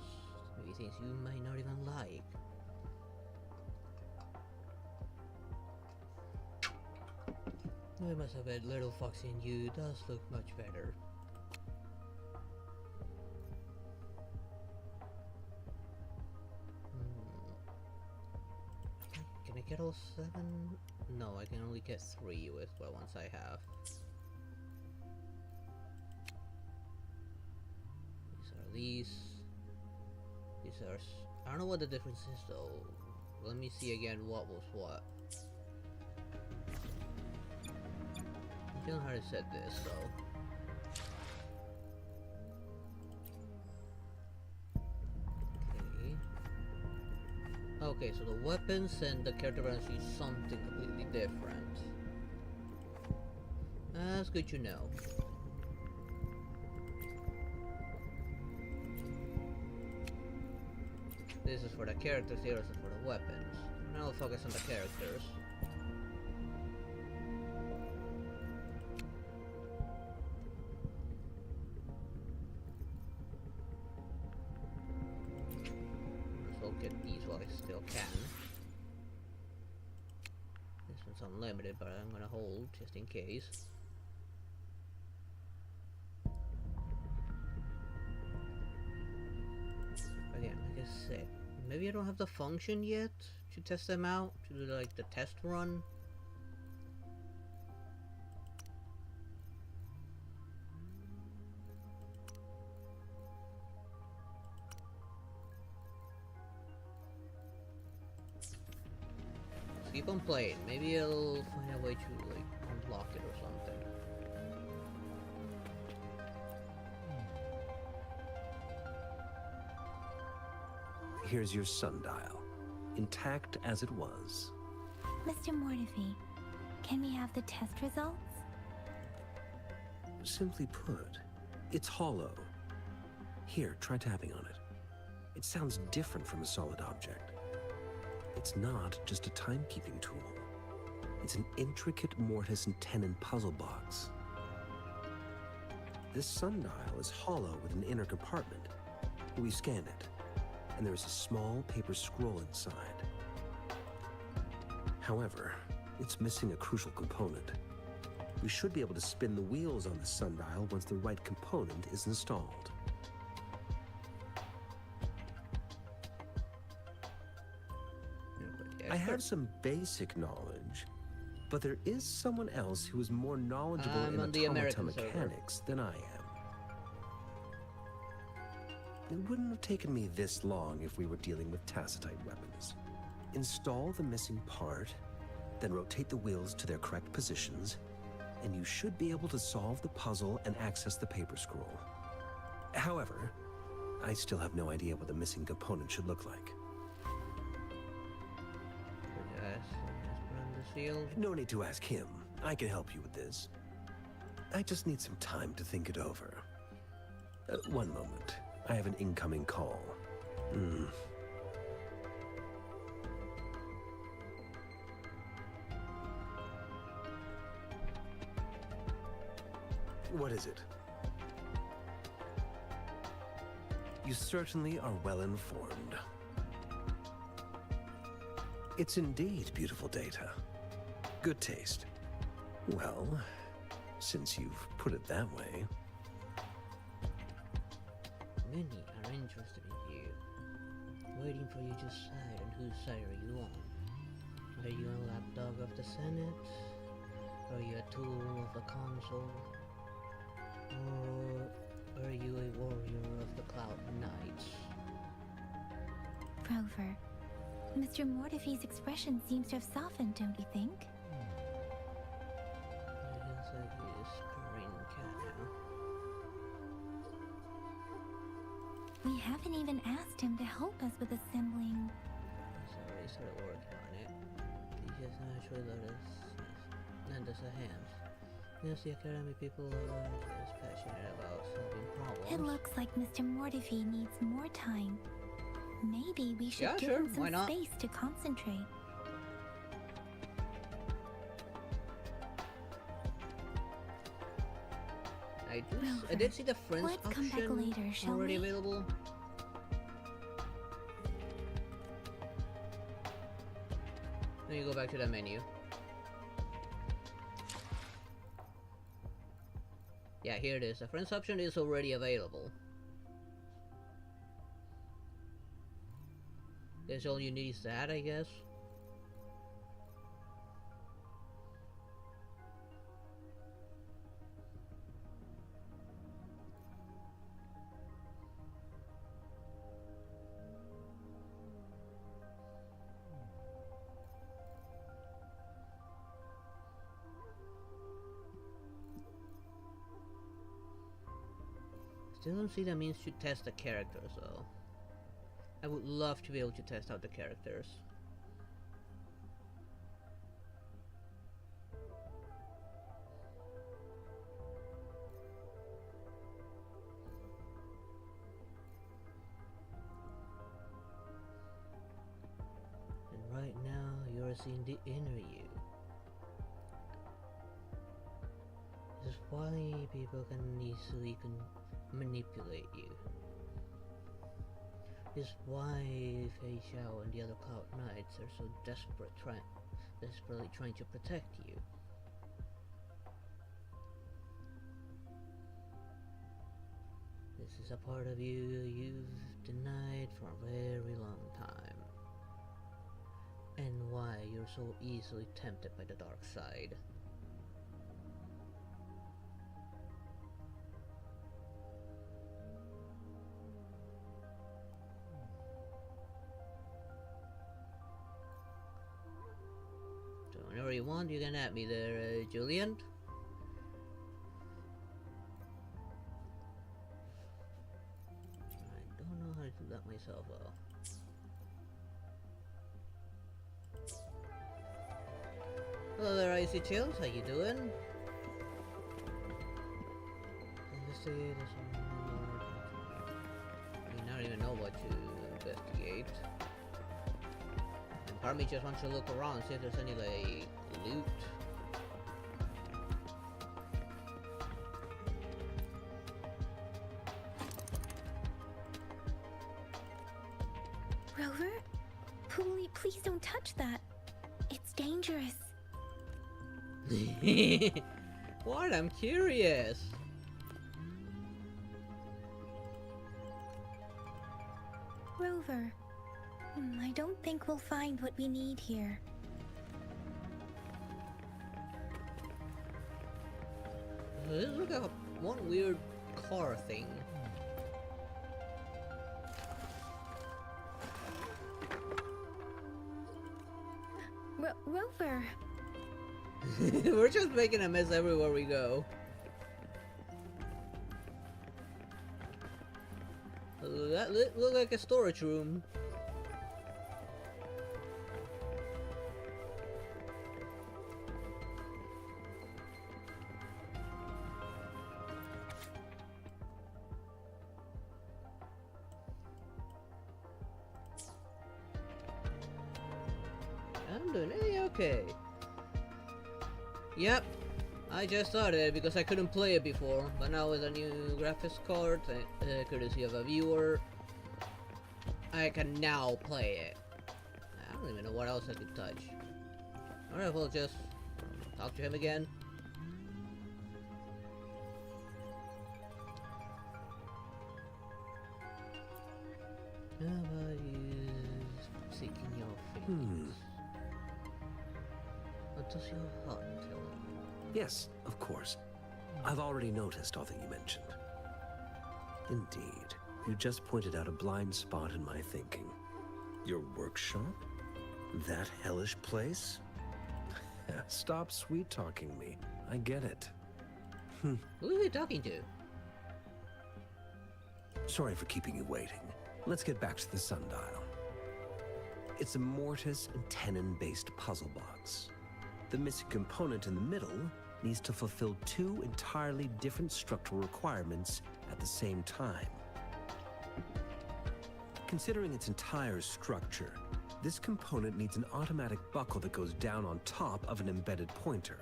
you might not even like. I must have had little Foxy and you does look much better. Can I get all 7? No, I can only get 3 with what ones I have. These are, I don't know what the difference is though. Let me see again what was what. I don't know how to set this though. Okay, so the weapons and the character balance is something completely different. That's good to know. This is for the characters, the others is for the weapons. Now I'll focus on the characters. I'll get these while I still can. This one's unlimited, but I'm gonna hold just in case. Again, like I said, maybe I don't have the function yet to test them out, to do like the test run. Keep on playing. Maybe I'll find a way to like unlock it or something. Here's your sundial, intact as it was. Mr. Mortefi, can we have the test results? Simply put, it's hollow. Here, try tapping on it. It sounds different from a solid object. It's not just a timekeeping tool. It's an intricate mortise and tenon puzzle box. This sundial is hollow with an inner compartment. We scanned it, and there is a small paper scroll inside. However, it's missing a crucial component. We should be able to spin the wheels on the sundial once the right component is installed. I have some basic knowledge, but there is someone else who is more knowledgeable in automata mechanics than I am. It wouldn't have taken me this long if we were dealing with tacitite weapons. Install the missing part, then rotate the wheels to their correct positions, and you should be able to solve the puzzle and access the paper scroll. However, I still have no idea what the missing component should look like. No need to ask him. I can help you with this. I just need some time to think it over. One moment. I have an incoming call. What is it? You certainly are well informed. It's indeed beautiful data. Good taste. Well, since you've put it that way. Many are interested in you, waiting for you to decide on whose side are you on. Are you a lapdog of the Senate? Are you a tool of the Council? Or are you a warrior of the Cloud Knights? Rover, Mr. Mortefi's expression seems to have softened, don't you think? We haven't even asked him to help us with assembling. He's already started working on it. He just naturally lend us a hand. Yes, the Academy people are as passionate about solving problems. It looks like Mr. Mortefi needs more time. Maybe we should give him some space to concentrate. I did see the friends option come back later, shall already we? available. Then you go back to that menu. Yeah, here it is. The friends option is already available. Guess all you need is that, I guess. Still don't see the means to test the characters though. I would love to be able to test out the characters. in the inner you. This is why people can easily manipulate you. This is why Fei Xiao and the other Cloud Knights are so desperately trying to protect you. This is a part of you you've denied for a very long time. And why you're so easily tempted by the dark side. So whenever you want, you can at me there, Julian. I don't know how to do that myself though. Hello there, Icy Chills. How you doing? Investigate this one. I don't even know what to investigate. And part of me just wants to look around, see if there's any like loot. Rover? Please don't touch that. It's dangerous. What? I'm curious. Rover, I don't think we'll find what we need here. This looks like one weird car thing. Rover! We're just making a mess everywhere we go. That looked like a storage room. I'm doing okay. Yep, I just started because I couldn't play it before, but now with a new graphics card, courtesy of a viewer, I can now play it. I don't even know what else I could touch. Alright, we'll just talk to him again. Nobody is seeking your face. What does your heart tell you? Yes, of course. I've already noticed all that you mentioned. Indeed, you just pointed out a blind spot in my thinking. Your workshop? That hellish place? Stop sweet-talking me. I get it. Who are you talking to? Sorry for keeping you waiting. Let's get back to the sundial. It's a mortise and tenon-based puzzle box. The missing component in the middle needs to fulfill two entirely different structural requirements at the same time. Considering its entire structure, this component needs an automatic buckle that goes down on top of an embedded pointer.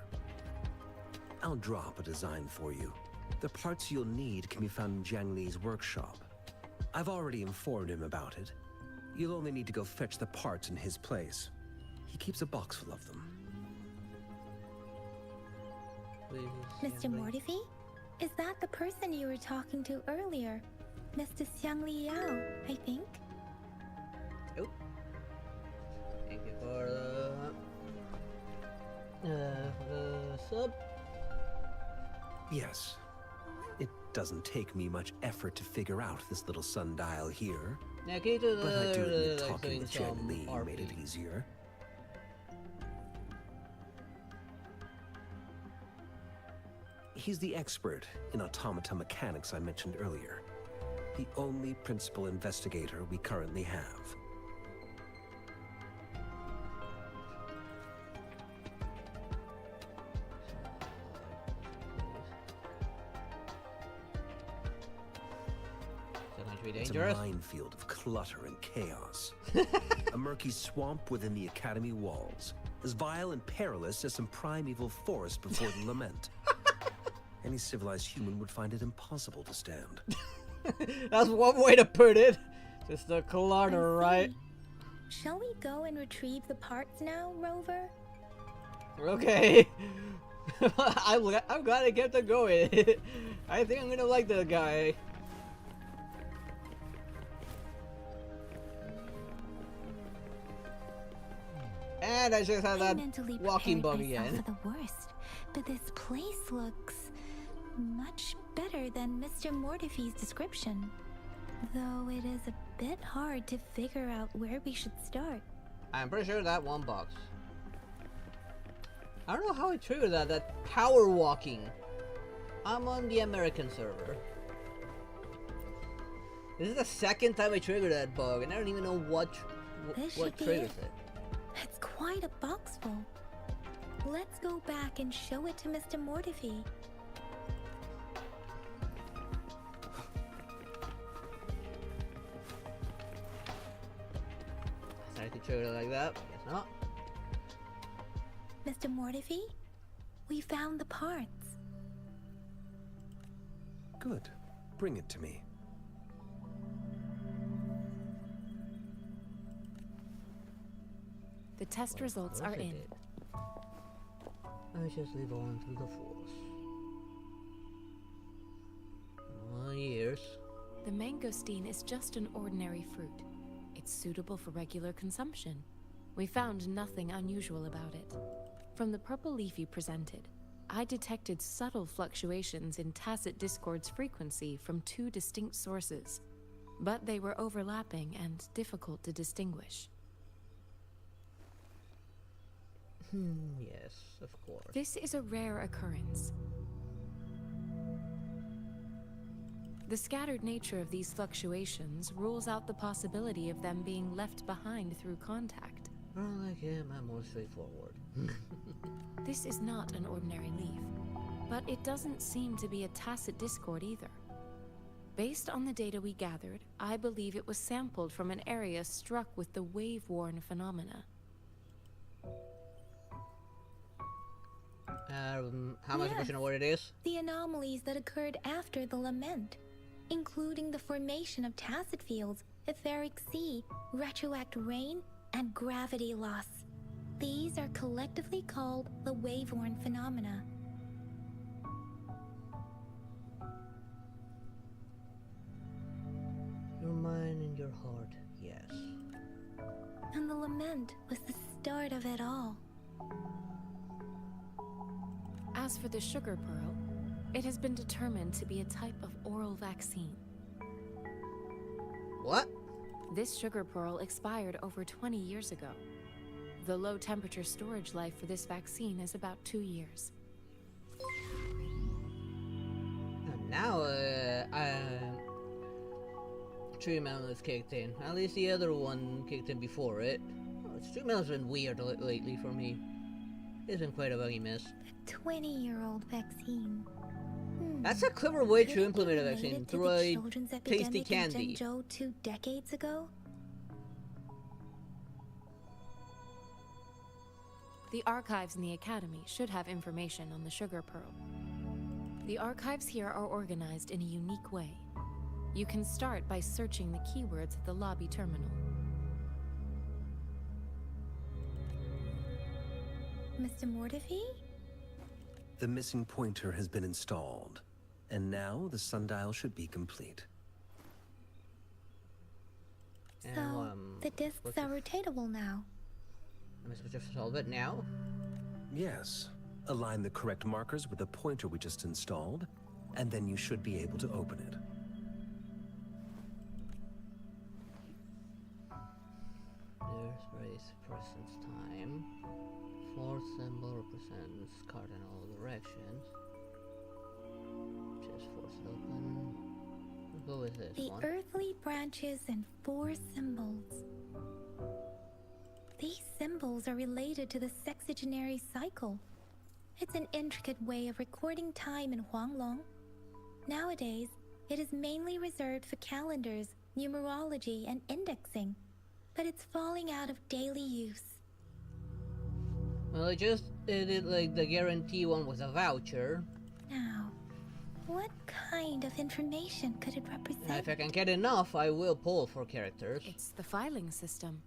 I'll draw up a design for you. The parts you'll need can be found in Jiang Li's workshop. I've already informed him about it. You'll only need to go fetch the parts in his place. He keeps a box full of them. Mr. Mortifi? Is that the person you were talking to earlier? Mr. Xiang Liao, I think? Oh. Thank you for the sub. Yes. It doesn't take me much effort to figure out this little sundial here. Now, can you do but I do admit like talking with some Jiang Li RP? made it easier. He's the expert in automata mechanics I mentioned earlier. The only principal investigator we currently have. So going to be It's a dangerous. minefield of clutter and chaos. A murky swamp within the Academy walls, as vile and perilous as some primeval forest before the lament. Any civilized human would find it impossible to stand. That's one way to put it. Just the clutter, right? Shall we go and retrieve the parts now, Rover? Okay. I'm glad I kept it going. I think I'm gonna like the guy. And I just had that walking bug again. For the worst, but this place looks much better than Mr. Mortifee's description. Though it is a bit hard to figure out where we should start. I'm pretty sure that one box. I don't know how I triggered that power walking. I'm on the American server. This is the second time I triggered that bug, and I don't even know what triggers it. It's quite a box full. Let's go back and show it to Mr. Mortifee. I tried to trigger it like that, but I guess not. Mr. Mortifee, we found the parts. Good. Bring it to me. The test results are in. I just live on through the force. Oh, years. The mangosteen is just an ordinary fruit. It's suitable for regular consumption. We found nothing unusual about it. From the purple leaf you presented, I detected subtle fluctuations in Tacit Discord's frequency from two distinct sources, but they were overlapping and difficult to distinguish. Yes, of course. This is a rare occurrence. The scattered nature of these fluctuations rules out the possibility of them being left behind through contact. Unlike him, I'm more straightforward. This is not an ordinary leaf, but it doesn't seem to be a Tacit Discord either. Based on the data we gathered, I believe it was sampled from an area struck with the wave-worn phenomena. How much question of what it is? The anomalies that occurred after the lament, including the formation of tacit fields, etheric sea, retroact rain, and gravity loss. These are collectively called the wave-worn phenomena. Your mind and your heart, yes. And the lament was the start of it all. As for the sugar pearl, it has been determined to be a type of oral vaccine. What? This sugar pearl expired over 20 years ago. The low temperature storage life for this vaccine is about 2 years. And now, Tree Mountain's kicked in. At least the other one kicked in before it. Oh, Tree Mountain's been weird lately for me. It's been quite a buggy mess. The 20-year-old vaccine. That's a clever way to implement a vaccine through a tasty candy. In Zhengzhou 2 decades ago? The archives in the Academy should have information on the sugar pearl. The archives here are organized in a unique way. You can start by searching the keywords at the lobby terminal. Mr. Mortifee? The missing pointer has been installed, and now the sundial should be complete. So, the discs are rotatable now. Am I supposed to solve it now? Yes. Align the correct markers with the pointer we just installed, and then you should be able to open it. There's race presence time. Fourth symbol represents cardinal directions. Just force it open. We'll go with this one. The earthly branches and 4 symbols. These symbols are related to the sexagenary cycle. It's an intricate way of recording time in Huanglong. Nowadays, it is mainly reserved for calendars numerology, and indexing, but it's falling out of daily use. Well, I just did like the guarantee one with a voucher. Now, what kind of information could it represent? Now, if I can get enough, I will pull for characters. It's the filing system.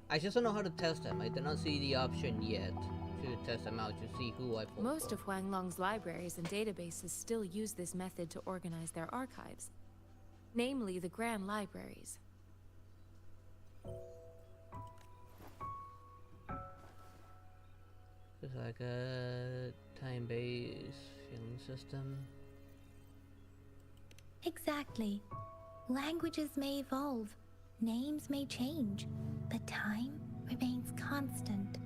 I just don't know how to test them. I did not see the option yet to test them out to see who I pull Most for. of Huang Long's libraries and databases still use this method to organize their archives, namely the Grand Libraries. It's like a time-based filing system. Exactly. Languages may evolve, names may change, but time remains constant.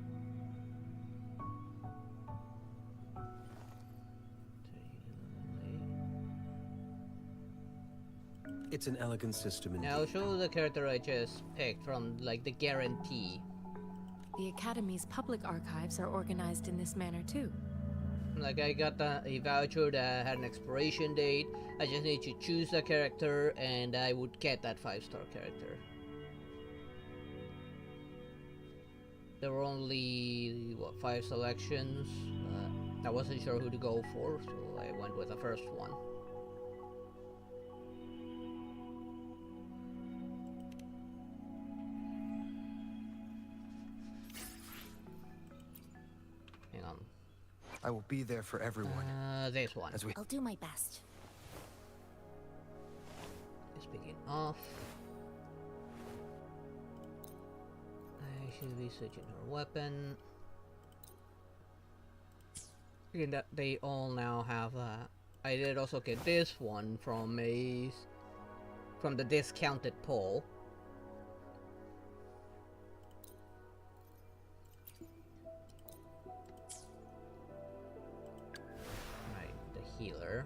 It's an elegant system indeed. Now I'll show the character I just picked from like the guarantee. The Academy's public archives are organized in this manner too. Like I got a voucher that had an expiration date. I just need to choose a character and I would get that 5-star character. There were only, what, 5 selections. I wasn't sure who to go for, so I went with the first one. Hang on. I will be there for everyone. This one. I'll do my best. Let's begin off. I should be switching her weapon. Again, that they all now have I did also get this one from the discounted poll. Right, the healer.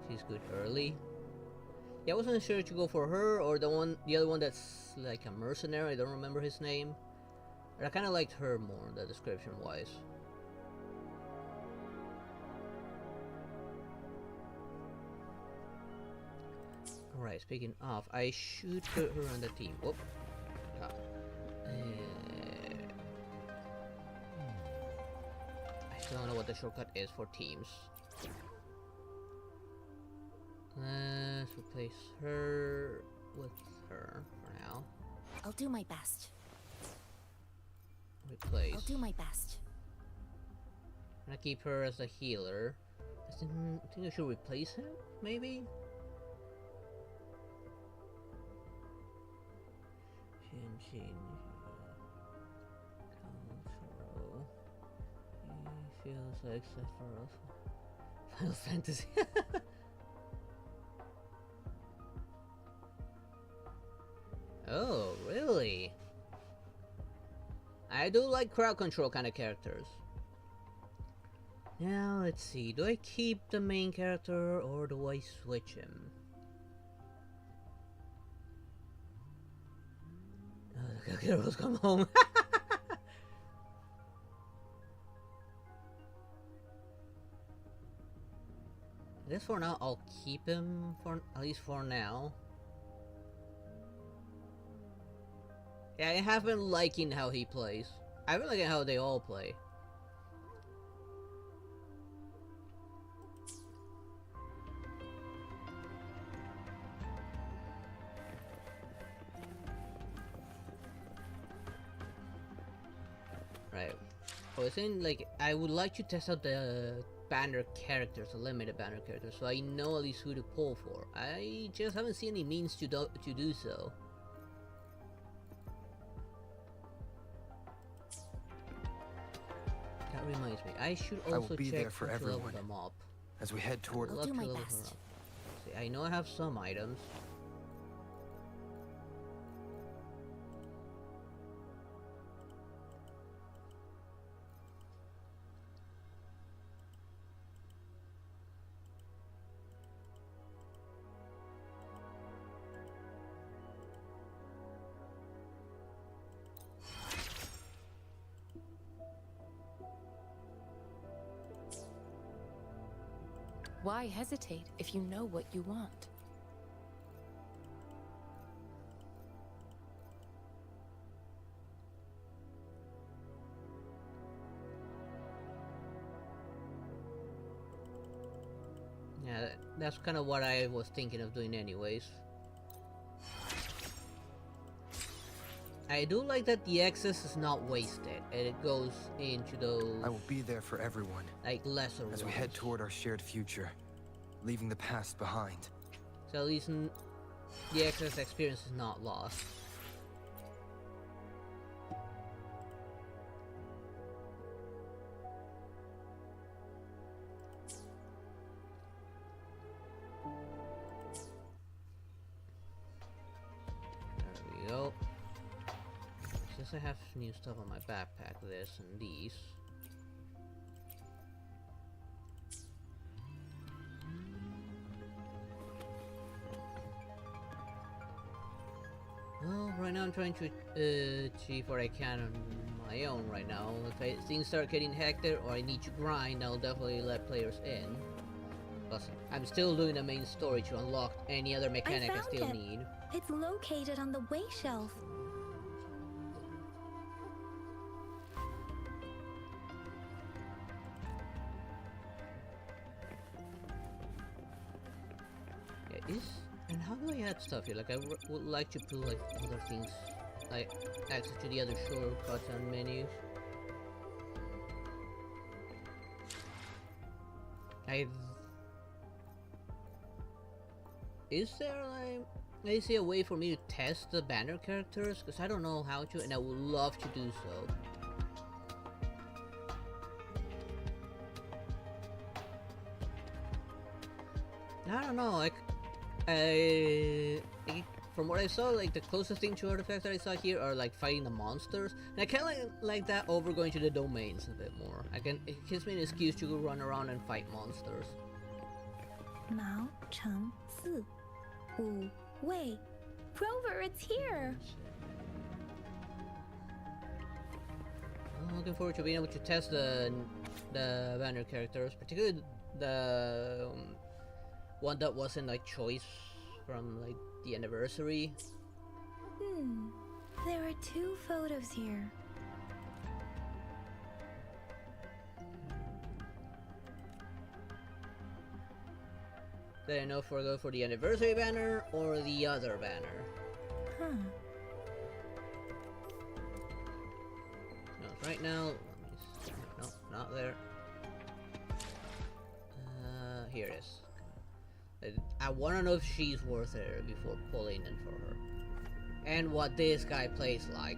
She's good early. Yeah, I wasn't sure to go for her or the other one that's like a mercenary. I don't remember his name. But I kind of liked her more, the description wise. Alright, speaking of, I should put her on the team. Whoop. God. I still don't know what the shortcut is for teams. Let's replace her with her for now. I'll do my best. Replace. I'll do my best. I'm gonna keep her as a healer. I think I should replace him, maybe? Shin. Control. He feels like Sephiroth. Final Fantasy. Oh, really? I do like crowd control kind of characters. Now, let's see. Do I keep the main character or do I switch him? Oh, the girls come home. I guess for now, I'll keep him for at least for now. Yeah, I have been liking how he plays. I've been liking how they all play. Right. I was saying, like, I would like to test out the banner characters, the limited banner characters, so I know at least who to pull for. I just haven't seen any means to do so. That reminds me, I should also I will be check there for how to level everyone them up. as we head toward. I'll do my best. See, I know I have some items. Why hesitate if you know what you want? Yeah, that's kind of what I was thinking of doing anyways. I do like that the excess is not wasted, and it goes into those... I will be there for everyone. Like, lesser as ones. we head toward our shared future, leaving the past behind. So at least the excess experience is not lost. There we go. Since I have new stuff on my backpack, this and these. Well, right now I'm trying to achieve what I can on my own right now. If things start getting hectic or I need to grind, I'll definitely let players in. Plus, I'm still doing the main story to unlock any other mechanic I still need. It's located on the way shelf. And how do I add stuff here? Like, I would like to put, like, other things, like, access to the other shortcuts and menus. Is there, like, I see a way for me to test the banner characters? Because I don't know how to, and I would love to do so. I don't know, like, from what I saw, like, the closest thing to artifacts that I saw here are, like, fighting the monsters. And I kind of like that over going to the domains a bit more. It gives me an excuse to run around and fight monsters. Mao Cheng Si. Wu Wei. Rover, it's here! I'm looking forward to being able to test the banner characters, particularly the one that wasn't, like, choice from, like, the anniversary. There are 2 photos here. Then I know if I go for the anniversary banner or the other banner. No, right now, no, not there. Here it is. I want to know if she's worth it before pulling in for her. And what this guy plays like.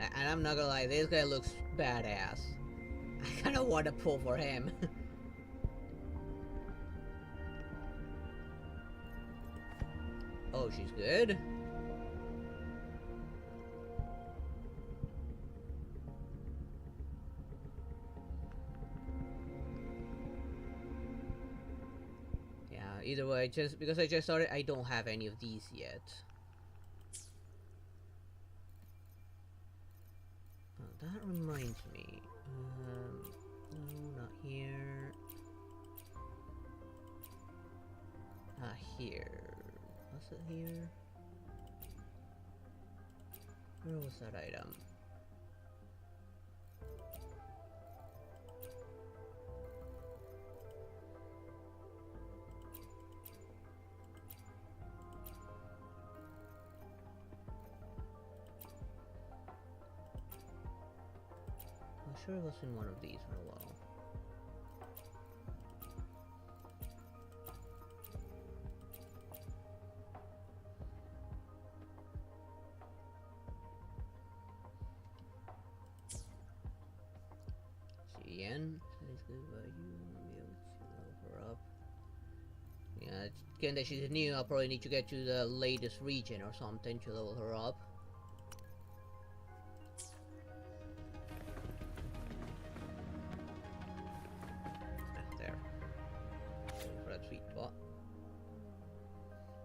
And I'm not gonna lie, this guy looks badass. I kind of want to pull for him. Oh, she's good. Either way, because I just started, I don't have any of these yet. Oh, that reminds me. No, not here. Not here. Was it here? Where was that item? I'm sure it was in one of these for a while. CN, basically, but you won't be able to level her up. Yeah, given that she's new, I'll probably need to get to the latest region or something to level her up.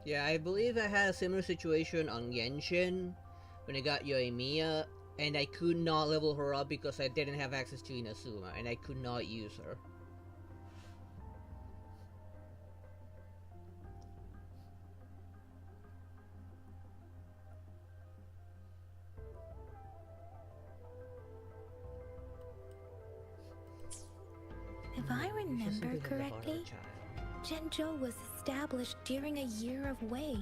Yeah, I believe I had a similar situation on Genshin when I got Yoimiya, and I could not level her up because I didn't have access to Inazuma, and I could not use her. If I remember correctly, Jinzhou was established during a year of Wei.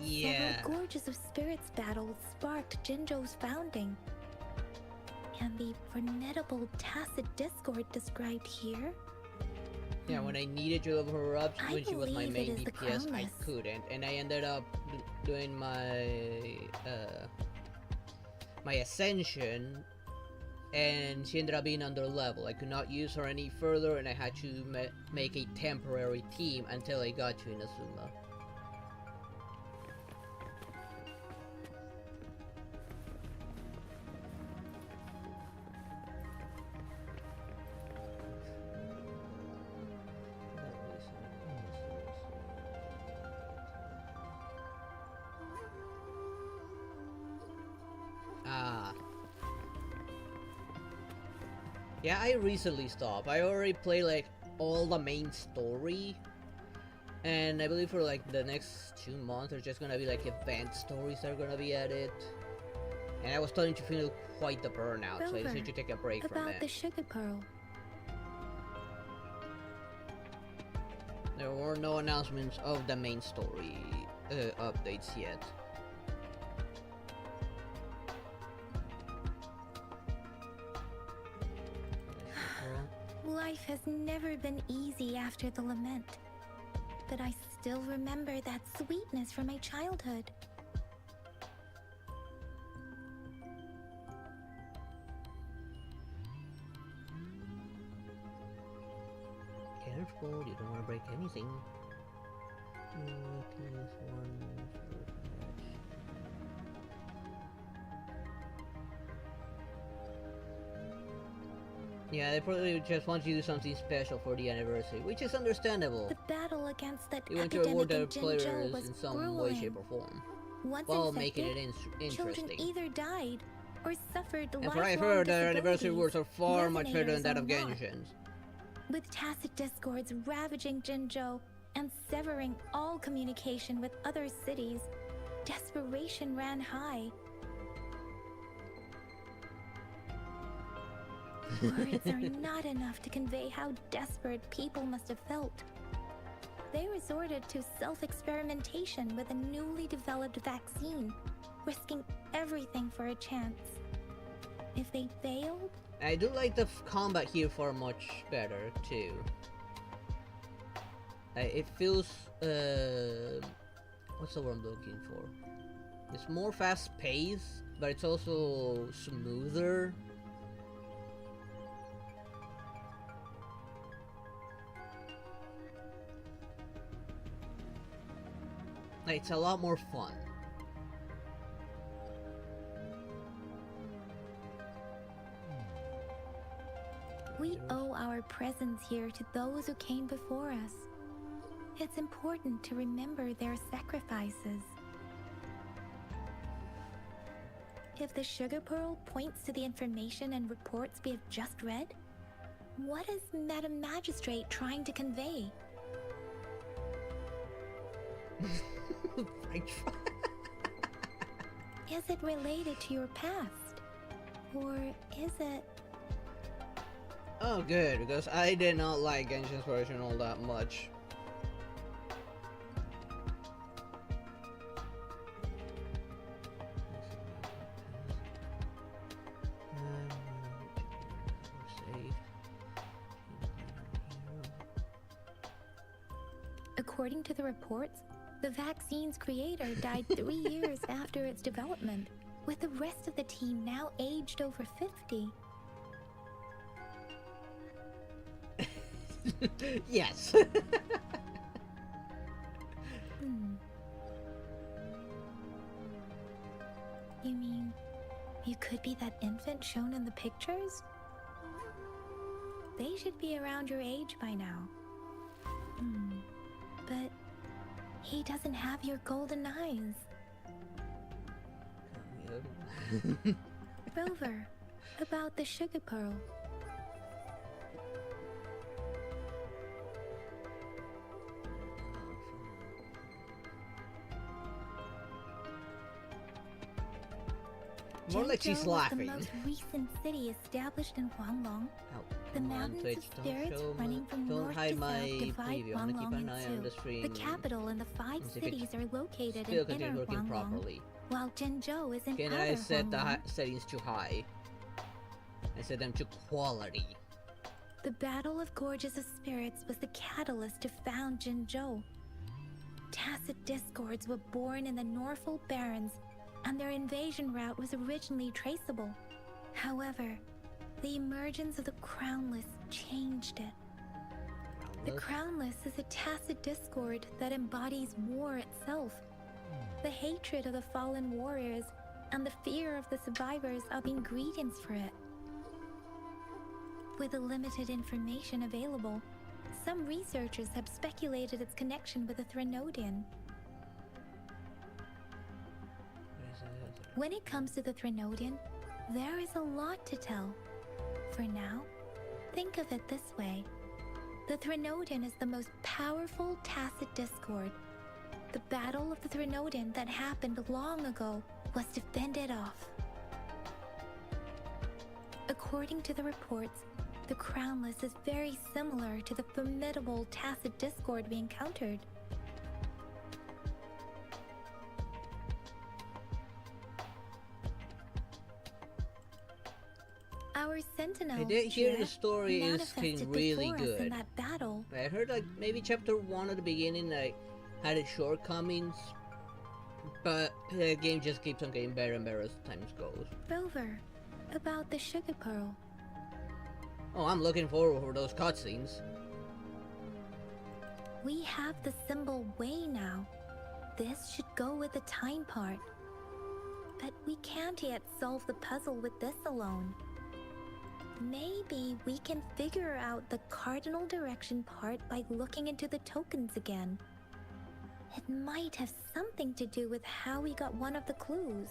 Yeah. Several Gorges of Spirits battles sparked Jinzhou's founding. And the formidable tacit discord described here? Yeah, when I needed to level her up, when she was my main believe it is the DPS, I Crownless. couldn't, and I ended up doing my my ascension, and she ended up being under level. I could not use her any further, and I had to make a temporary team until I got to Inazuma. Ah. Yeah, I recently stopped. I already played like all the main story, and I believe for like the next 2 months there's just gonna be like event stories that are gonna be added. And I was starting to feel quite the burnout, so I decided to take a break from About it. the Sugar Pearl. There were no announcements of the main story updates yet. Life has never been easy after the lament. But I still remember that sweetness from my childhood. Careful, you don't want to break anything. Yeah, they probably just want you to do something special for the anniversary, which is understandable. The battle against that You want to epidemic reward in the players Jinzhou was in some way, grueling. shape, or form, Once while making it infected, children interesting. either died or suffered And for I've lifelong heard, their anniversary disabilities. rewards are far much better than that of Resonators are not. Genshin's. With tacit discords ravaging Jinzhou and severing all communication with other cities, desperation ran high. Words are not enough to convey how desperate people must have felt. They resorted to self-experimentation with a newly developed vaccine, risking everything for a chance. If they failed, I do like the combat here far much better too. It feels what's the word I'm looking for? It's more fast-paced, but it's also smoother. It's a lot more fun. we owe our presence here to those who came before us. It's important to remember their sacrifices. If the Sugar Pearl points to the information and reports we have just read, what is Madam Magistrate trying to convey? Is it related to your past? Or is it... Oh good, because I did not like Genshin's version all that much. According to the reports, the vaccine's creator died 3 years after its development, with the rest of the team now aged over 50. Yes. You mean, you could be that infant shown in the pictures? They should be around your age by now. But he doesn't have your golden eyes. Rover, about the sugar pearl. More like she's Jinzhou was laughing. the most recent city established in Huanglong. Oh, The come on, mountains Twitch, of don't spirits show running my, from don't north hide to my south divide preview. I'm gonna keep Huanglong an eye on in the two. stream. The capital and the 5 Let's see if it cities are located still in continue inner working Huanglong, properly. while Jinzhou is in Okay, outer then I set the Huanglong. settings too high. I set them to quality. The Battle of Gorges of Spirits was the catalyst to found Jinzhou. Tacit discords were born in the Norfolk Barrens, and their invasion route was originally traceable. However, the emergence of the Crownless changed it. The Crownless is a tacit discord that embodies war itself. The hatred of the fallen warriors and the fear of the survivors are the ingredients for it. With the limited information available, some researchers have speculated its connection with the Threnodian. When it comes to the Threnodian, there is a lot to tell. For now, think of it this way. The Threnodian is the most powerful tacit discord. The Battle of the Threnodian that happened long ago was to fend it off. According to the reports, the Crownless is very similar to the formidable tacit discord we encountered. Our sentinel I did hear the Jie story is manifested really before us in good. that battle. I heard like maybe chapter 1 at the beginning like had its shortcomings, but the game just keeps on getting better and better as time goes. Rover, about the sugar pearl. Oh, I'm looking forward for those cutscenes. We have the symbol way now. This should go with the time part. But we can't yet solve the puzzle with this alone. Maybe we can figure out the cardinal direction part by looking into the tokens again. It might have something to do with how we got one of the clues.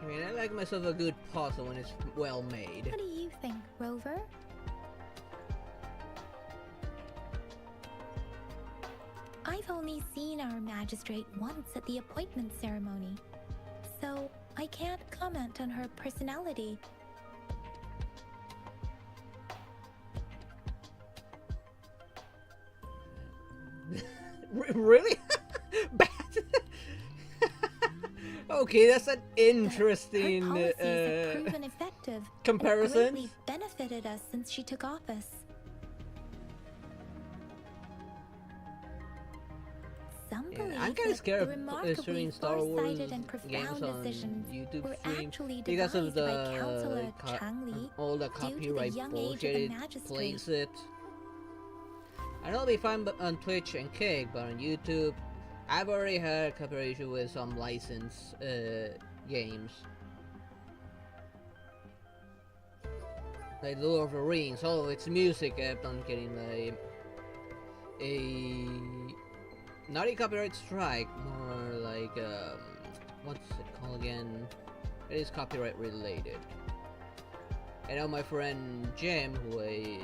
I mean, I like myself a good puzzle when it's well made. What do you think, Rover? I've only seen our magistrate once at the appointment ceremony, so I can't comment on her personality. Really? Bad? Okay, that's an interesting Her policies have proven effective. comparison. And greatly benefited us since she took office. Some believe I'm kind of that scared the of remarkably streaming Star Wars foresighted and games profound on decisions YouTube were stream actually because of devised by Counselor the Chang Li all the due to the copyright young age of bullshit the it magistrate. plays it. I know it'll be fine on Twitch and Kick, but on YouTube, I've already had copyright issue with some licensed games. Like Lord of the Rings, all of its music kept on getting like not a copyright strike, more like what's it called again? It is copyright related. I know my friend Jim, who I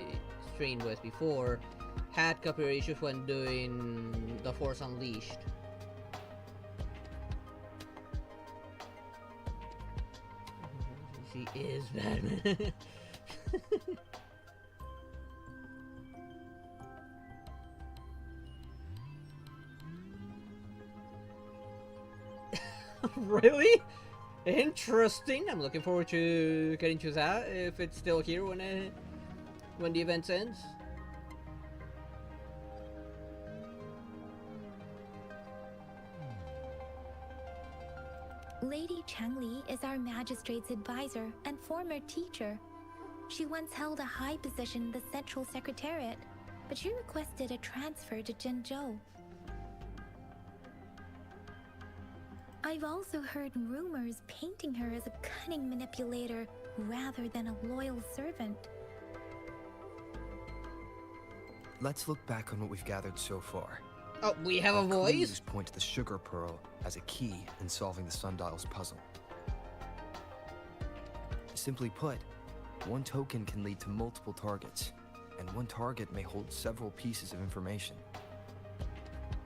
streamed with before, had copyright issues when doing The Force Unleashed. She is Batman. Really? Interesting. I'm looking forward to getting to that if it's still here when the event ends. Lady Chang Li is our magistrate's advisor and former teacher. She once held a high position in the Central Secretariat, but she requested a transfer to Jinzhou. I've also heard rumors painting her as a cunning manipulator rather than a loyal servant. Let's look back on what we've gathered so far. Oh, we have a Our voice? clues point to the sugar pearl as a key in solving the sundial's puzzle. Simply put, one token can lead to multiple targets, and one target may hold several pieces of information.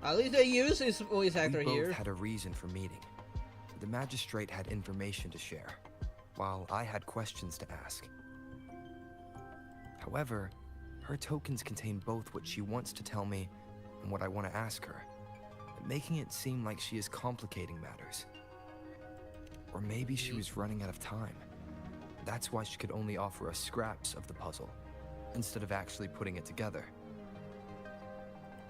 At least they use his voice actor We both here. had a reason for meeting. The magistrate had information to share, while I had questions to ask. However, her tokens contain both what she wants to tell me and what I want to ask her, making it seem like she is complicating matters. Or maybe she was running out of time. That's why she could only offer us scraps of the puzzle, instead of actually putting it together.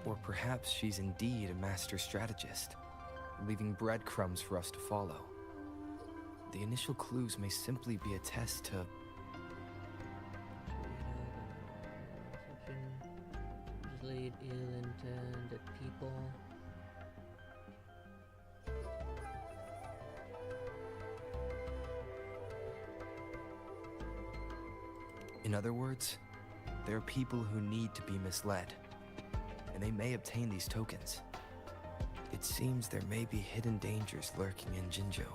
Or perhaps she's indeed a master strategist, leaving breadcrumbs for us to follow. The initial clues may simply be a test to... Lead ill-intended people. In other words, there are people who need to be misled, and they may obtain these tokens. It seems there may be hidden dangers lurking in Jinzhou.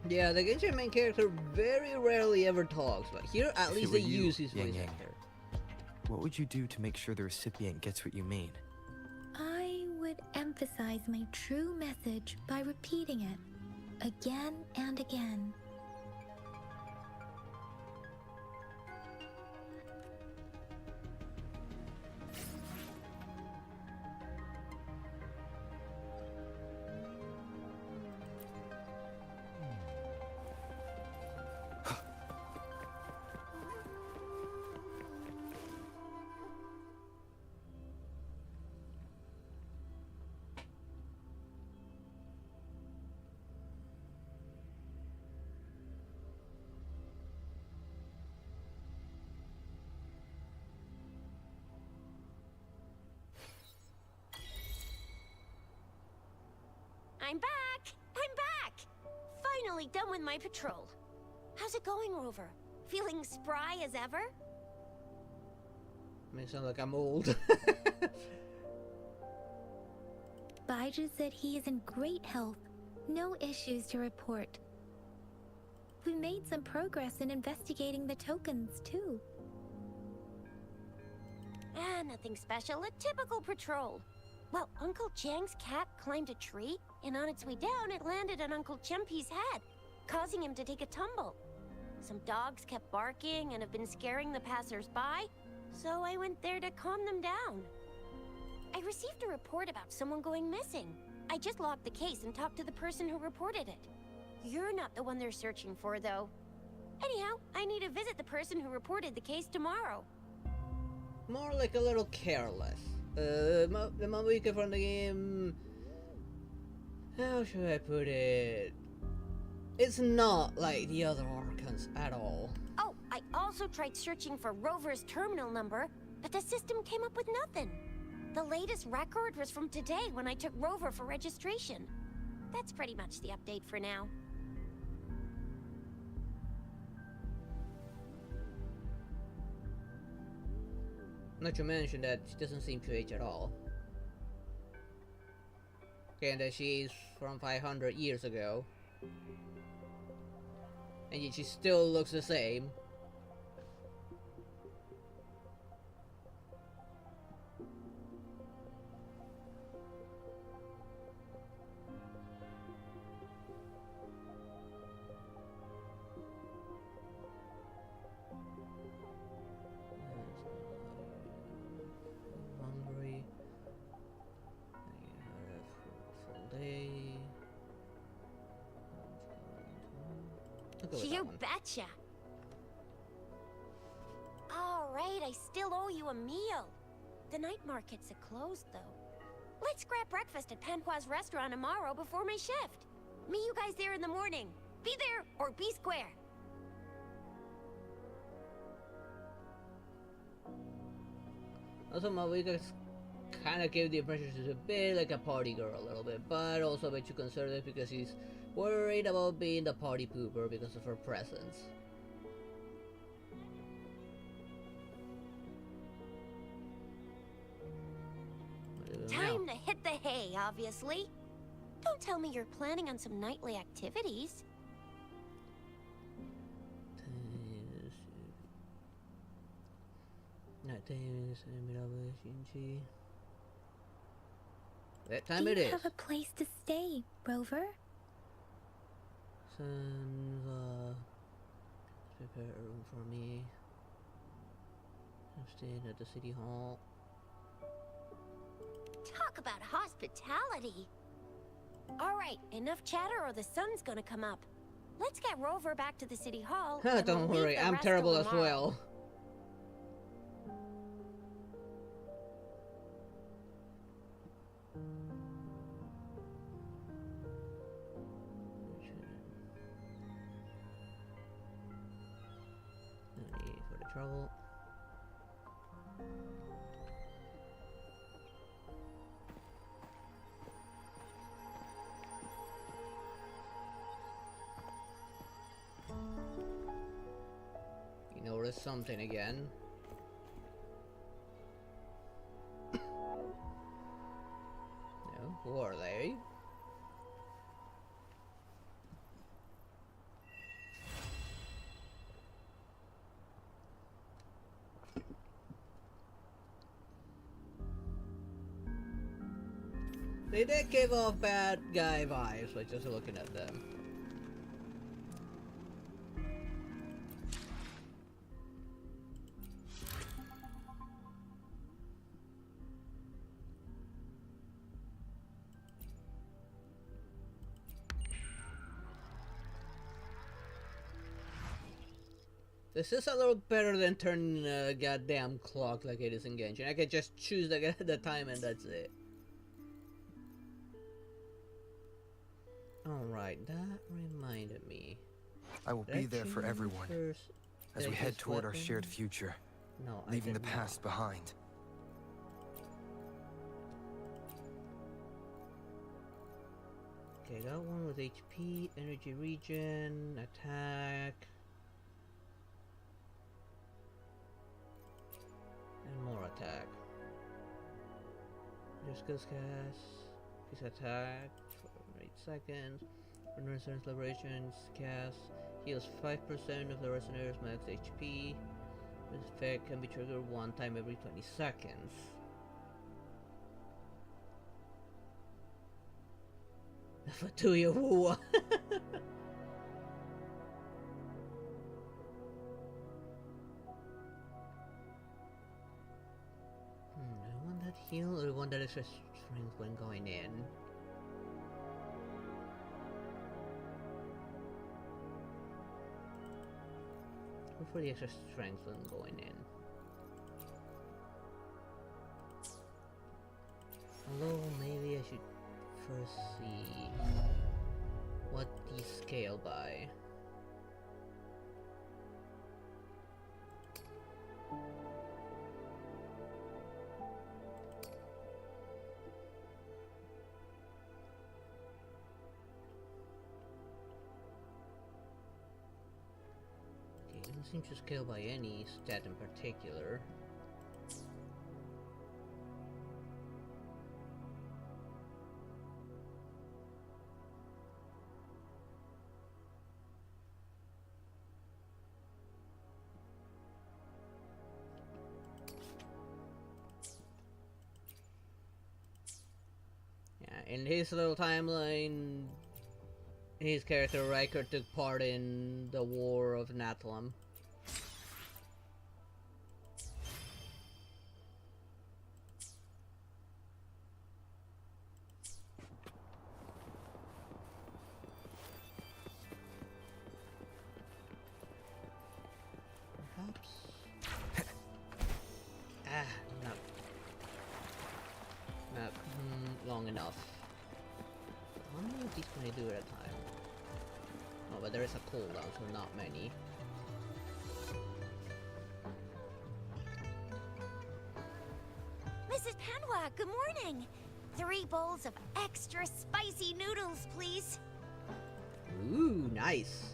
Yeah, the Genshin main character very rarely ever talks, but here at If least it they were you, use his voice Yang Yang, actor. what would you do to make sure the recipient gets what you mean? I would emphasize my true message by repeating it again and again. I'm back! I'm back! Finally done with my patrol. How's it going, Rover? Feeling spry as ever? May sound like I'm old. Baiju said he is in great health. No issues to report. We made some progress in investigating the tokens, too. Ah, nothing special. A typical patrol. Well, Uncle Chang's cat climbed a tree, and on its way down, it landed on Uncle Chempi's head, causing him to take a tumble. Some dogs kept barking and have been scaring the passers-by, so I went there to calm them down. I received a report about someone going missing. I just logged the case and talked to the person who reported it. You're not the one they're searching for, though. Anyhow, I need to visit the person who reported the case tomorrow. More like a little careless. The Mabuika from the game... How should I put it? It's not like the other Archons at all. Oh, I also tried searching for Rover's terminal number, but the system came up with nothing. The latest record was from today when I took Rover for registration. That's pretty much the update for now. Not to mention that she doesn't seem to age at all. Okay, and that she is from 500 years ago. And yet she still looks the same. Hungry. Full day. I'll go with that You one. betcha! Alright, I still owe you a meal. The night markets are closed, though. Let's grab breakfast at Panqua's restaurant tomorrow before my shift. Meet you guys there in the morning. Be there or be square. Also, Mabuika kind of gave the impression she's a bit like a party girl a little bit, but also a bit too conservative because she's worried about being the party pooper because of her presence. Time to hit the hay, obviously. Don't tell me you're planning on some nightly activities. That time Do it you is. have a place to stay, Rover? Prepare a room for me. I'm staying at the city hall. Talk about hospitality. All right, enough chatter or the sun's gonna come up. Let's get Rover back to the city hall. and Don't we'll leave worry, the I'm rest terrible till as tomorrow. well. No need for the trouble. You notice something again. No, who are they? They did give off bad guy vibes by just looking at them. This is a little better than turning a goddamn clock like it is in Genshin. I can just choose the time and that's it. Alright, that reminded me. I will be there for everyone as we head toward our shared future, No, leaving the did past behind. Okay, that one with HP, energy regen, attack, and more attack. Just goes cast, his attack for 8 seconds. When Resonance Liberations cast, heals 5% of the Resonator's max HP. This effect can be triggered one time every 20 seconds. Fatuya Wua. I want that heal or one that extra strength when going in. Go for the extra strength when going in. Although maybe I should first see what these scale by. Okay, it doesn't seem to scale by any stat in particular. In his little timeline, his character Riker took part in the War of Nathalam. Perhaps. Not long enough. How many of these can I do at a time? Oh, but there is a cooldown, so not many. Mrs. Panwa, good morning. 3 bowls of extra spicy noodles, please. Ooh, nice.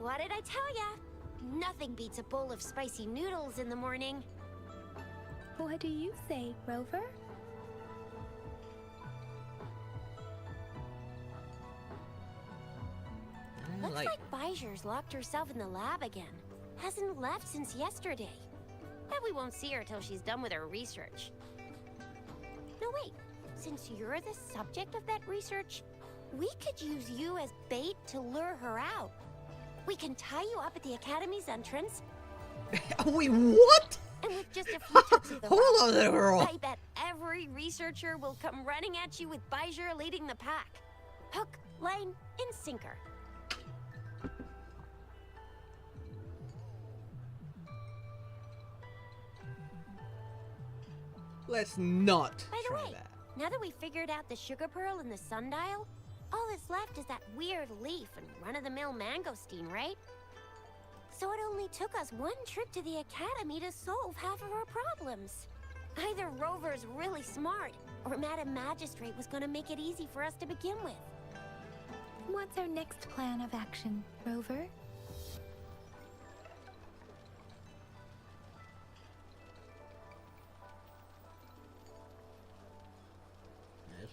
What did I tell ya? Nothing beats a bowl of spicy noodles in the morning. What do you say, Rover? Looks like Bijur's locked herself in the lab again. Hasn't left since yesterday. Bet we won't see her till she's done with her research. No, wait. Since you're the subject of that research, we could use you as bait to lure her out. We can tie you up at the Academy's entrance. Wait, what? And with just a few tucks of the Hold rope, on there, girl. I bet every researcher will come running at you with Bijur leading the pack. Hook, line, and sinker. Let's not By the try way, that. now that we figured out the sugar pearl and the sundial, all that's left is that weird leaf and run-of-the-mill mangosteen, right? So it only took us one trip to the Academy to solve half of our problems. Either Rover's really smart, or Madam Magistrate was gonna make it easy for us to begin with. What's our next plan of action, Rover?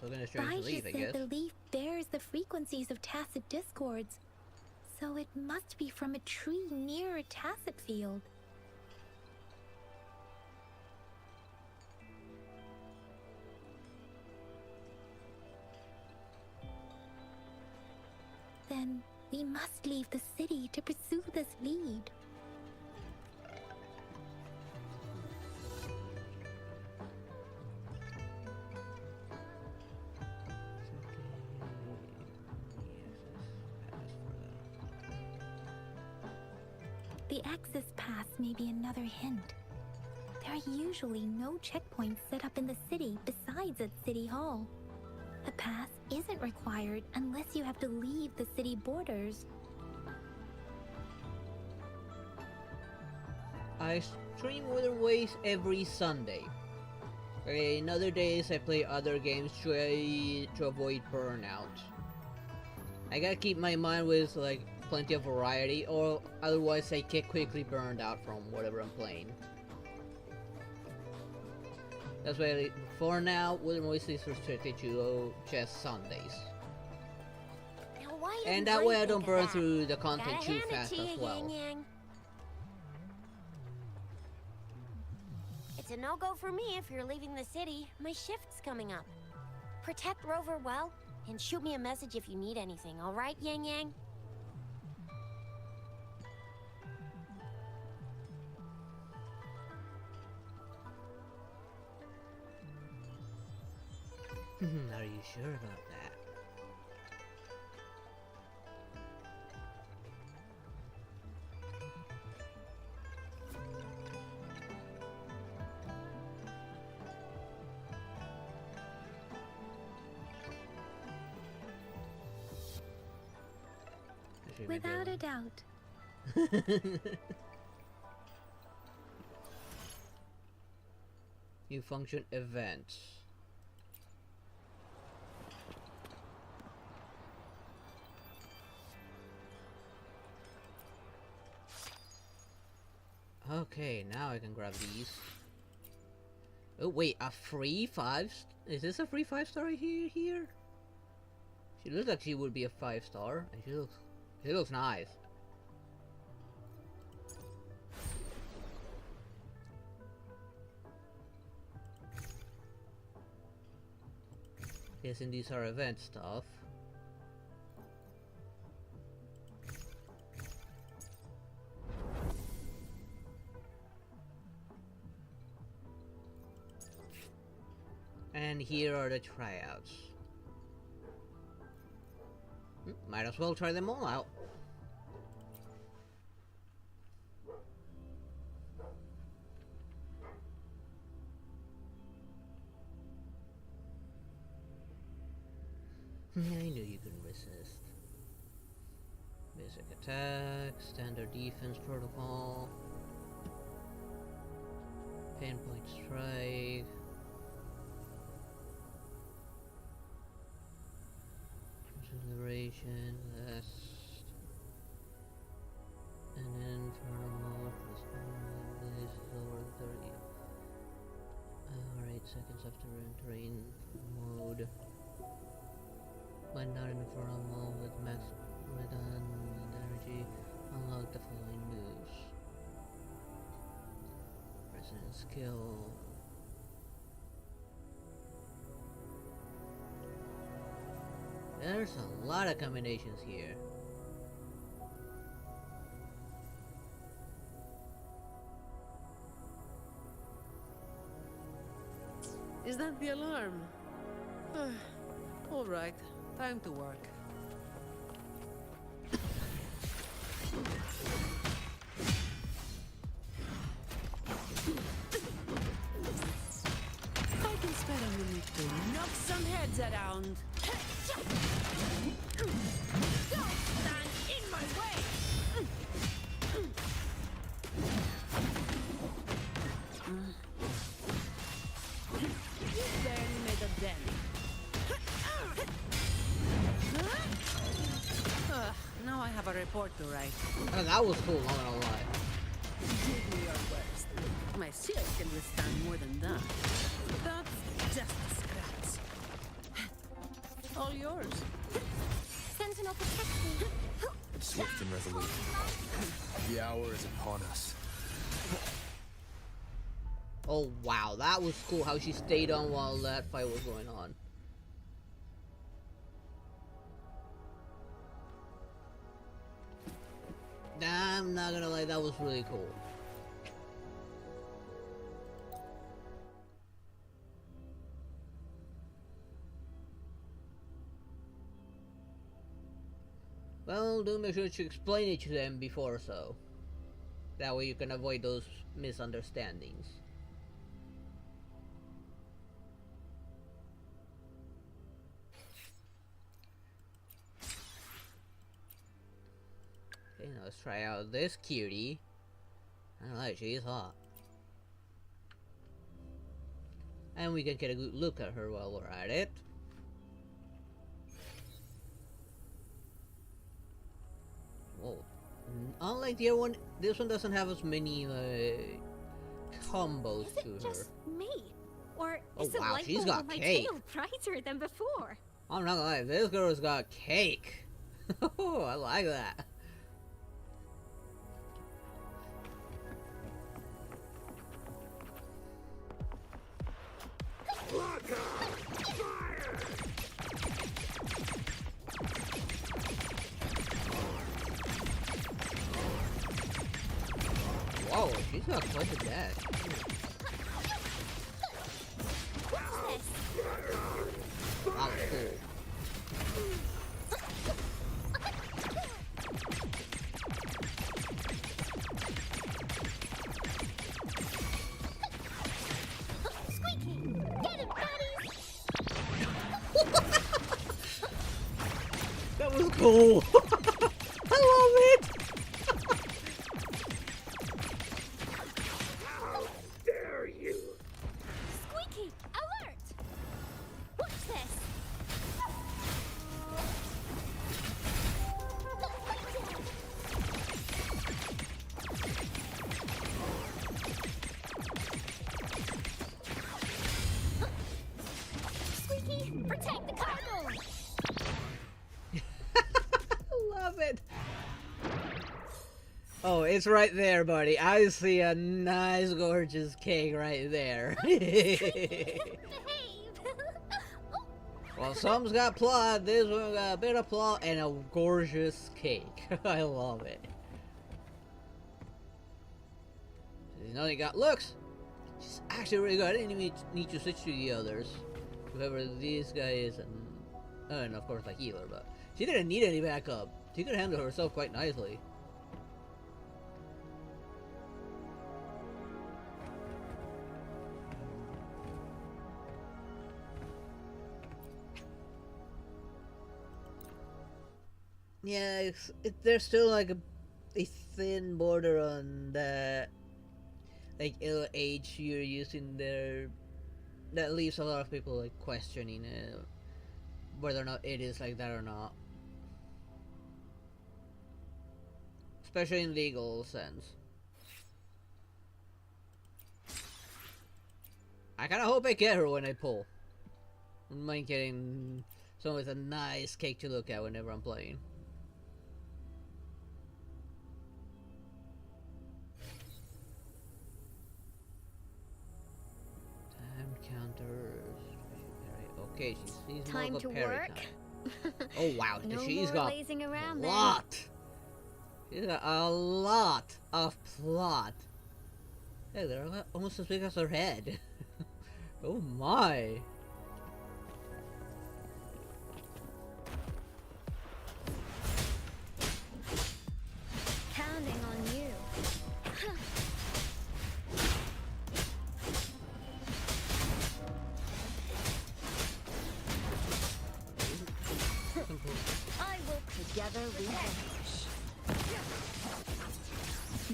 So we're gonna try to Bijur leave, I said guess. the leaf bears the frequencies of tacit discords, so it must be from a tree near a tacit field. Then we must leave the city to pursue this lead. The access pass may be another hint. There are usually no checkpoints set up in the city besides at City Hall. A pass isn't required unless you have to leave the city borders. I stream Wuthering Waves every Sunday. Okay, in other days I play other games to avoid burnout. I gotta keep my mind with like plenty of variety, or otherwise I get quickly burned out from whatever I'm playing. That's why for now Wuthering Waves is restricted to just Sundays. Now, why And didn't that way Ray I don't think of burn that? through the content Gotta too hand it fast to as you, well. Yang Yang. It's a no-go for me if you're leaving the city. My shift's coming up. Protect Rover well, and shoot me a message if you need anything, all right, Yang Yang? Are you sure about that? Without a doubt. New function event. Okay, now I can grab these. Oh wait, a free 5? Is this a free 5-star here? She looks like she would be a 5-star, and she looks nice. Guessing these are event stuff. And here are the tryouts. Might as well try them all out. I knew you couldn't resist. Basic attack, standard defense protocol, pinpoint strike, consideration, last. after entering mode, but not in formal with max redundant energy. Unlock the following moves. President skill. There's a lot of combinations here. Is that the alarm? All right, time to work. I can spare a minute to knock some heads around. Don't stand in my way! You barely made a dent. Now I have a report to write. Oh, that was cool, not gonna lie. Give me your worst. My shield can withstand more than that. That's just a scratch. All yours. Sentinel protect me. Swift and resolute. The hour is upon us. Oh wow, that was cool how she stayed on while that fight was going on. I'm not gonna lie, that was really cool. Well, do make sure to explain it to them before so. That way you can avoid those misunderstandings. Okay, now let's try out this cutie. Alright, she's hot. And we can get a good look at her while we're at it. Whoa. Unlike the other one, this one doesn't have as many combos to her. Just me? Or Oh is the wow, light she's bulb got on my cake. tail brighter than before? I'm not gonna lie, this girl's got cake. Oh, I like that. Whoa, she's got quite a dash. That was cool. Squeaky! Get him, buddy! That was cool. I love it. How dare you! Squeaky, alert! Watch this! Squeaky, protect the cargo! Love it. Oh, it's right there, buddy. I see a nice, gorgeous cake right there. Well, some's got plot, this one got a bit of plot, and a gorgeous cake. I love it. She's only got looks. She's actually really good. I didn't even need to switch to the others. Whoever this guy is, and of course the healer, but she didn't need any backup. She could handle herself quite nicely. Yeah, there's still like a thin border on that, like ill age you're using there, that leaves a lot of people like questioning whether or not it is like that or not, especially in legal sense. I kind of hope I get her when I pull. I don't mind getting someone with a nice cake to look at whenever I'm playing. Time counters. Okay, she's Time more to of a parry work. time. Oh wow, No she's more got lazing around, a then. lot. She's got a lot of plot. Hey, they're almost as big as her head. Oh my. Counting on you. I will together we vanish.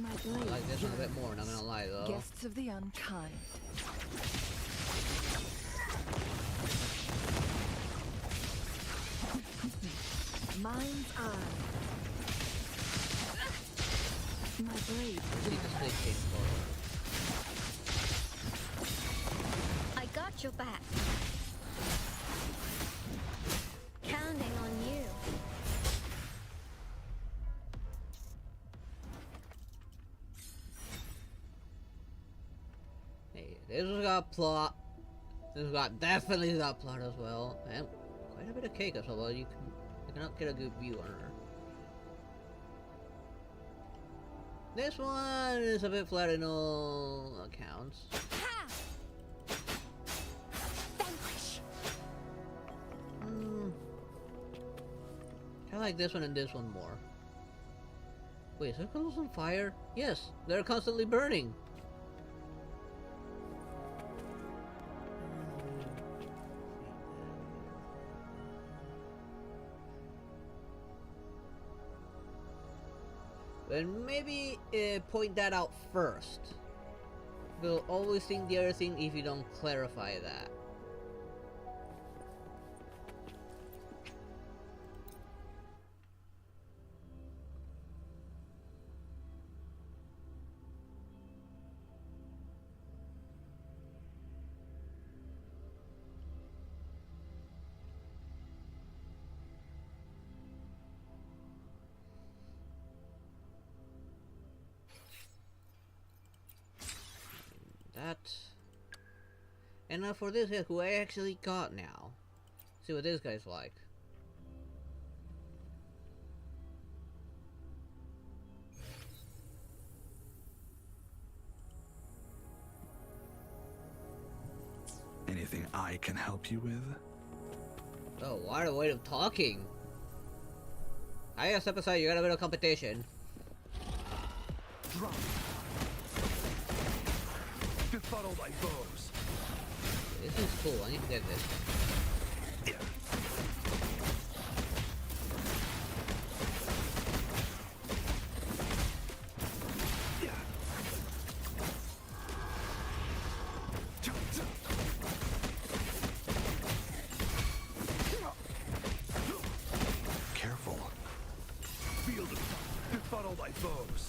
My I blade like this one a bit yearns. more, not gonna lie though. Guests of the unkind. Mind's eye. My blade yearns. I got your back. Counting on you. Hey, this has got plot. This has got definitely got plot as well, and quite a bit of cake as well. You cannot get a good view on her. This one is a bit flat in all accounts. I like this one and this one more. Wait, circles on fire? Yes, they're constantly burning. But maybe point that out first. We'll always think the other thing if you don't clarify that. That. And now for this guy, who I actually got now. See what this guy's like. Anything I can help you with? Oh, what a way of talking. I step aside, you got a bit of competition. Drop. Befuddle thy foes. This is cool, I need to get this. Careful. Field of befuddle thy foes.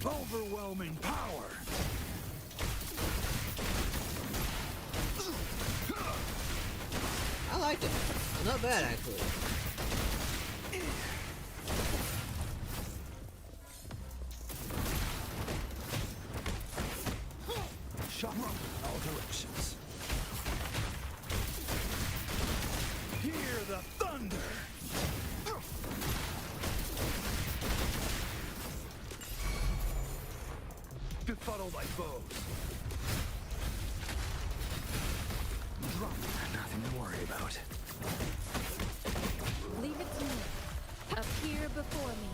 Overwhelming power. I like it. Not bad, actually. Shot in all directions. Hear the thunder. Befuddle thy foes. Drop. Nothing to worry about. Leave it to me. Appear before me.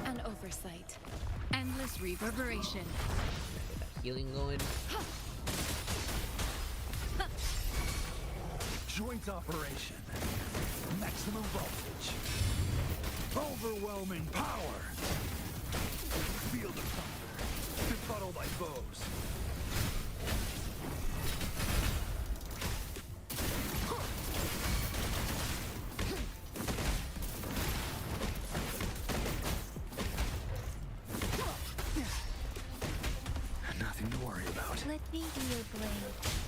An oversight. Endless reverberation. Healing going. Joint operation. Maximum voltage. Overwhelming power. Field of thunder. Befuddle thy foes. nothing to worry about. Let me be your blade.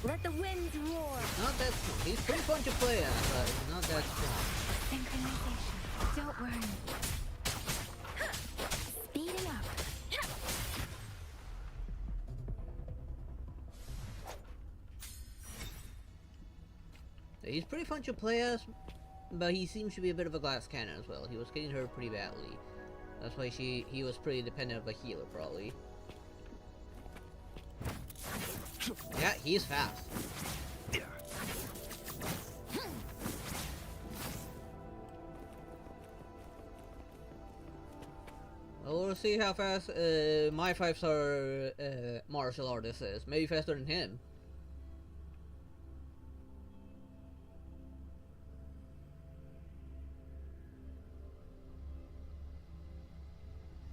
Let the winds roar. Not that strong. He's pretty fun to play as, but he's not that strong. Synchronization. Don't worry. Speed it up. He's pretty fun to play as, but he seems to be a bit of a glass cannon as well. He was getting hurt pretty badly. That's why he was pretty dependent of a healer, probably. Yeah, he's fast. Well, we'll see how fast my 5-star martial artist is. Maybe faster than him.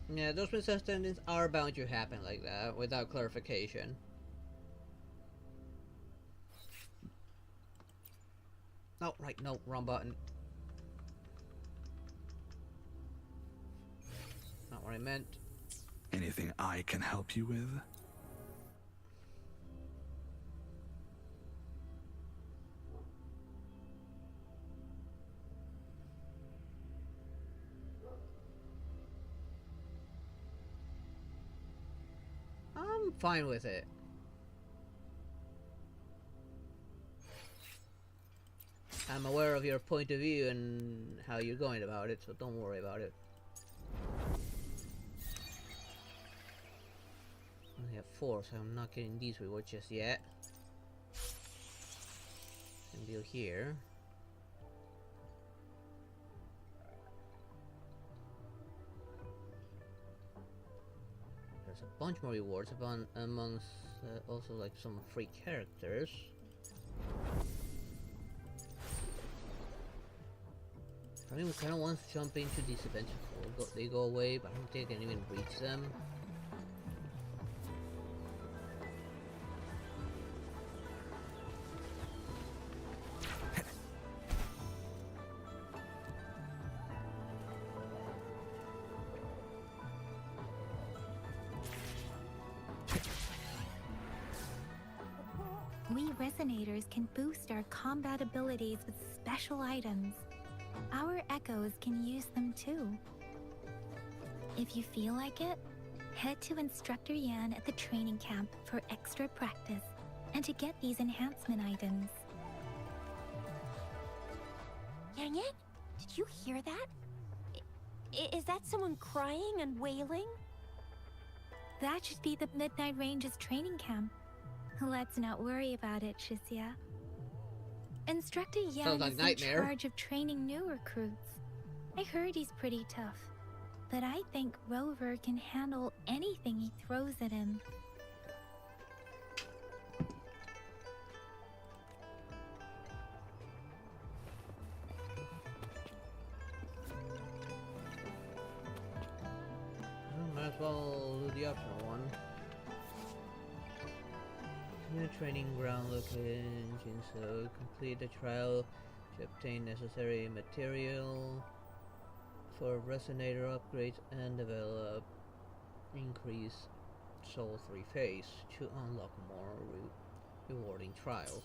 Yeah, those misunderstandings are bound to happen like that, without clarification. Oh, right, no, wrong button. Not what I meant. Anything I can help you with? I'm fine with it. I'm aware of your point of view and how you're going about it, so don't worry about it. I only have 4, so I'm not getting these rewards just yet. And deal here. There's a bunch more rewards amongst also like some free characters. I mean, kind of wants to jump into these events before they go away, but I don't think I can even reach them. We resonators can boost our combat abilities with special items. Our echoes can use them too. If you feel like it, head to Instructor Yan at the training camp for extra practice and to get these enhancement items. Yang Yang, did you hear that? Is that someone crying and wailing? That should be the Midnight Ranges training camp. Let's not worry about it, Shisia. Instructor Yan is in charge of training new recruits. I heard he's pretty tough, but I think Rover can handle anything he throws at him. Might as well do the optional one. New training ground location, so complete the trial to obtain necessary material for resonator upgrades and develop increase Soul 3 phase to unlock more rewarding trials.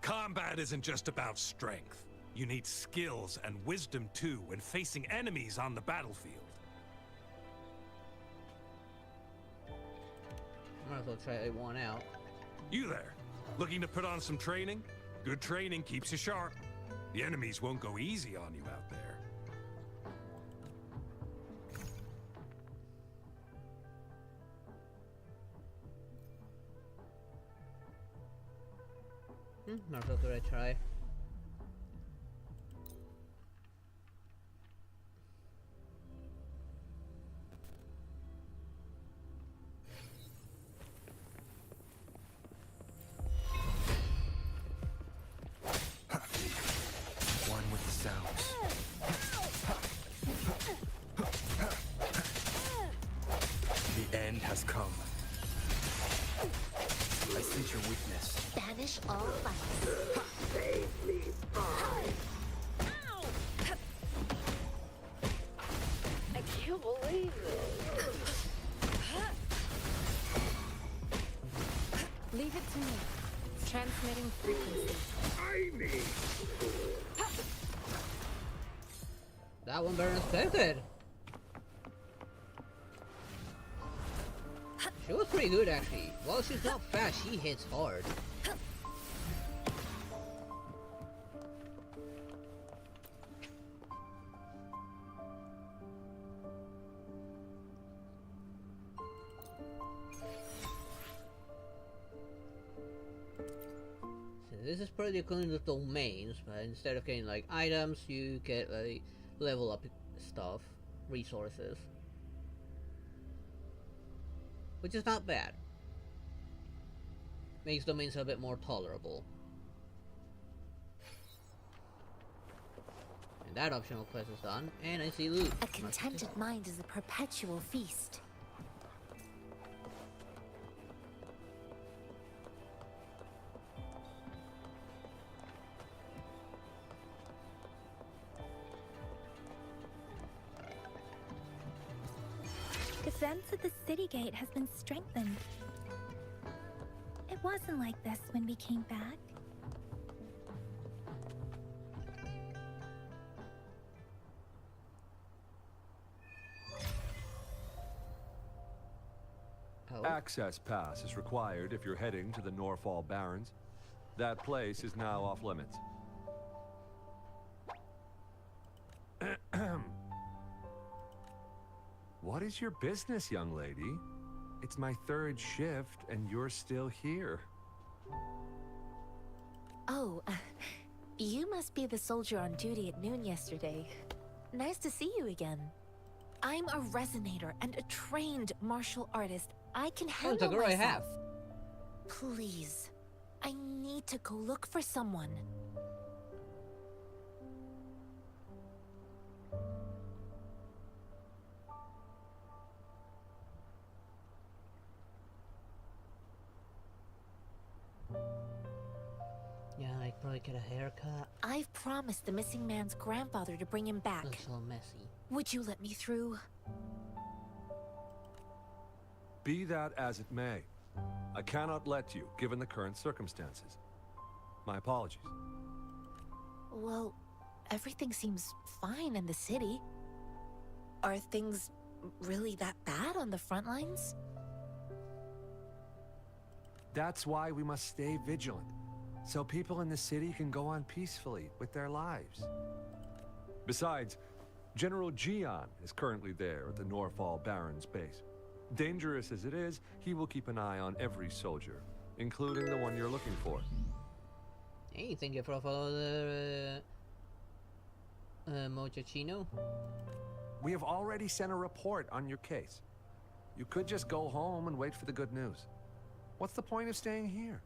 Combat isn't just about strength. You need skills and wisdom too when facing enemies on the battlefield. Might as well try one out. You there? Looking to put on some training? Good training keeps you sharp. The enemies won't go easy on you out there. Might as well give it a try. can't believe it. Leave it to me. Transmitting frequency. That one better than expected. She was pretty good actually. While she's not fast, she hits hard. This is probably equivalent of domains, but instead of getting like items, you get like level up stuff, resources, which is not bad. Makes domains a bit more tolerable. And that optional quest is done, and I see loot. A contented mind is a perpetual feast. Defense at the city gate has been strengthened. It wasn't like this when we came back. Access pass is required if you're heading to the Norfall Barrens. That place is now off limits. What is your business, young lady? It's my third shift, and you're still here. Oh, you must be the soldier on duty at noon yesterday. Nice to see you again. I'm a resonator and a trained martial artist. I can handle the girl myself. I have. Please, I need to go look for someone. Yeah, I probably get a haircut. I've promised the missing man's grandfather to bring him back. Looks so messy. Would you let me through? Be that as it may, I cannot let you, given the current circumstances. My apologies. Well, everything seems fine in the city. Are things really that bad on the front lines? That's why we must stay vigilant, so people in the city can go on peacefully with their lives. Besides, General Gian is currently there at the Norfall Barrens base. Dangerous as it is, he will keep an eye on every soldier, including the one you're looking for. Hey, thank you for following the Mochaccino. We have already sent a report on your case. You could just go home and wait for the good news. What's the point of staying here?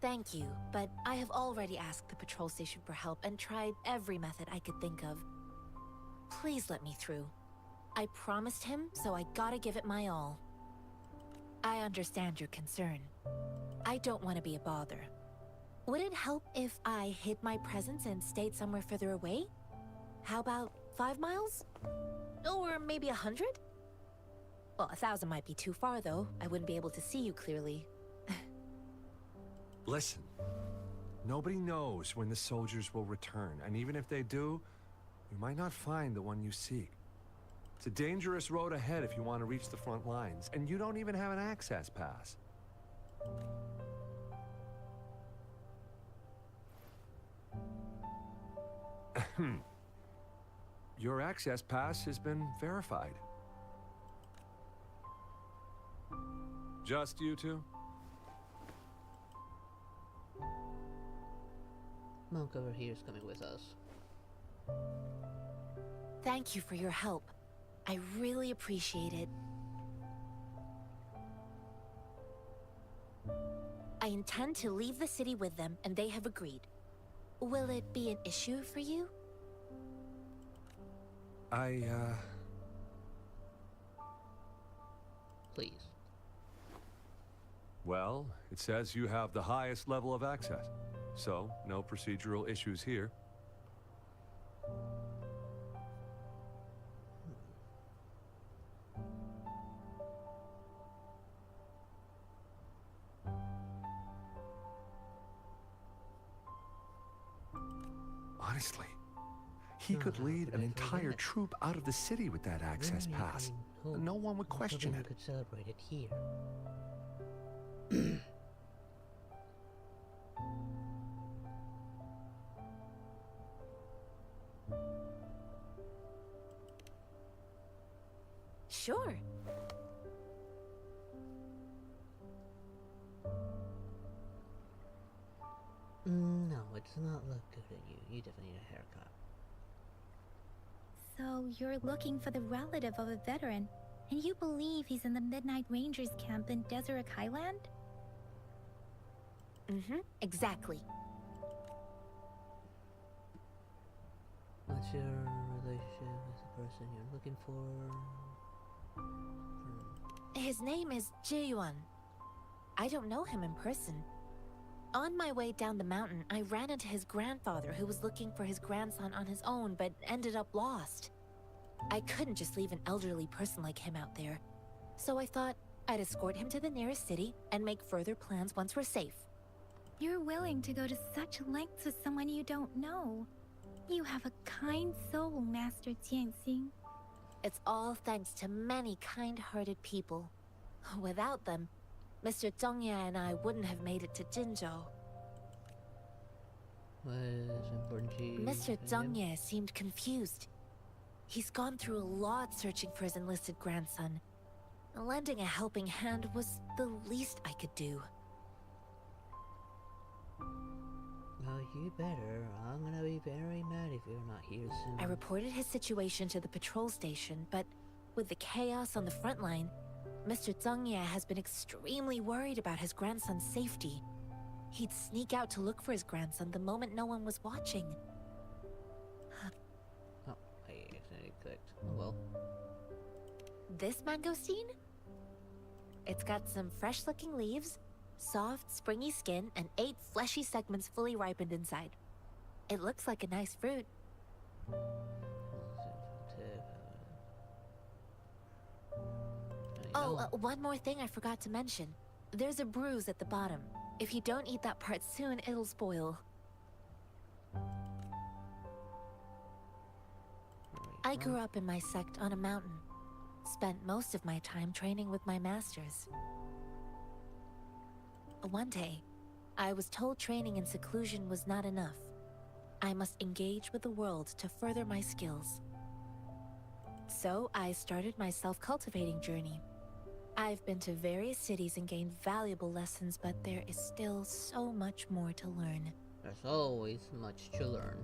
Thank you, but I have already asked the patrol station for help and tried every method I could think of. Please let me through. I promised him, so I gotta give it my all. I understand your concern. I don't want to be a bother. Would it help if I hid my presence and stayed somewhere further away? How about 5 miles? Or maybe 100? Well, 1,000 might be too far, though. I wouldn't be able to see you clearly. Listen, nobody knows when the soldiers will return, and even if they do, you might not find the one you seek. It's a dangerous road ahead if you want to reach the front lines, and you don't even have an access pass. Your access pass has been verified. Just you two? Monk over here is coming with us. Thank you for your help. I really appreciate it. I intend to leave the city with them, and they have agreed. Will it be an issue for you? Please. Well, it says you have the highest level of access, so no procedural issues here. Precisely. He could lead an entire troop out of the city with that access pass. No one would question it. Could celebrate it here. Sure. No, it does not look good at you. You definitely need a haircut. So you're looking for the relative of a veteran, and you believe he's in the Midnight Rangers camp in Deseret Highland? Mm-hmm, exactly. What's your relationship with the person you're looking for? His name is Ji-yuan. I don't know him in person. On my way down the mountain, I ran into his grandfather who was looking for his grandson on his own but ended up lost. I couldn't just leave an elderly person like him out there. So I thought I'd escort him to the nearest city and make further plans once we're safe. You're willing to go to such lengths with someone you don't know. You have a kind soul, Master Tianxing. It's all thanks to many kind-hearted people. Without them, Mr. Zhongye and I wouldn't have made it to Jinzhou. What is important to you? Mr. Zhongye seemed confused. He's gone through a lot searching for his enlisted grandson. Lending a helping hand was the least I could do. Well, you better. I'm gonna be very mad if you're not here soon. I reported his situation to the patrol station, but with the chaos on the front line, Mr. Zhongye has been extremely worried about his grandson's safety. He'd sneak out to look for his grandson the moment no one was watching. Oh, I accidentally clicked. Oh well. This mangosteen? It's got some fresh-looking leaves, soft, springy skin, and 8 fleshy segments fully ripened inside. It looks like a nice fruit. Oh, one more thing I forgot to mention. There's a bruise at the bottom. If you don't eat that part soon, it'll spoil. I grew up in my sect on a mountain. Spent most of my time training with my masters. One day, I was told training in seclusion was not enough. I must engage with the world to further my skills. So I started my self-cultivating journey. I've been to various cities and gained valuable lessons, but there is still so much more to learn. There's always much to learn.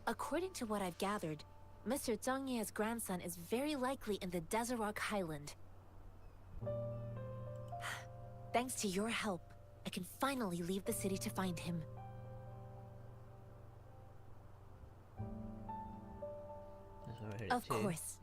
According to what I've gathered, Mr. Zhongye's grandson is very likely in the Deseret Highland. Thanks to your help, I can finally leave the city to find him. That's what I heard Of too. course.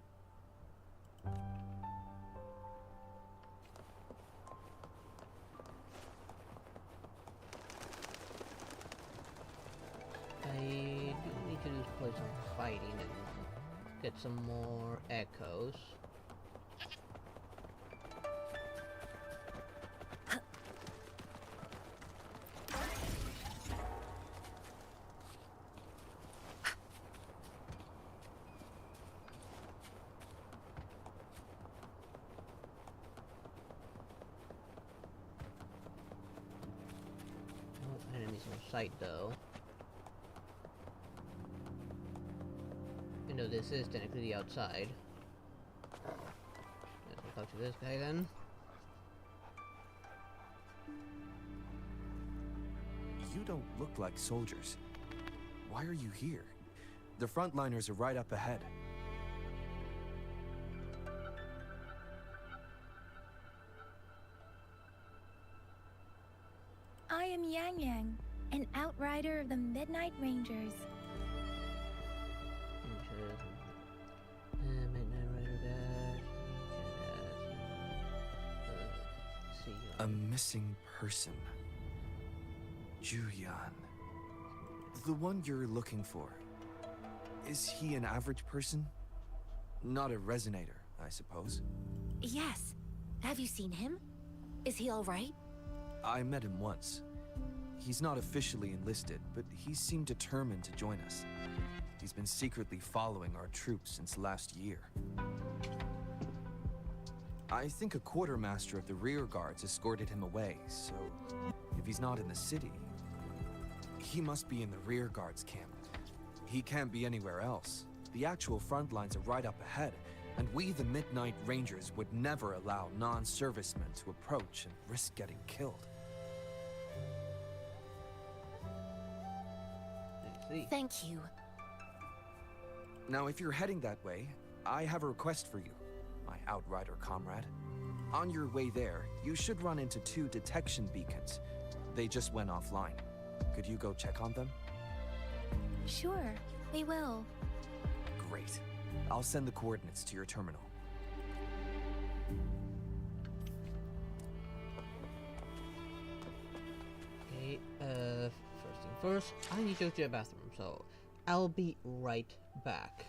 I do need to play some fighting and get some more echoes. No enemies in sight though. Even though this is technically the outside. Let's talk to this guy then. You don't look like soldiers. Why are you here? The frontliners are right up ahead. I am Yang Yang, an outrider of the Midnight Rangers. A missing person. Juyan. The one you're looking for. Is he an average person? Not a resonator, I suppose. Yes. Have you seen him? Is he all right? I met him once. He's not officially enlisted, but he seemed determined to join us. He's been secretly following our troops since last year. I think a quartermaster of the rear guards escorted him away, so if he's not in the city, he must be in the rear guards camp. He can't be anywhere else. The actual front lines are right up ahead, and we, the Midnight Rangers, would never allow non-servicemen to approach and risk getting killed. Thank you. Now, if you're heading that way, I have a request for you, my Outrider comrade. On your way there, you should run into 2 detection beacons. They just went offline. Could you go check on them? Sure, we will. Great. I'll send the coordinates to your terminal. Okay, first thing first, I need to go to the bathroom, so I'll be right back.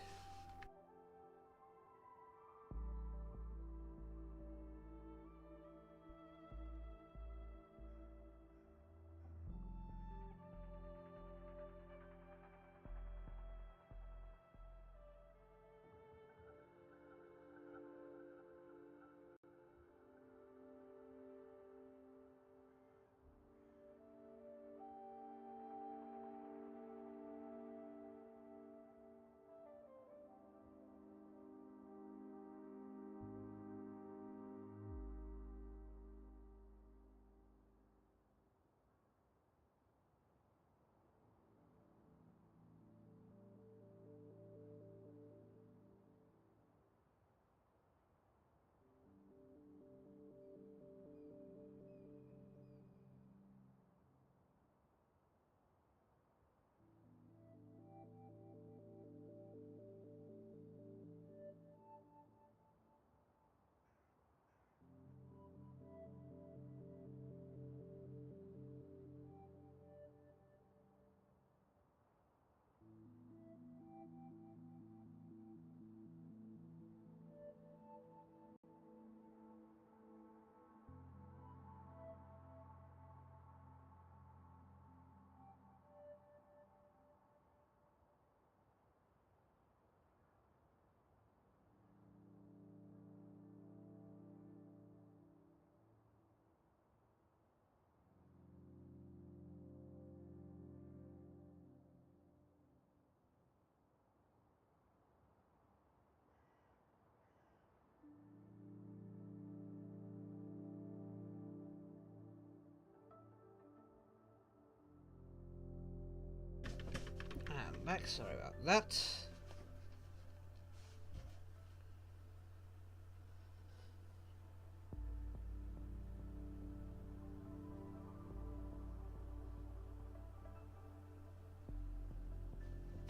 I'm back, sorry about that.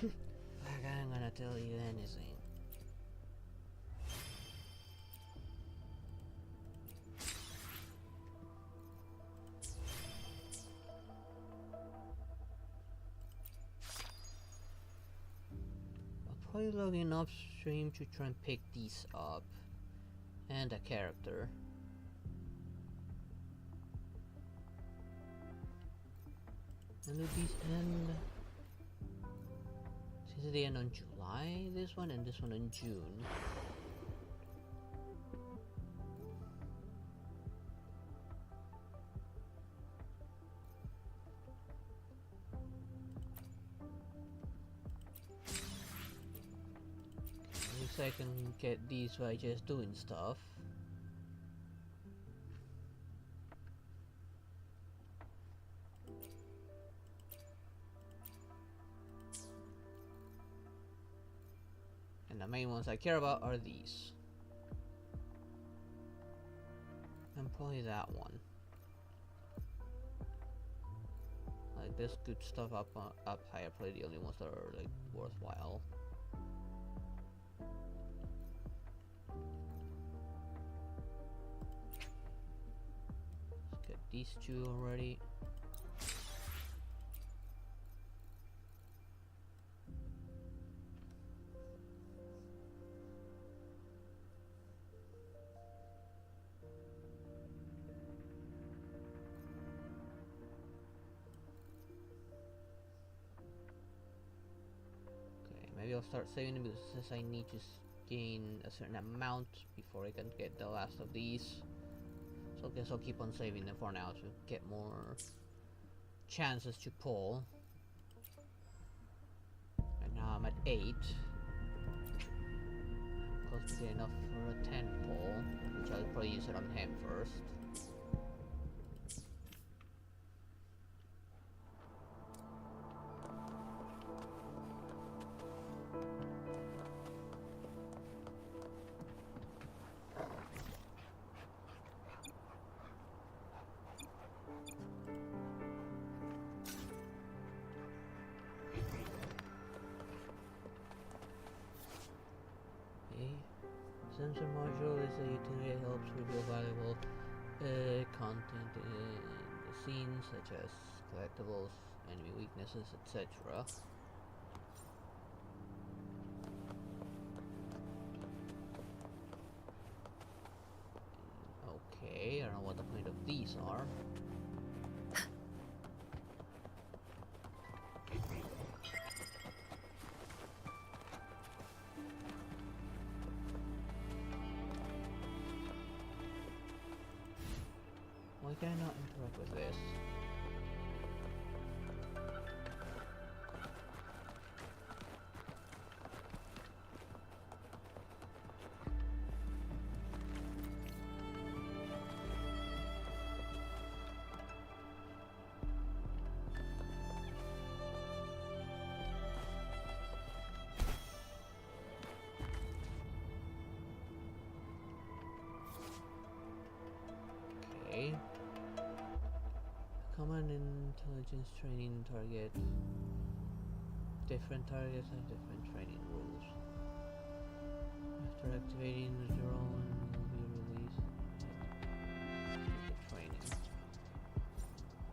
Like I'm gonna tell you anything. I'll probably log in upstream to try and pick these up. And a character. And do these end? Since they end on July, this one, and this one in June. At least I can get these by just doing stuff. And the main ones I care about are these. And probably that one. Like there's good stuff up higher, probably the only ones that are like worthwhile. Let's get these two already. I'll start saving them because it says I need to gain a certain amount before I can get the last of these. So I guess I'll keep on saving them for now to get more chances to pull. And now I'm at 8. Close to get enough for a 10 pull, which I'll probably use it on him first. Sensor module is a utility that helps reveal valuable content in the scene, such as collectibles, enemy weaknesses, etc. Okay, I don't know what the point of these are. Why can I not interact with this? Okay. Common intelligence training target. Different targets have different training rules. After activating the drone will be released the training.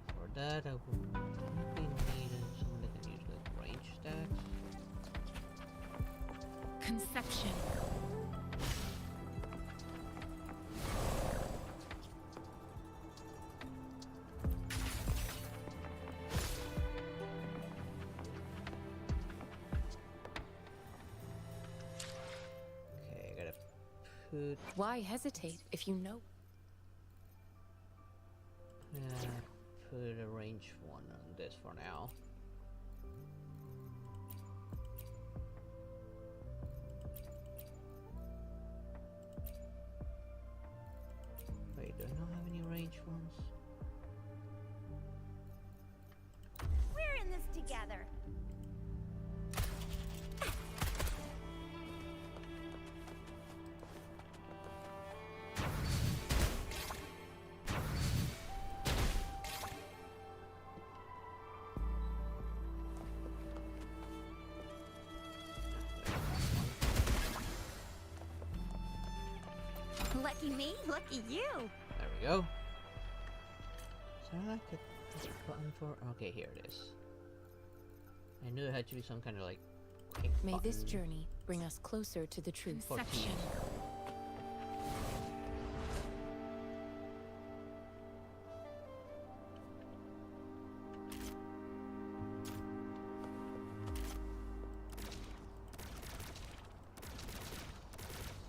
For that I will probably need someone that can use like range stacks. Conception. Why hesitate if you know? Yeah, put a range one on this for now. Wait, do I not have any range ones? We're in this together. Lucky me, lucky you. There we go. Is there like a button for? Okay, here it is. I knew it had to be some kind of like quick May button. this journey bring us closer to the truth. Conception.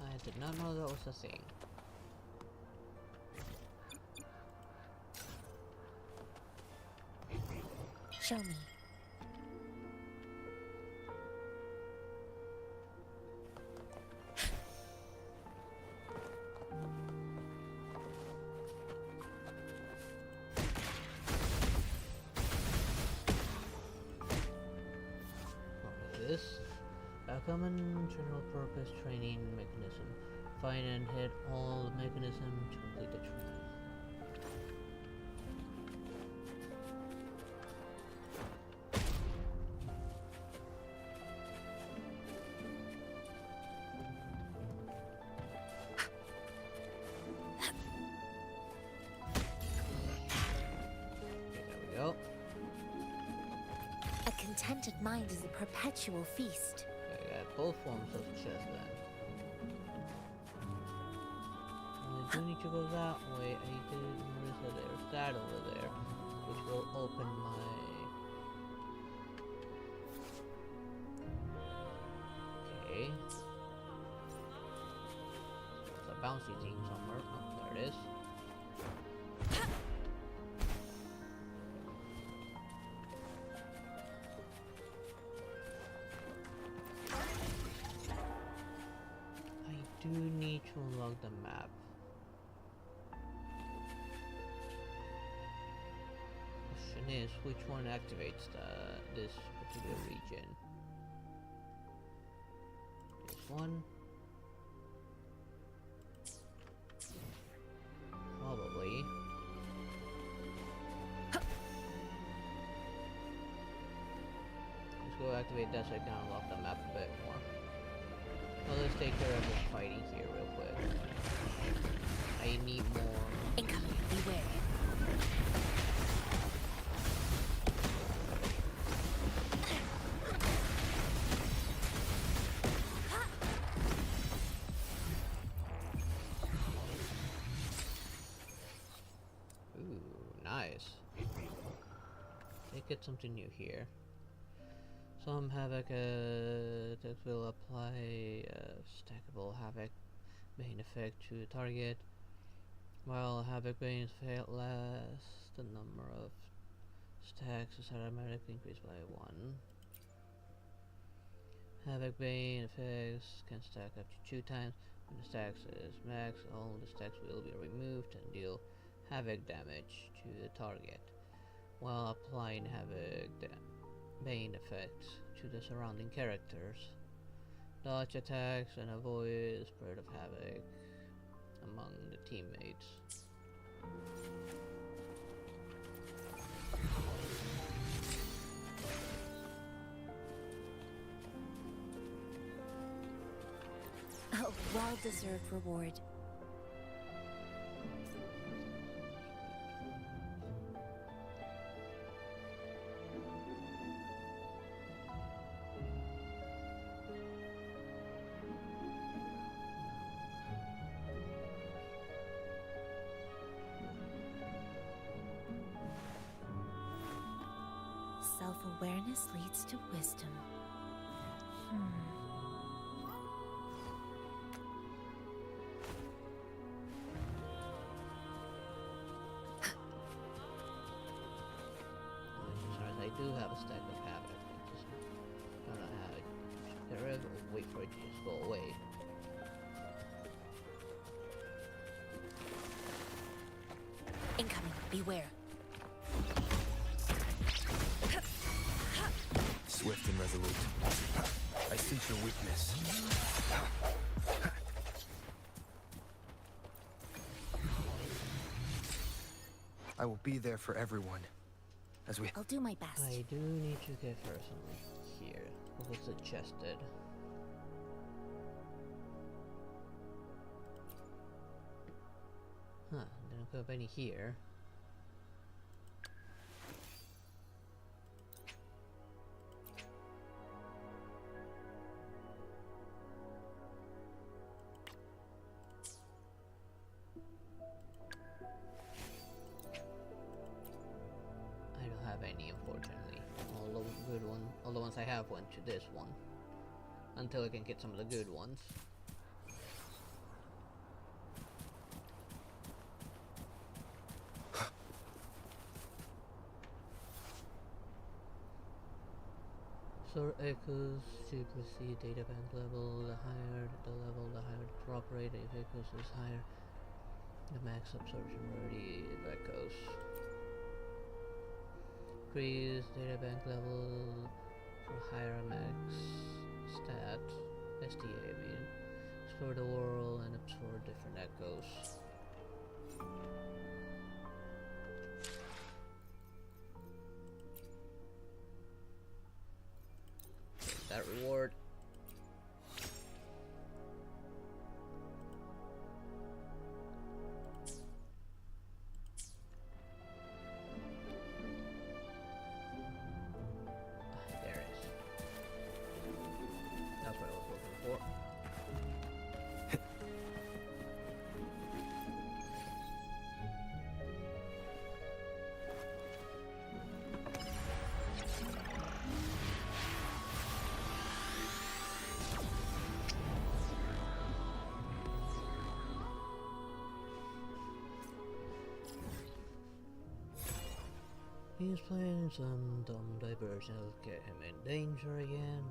I did not know that was a thing. Show me. What is this? A common general purpose training mechanism. Find and hit all the mechanism to complete the training. A contented mind is a perpetual feast. I got both forms of chest then. I do need to go that way. I did notice that there's that over there, which will open my bouncy thing somewhere. Oh, there it is. I do need to unlock the map. Question is, which one activates this particular region? This one? Probably. Let's go activate that so I can unlock the map a bit more. Well, let's take care of this fighting here real quick. I need more. Incoming, beware. Ooh, nice. They get something new here. Some Havoc that will apply stackable Havoc Bane effect to the target. While Havoc Bane effect lasts, the number of stacks is automatically increased by 1. Havoc Bane effects can stack up to 2 times. When the stacks is max, all the stacks will be removed and deal Havoc damage to the target, while applying Havoc Bane effects to the surrounding characters. Dodge attacks and avoid the spread of havoc among the teammates. A well-deserved reward. Self-awareness leads to wisdom. I do have a stack of havoc. I just don't know how to get rid of it or wait for it to just go away. Incoming, beware. Swift and resolute. I sense your weakness. I will be there for everyone. As we... I'll do my best. I do need to get her something here. What was suggested? Huh, they don't have any here. I don't have any, unfortunately. All the good ones, all the ones I have went to this one. Until I can get some of the good ones. Store echoes to proceed data bank level. The higher the level, the higher the drop rate. If echoes is higher, the max absorption rarity of echoes. Increase data bank level for higher max stat. STA, I mean. Explore the world and absorb different echoes. That reward. There it is. That's what I was looking for. He's playing some dumb diversion will get him in danger again.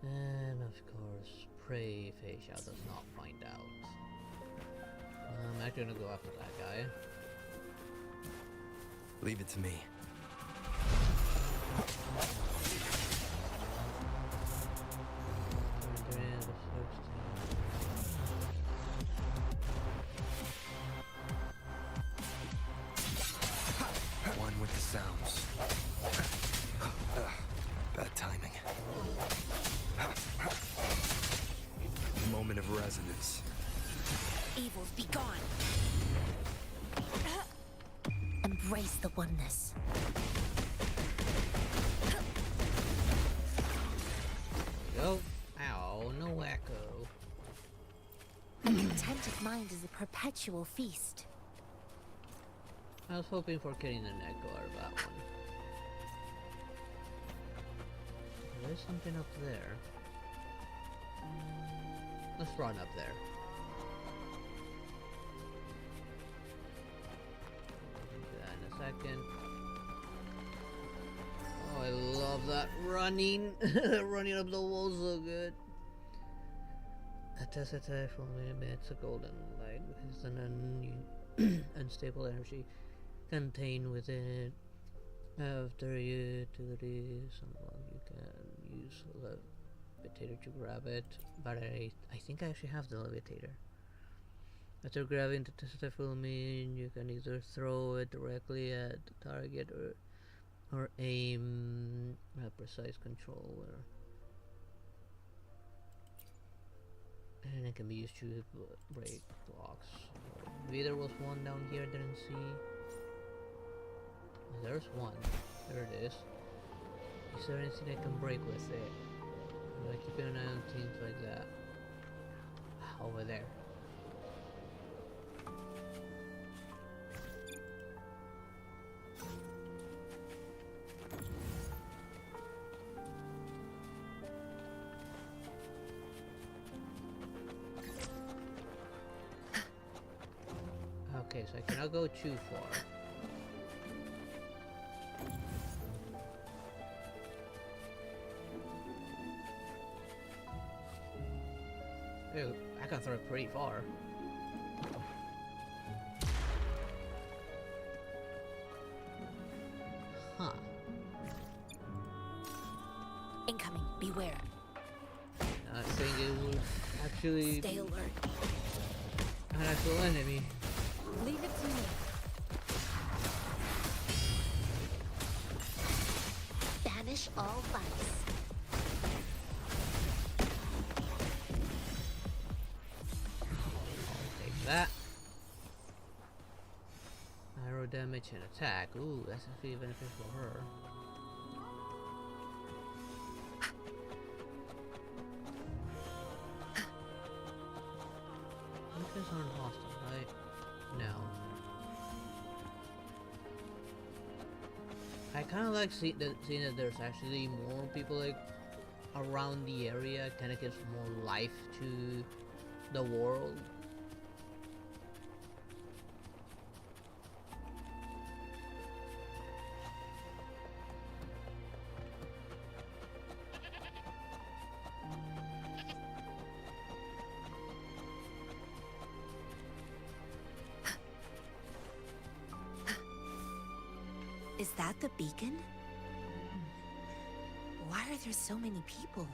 And of course, pray Feisha does not find out. I'm actually gonna go after that guy. Leave it to me. One with the sounds. Bad timing. Moment of resonance. Evils be gone. Embrace the oneness. Go. Ow, no echo. A contented mind is a perpetual feast. I was hoping for getting an echo out of that one. There's something up there. Let's run up there. We'll do that in a second. Oh, I love that running. Running up the wall so good. A test attack from emits a golden light, which is an unstable energy contained within it. After utility, someone you can use levitator to grab it, but I think I actually have the levitator. After grabbing the tester filming, you can either throw it directly at the target or aim a precise controller. And it can be used to break blocks. Maybe there was one down here I didn't see. There's one. There it is. Is there anything I can break with it? I keep an eye on things like that. Over there. Okay, so I cannot go too far. Ew, I can throw it pretty far. Huh. Incoming, beware. I think it would actually stay alert. An actual enemy. Leave it to me. Banish all vice. That arrow damage and attack. Ooh, that's actually beneficial for her. Weapons aren't hostile, right? No. I kind of like seeing that there's actually more people like around the area. Kind of gives more life to the world. Is that the beacon? Why are there so many people?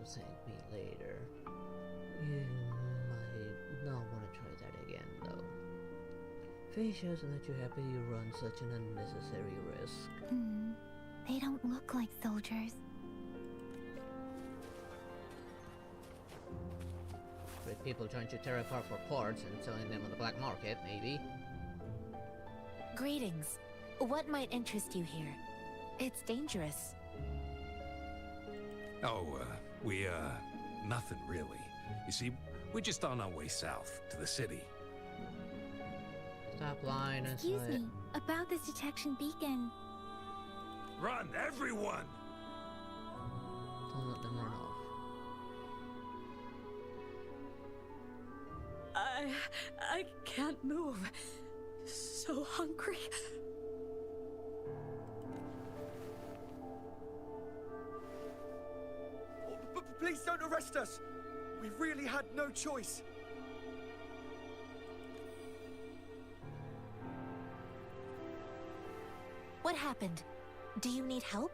Thank me later. You might not want to try that again, though. face doesn't let you happy you run such an unnecessary risk. They don't look like soldiers. With people trying to tear apart for parts and selling them on the black market, maybe. Greetings. What might interest you here? It's dangerous. Oh, nothing really. You see, we're just on our way south to the city. Stop lying and Excuse me, about this detection beacon. Run, everyone! Don't let them run off. I can't move. So hungry. Please don't arrest us. We really had no choice. What happened? Do you need help?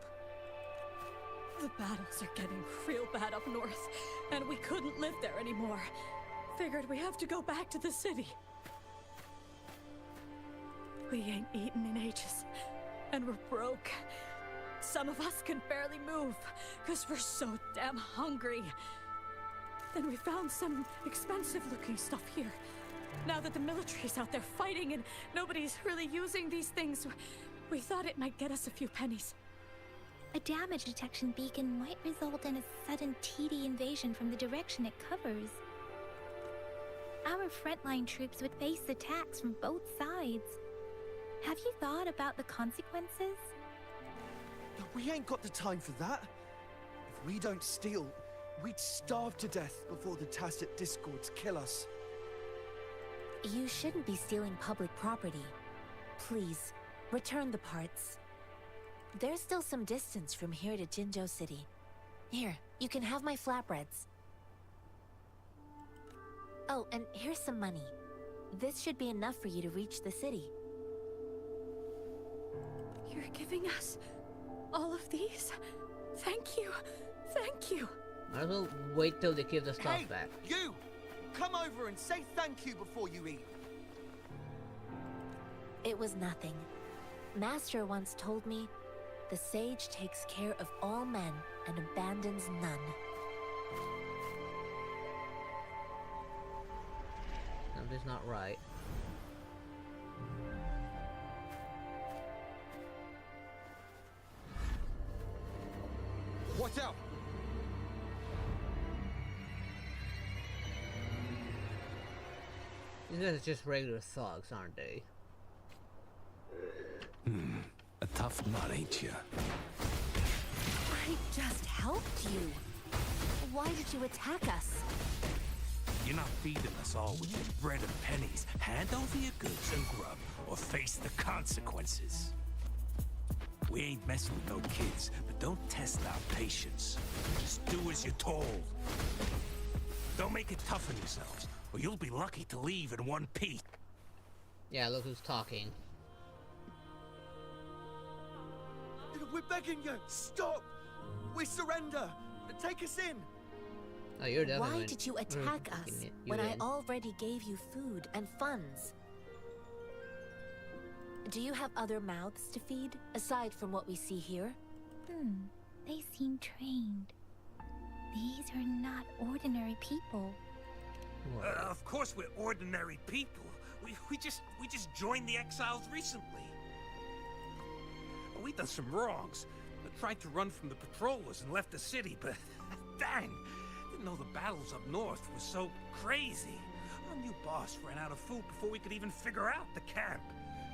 The battles are getting real bad up north, and we couldn't live there anymore. Figured we have to go back to the city. We ain't eaten in ages, and we're broke. Some of us can barely move, because we're so damn hungry. Then we found some expensive-looking stuff here. Now that the military's out there fighting and nobody's really using these things, we thought it might get us a few pennies. A damage detection beacon might result in a sudden TD invasion from the direction it covers. Our frontline troops would face attacks from both sides. Have you thought about the consequences? We ain't got the time for that. If we don't steal, we'd starve to death before the tacit discords kill us. You shouldn't be stealing public property. Please, return the parts. There's still some distance from here to Jinzhou City. Here, you can have my flatbreads. Oh, and here's some money. This should be enough for you to reach the city. You're giving us all of these? Thank you. Thank you. Might as well wait till they give the stuff back. You! Come over and say thank you before you eat. It was nothing. Master once told me, the sage takes care of all men and abandons none. Something's not right. Watch out! These guys are just regular thugs, aren't they? A tough nut, ain't you? I just helped you. Why did you attack us? You're not feeding us all with your bread and pennies. Hand over your goods and grub, or face the consequences. We ain't messing with no kids, but don't test our patience. Just do as you're told. Don't make it tough on yourselves, or you'll be lucky to leave in one piece. Yeah, look who's talking. We're begging you, stop! We surrender! Take us in! Oh, you're definitely. Why did you attack us when I already gave you food and funds? Do you have other mouths to feed, aside from what we see here? They seem trained. These are not ordinary people. Of course we're ordinary people. We just joined the exiles recently. We've done some wrongs. Tried to run from the patrollers and left the city, but dang, didn't know the battles up north were so crazy. Our new boss ran out of food before we could even figure out the camp.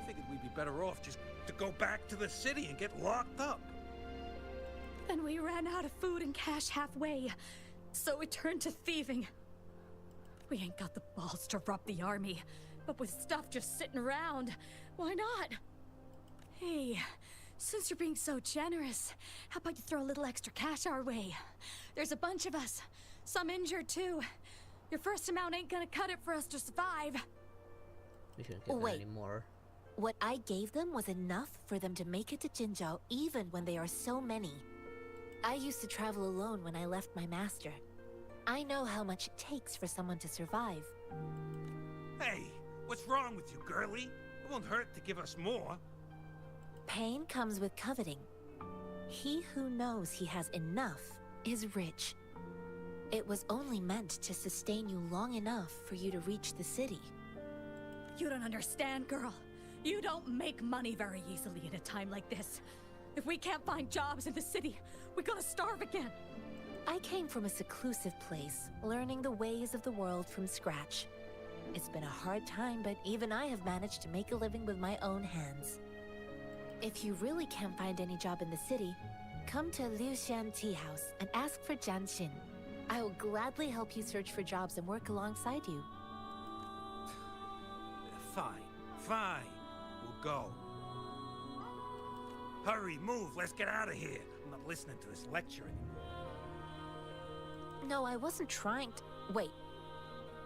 Figured we'd be better off just to go back to the city and get locked up. Then we ran out of food and cash halfway, so we turned to thieving. We ain't got the balls to rob the army, but with stuff just sitting around, why not? Hey, since you're being so generous, how about you throw a little extra cash our way? There's a bunch of us, some injured too. Your first amount ain't gonna cut it for us to survive. We shouldn't get that anymore. What I gave them was enough for them to make it to Jinzhou, even when they are so many. I used to travel alone when I left my master. I know how much it takes for someone to survive. Hey, what's wrong with you, girlie? It won't hurt to give us more. Pain comes with coveting. He who knows he has enough is rich. It was only meant to sustain you long enough for you to reach the city. You don't understand, girl. You don't make money very easily in a time like this. If we can't find jobs in the city, we're gonna starve again. I came from a seclusive place, learning the ways of the world from scratch. It's been a hard time, but even I have managed to make a living with my own hands. If you really can't find any job in the city, come to Liu Xian Tea House and ask for Jian Xin. I will gladly help you search for jobs and work alongside you. Fine, fine. We'll go. Hurry, move, let's get out of here. I'm not listening to this lecture anymore. No, I wasn't trying to... Wait.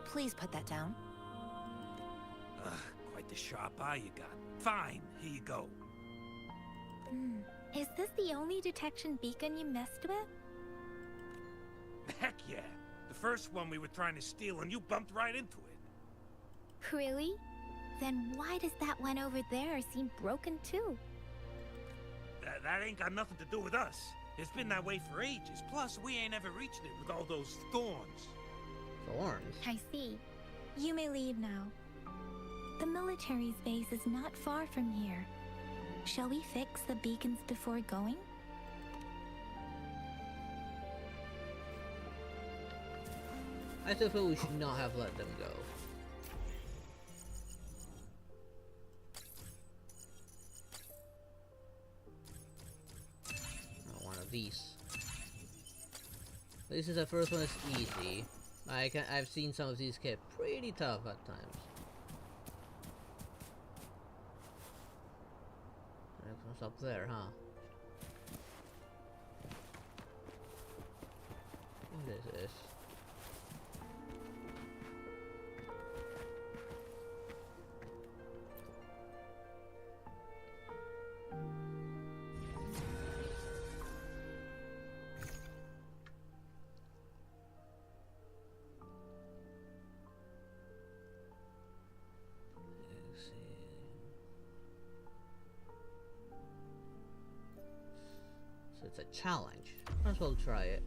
Please put that down. Quite the sharp eye you got. Fine, here you go. Is this the only detection beacon you messed with? Heck yeah. The first one we were trying to steal and you bumped right into it. Really? Then why does that one over there seem broken too? That ain't got nothing to do with us. It's been that way for ages. Plus, we ain't ever reached it with all those thorns. Thorns? I see. You may leave now. The military base is not far from here. Shall we fix the beacons before going? I still feel we should not have let them go. Not one of these. This is the first one that's easy. I've seen some of these get pretty tough at times. What's up there, huh? What is this? It's a challenge. Might as well try it.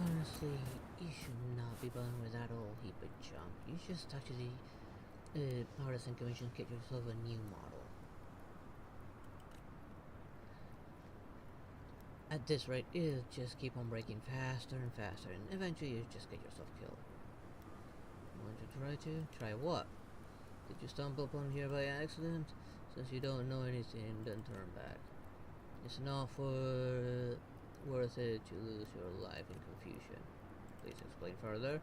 Honestly, you should not be bothered with that old heap of junk. You should just talk to the Partisan Commission and get yourself a new model. At this rate, it'll just keep on breaking faster and faster, and eventually you just get yourself killed. Want to try to? Try what? Did you stumble upon here by accident? Since you don't know anything, then turn back. It's not worth it to lose your life in confusion. Please explain further.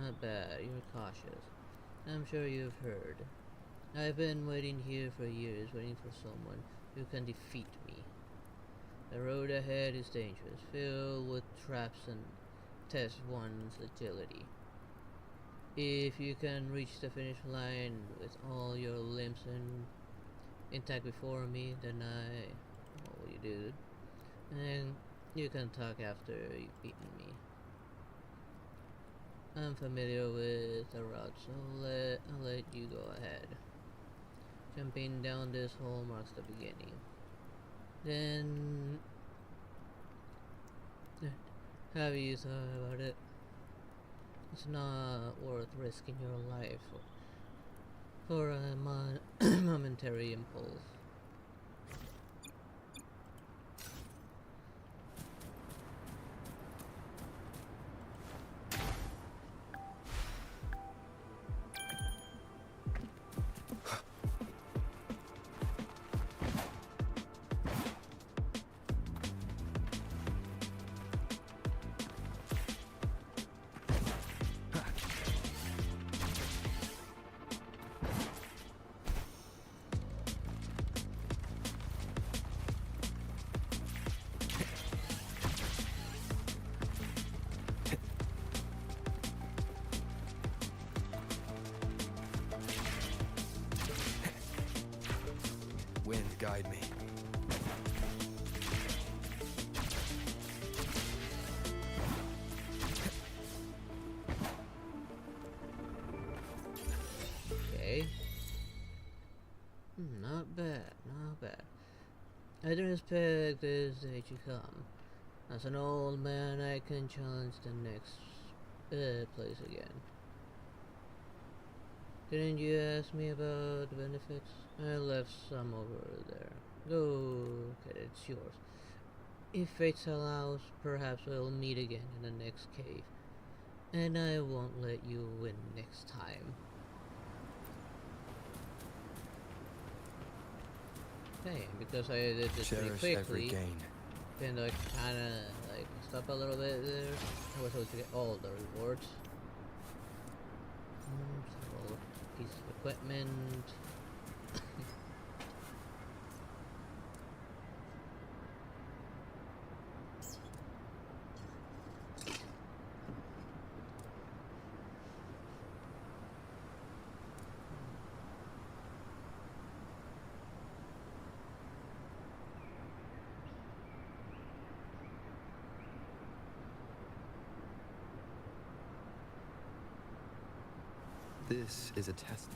Not bad, you're cautious. I'm sure you've heard. I've been waiting here for years, waiting for someone who can defeat me. The road ahead is dangerous, filled with traps and test one's agility. If you can reach the finish line with all your limbs intact before me, then what will you do? And you can talk after you've beaten me. I'm familiar with the route, so I'll let you go ahead. Jumping down this hole marks the beginning. Then, have you thought about it? It's not worth risking your life for a momentary impulse. Wind, guide me. Okay. Not bad, not bad. I didn't expect this day to come. As an old man, I can challenge the next place again. Didn't you ask me about the benefits? I left some over there. Go get it, it's yours. If fate allows, perhaps we'll meet again in the next cave. And I won't let you win next time. Okay, because I did this pretty Cherish quickly, every gain. then I kinda like stop a little bit there. I was able to get all the rewards. Several pieces of equipment. This is a test.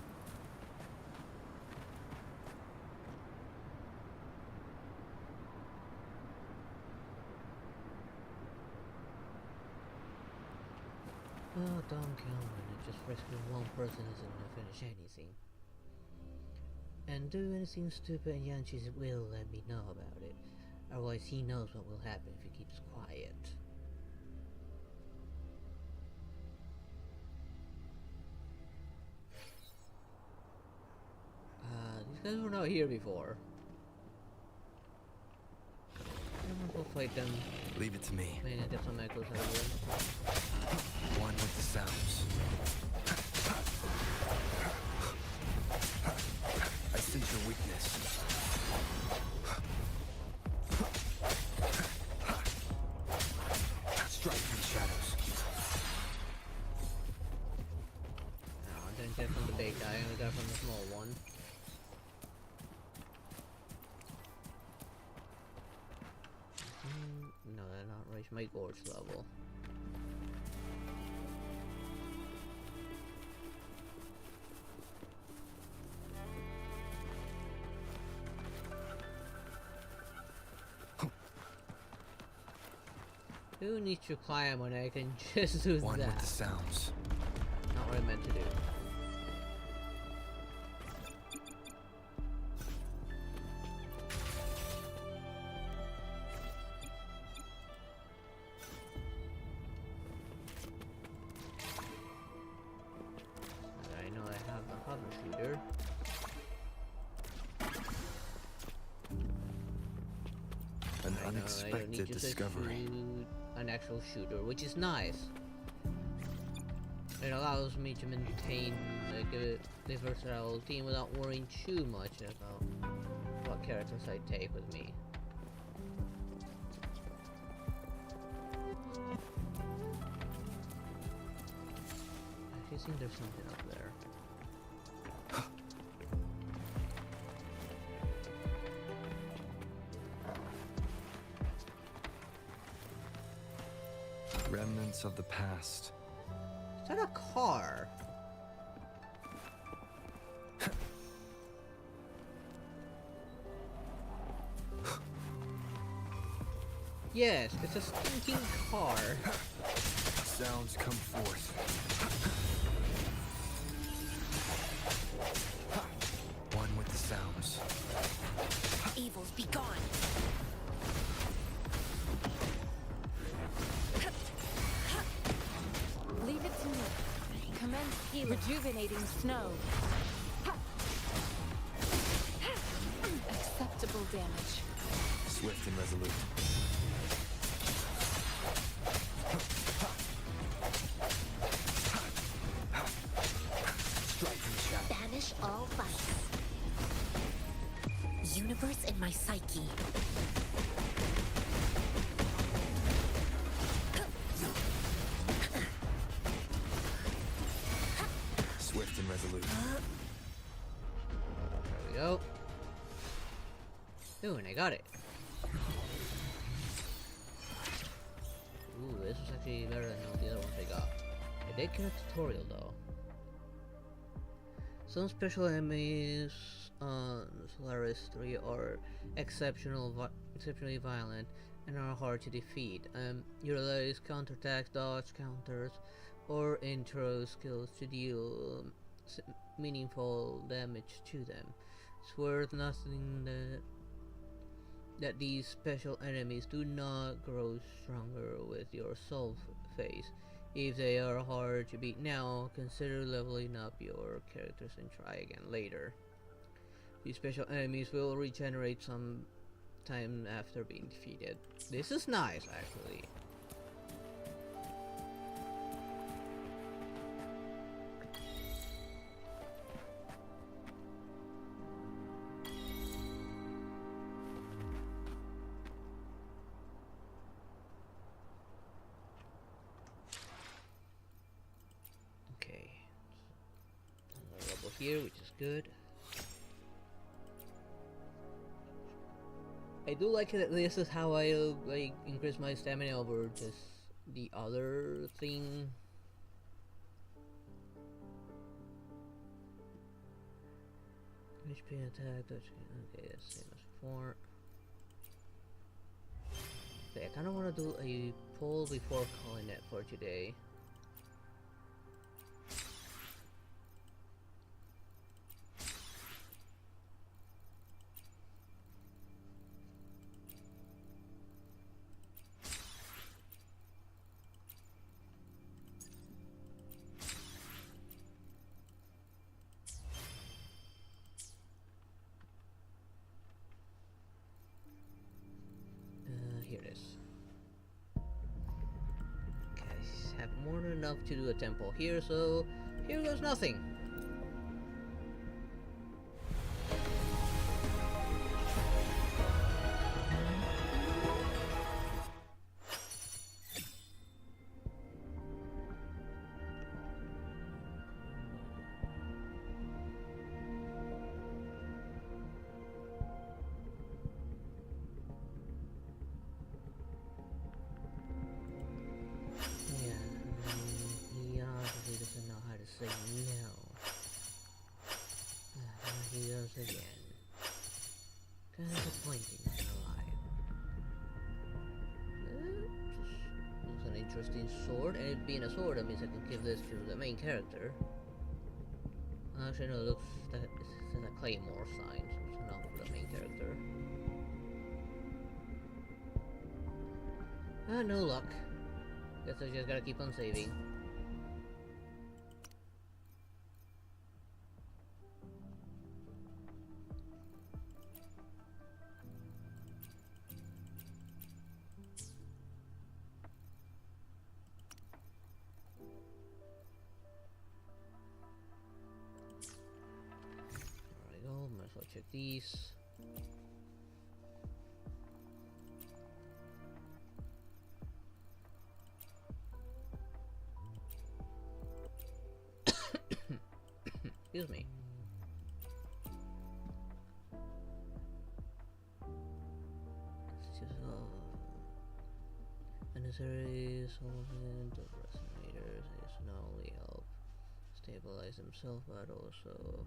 Oh, don't kill me. Just rescuing one person isn't gonna finish anything. And do anything stupid and Yanchis will let me know about it. Otherwise he knows what will happen if he keeps quiet. These guys were not here before. I'm gonna go fight them. Leave it to me. Maybe I get some echoes out of them. One with the sounds. I sense your weakness. Strike from the shadows. No, I didn't get from the big guy, I only got from the small one. No, they're not reached my gorge level. Who needs to climb when I can just do One that? with the sounds. Not what I meant to do. I know I have the hover shooter. An I don't need unexpected to discovery. shoot an actual shooter, which is nice. It allows me to maintain like a versatile team without worrying too much about what characters I take with me. I actually think there's something up there. Remnants of the past. Is that a car? Yes, it's a stinking car. Sounds come forth. One with the sounds. Evils be gone. Leave it to me. Commence healing. Rejuvenating snow. Acceptable damage. Swift and resolute. Strike from the shadow. Banish all vice. Universe in my psyche. Swift and resolute. There we go. Ooh, and I got it. Ooh, this was actually better than all the other ones I got. I did get a tutorial though. Some special enemies on Solaris 3 are exceptionally violent and are hard to defeat. Utilize counterattacks, dodge counters, or intro skills to deal meaningful damage to them. It's worth nothing that these special enemies do not grow stronger with your soul phase. If they are hard to beat now, consider leveling up your characters and try again later. These special enemies will regenerate some time after being defeated. This is nice, actually. Okay, another level here, which is good. I do like that this is how I like increase my stamina over just the other thing. HP attack, okay, that's same as before. Okay, I kinda wanna do a poll before calling it for today. Here it is. Okay, I have more than enough to do a temple here, so here goes nothing. He obviously doesn't know how to say no. He does again. Kind of disappointing, not gonna lie. It's an interesting sword, and it being a sword, that means I can give this to the main character. Actually, no, it looks that it says a claymore sign, so it's not for the main character. No luck. Guess I just gotta keep on saving. There we go, might as well check these. Excuse me. It's just unnecessary solvent of resonators is not only help stabilize himself but also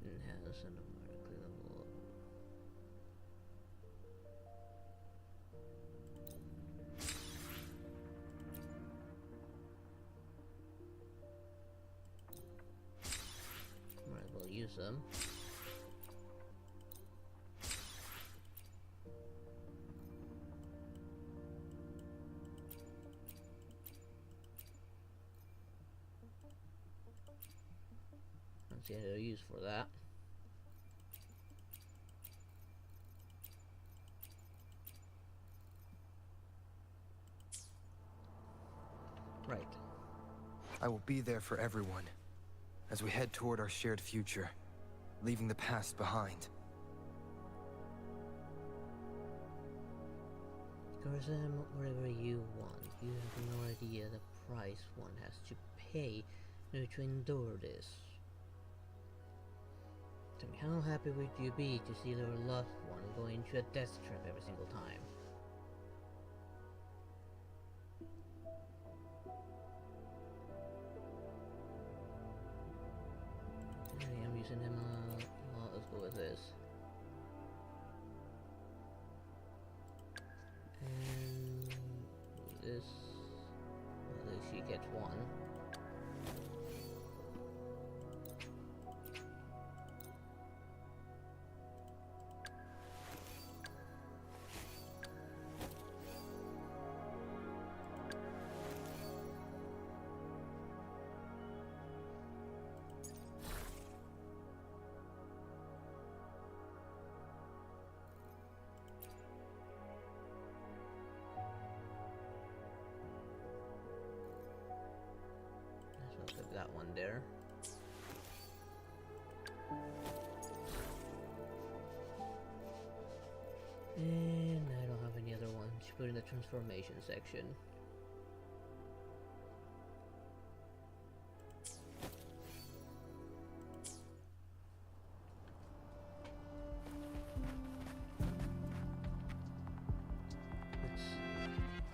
enhance and numerically level up. Alright, we'll use them. Don't see any other use for that. Right. I will be there for everyone as we head toward our shared future, leaving the past behind. Consume whatever you want. You have no idea the price one has to pay in order to endure this. Tell me How happy would you be to see your loved one going through a death trap every single time? I'm using him well, let's go with this. And this, well, at least she gets one. That one there. And I don't have any other ones. Put in the transformation section.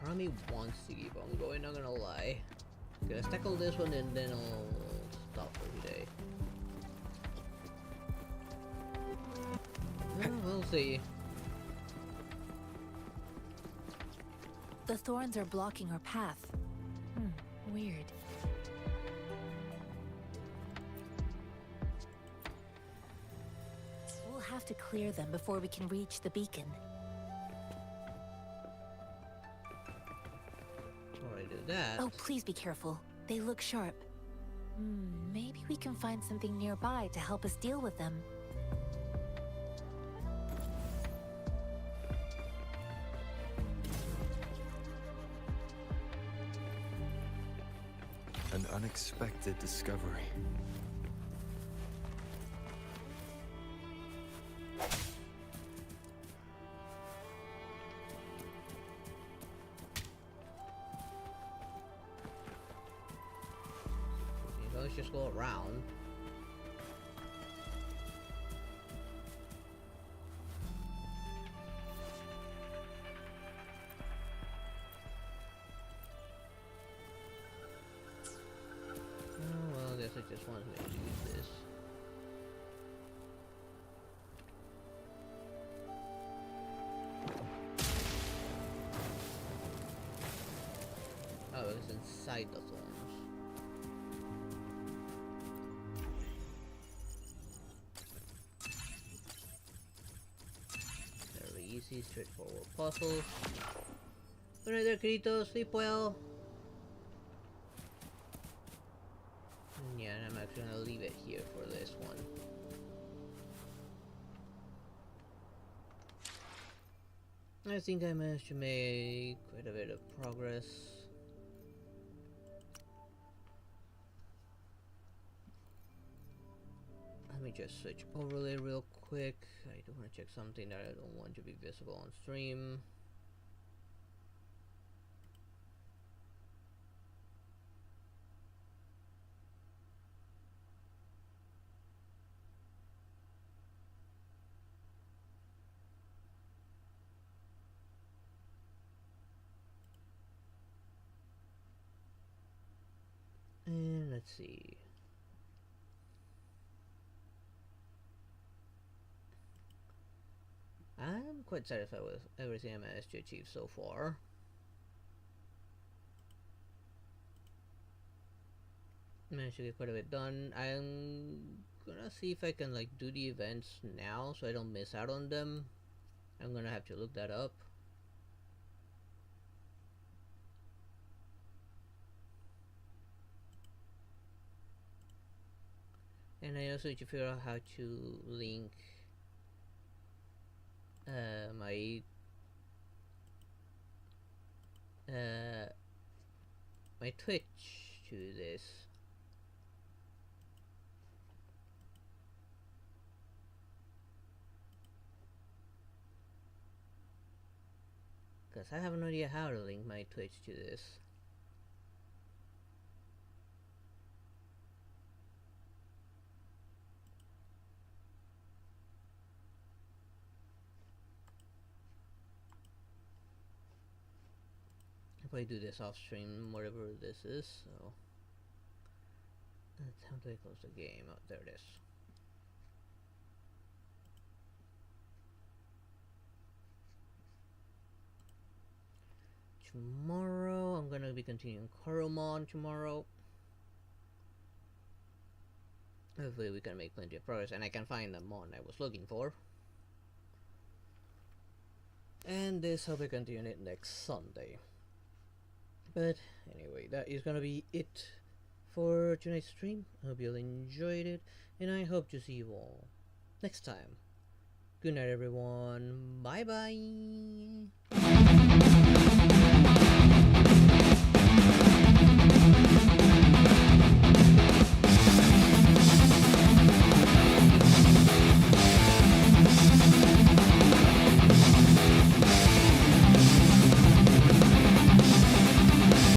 Part of me wants to keep on going, not gonna lie. Okay, let's tackle this one and then I'll stop for today. Well, we'll see. The thorns are blocking our path. Weird. We'll have to clear them before we can reach the beacon. That. Oh, please be careful. They look sharp. Maybe we can find something nearby to help us deal with them. An unexpected discovery. Let's just go around. Oh, well, I guess I just wanted to use this. Oh, it's inside the thorns. Easy, straightforward puzzles. Good night there, queridos. Sleep well. And yeah, and I'm actually gonna leave it here for this one. I think I managed to make quite a bit of progress. Let me just switch overlay real quick. I do want to check something that I don't want to be visible on stream. And let's see. I'm quite satisfied with everything I managed to achieve so far. Managed to get quite a bit done. I'm gonna see if I can like do the events now so I don't miss out on them. I'm gonna have to look that up. And I also need to figure out how to link my Twitch to this. Because I have no idea how to link my Twitch to this. probably do this off stream, whatever this is. So how do I close the game? Oh, there it is. Tomorrow I'm gonna be continuing Coromon tomorrow. Hopefully we can make plenty of progress and I can find the mon I was looking for. And this I'll be continuing it next Sunday. But anyway, that is gonna be it for tonight's stream. I hope you all enjoyed it, and I hope to see you all next time. Good night everyone. Bye bye.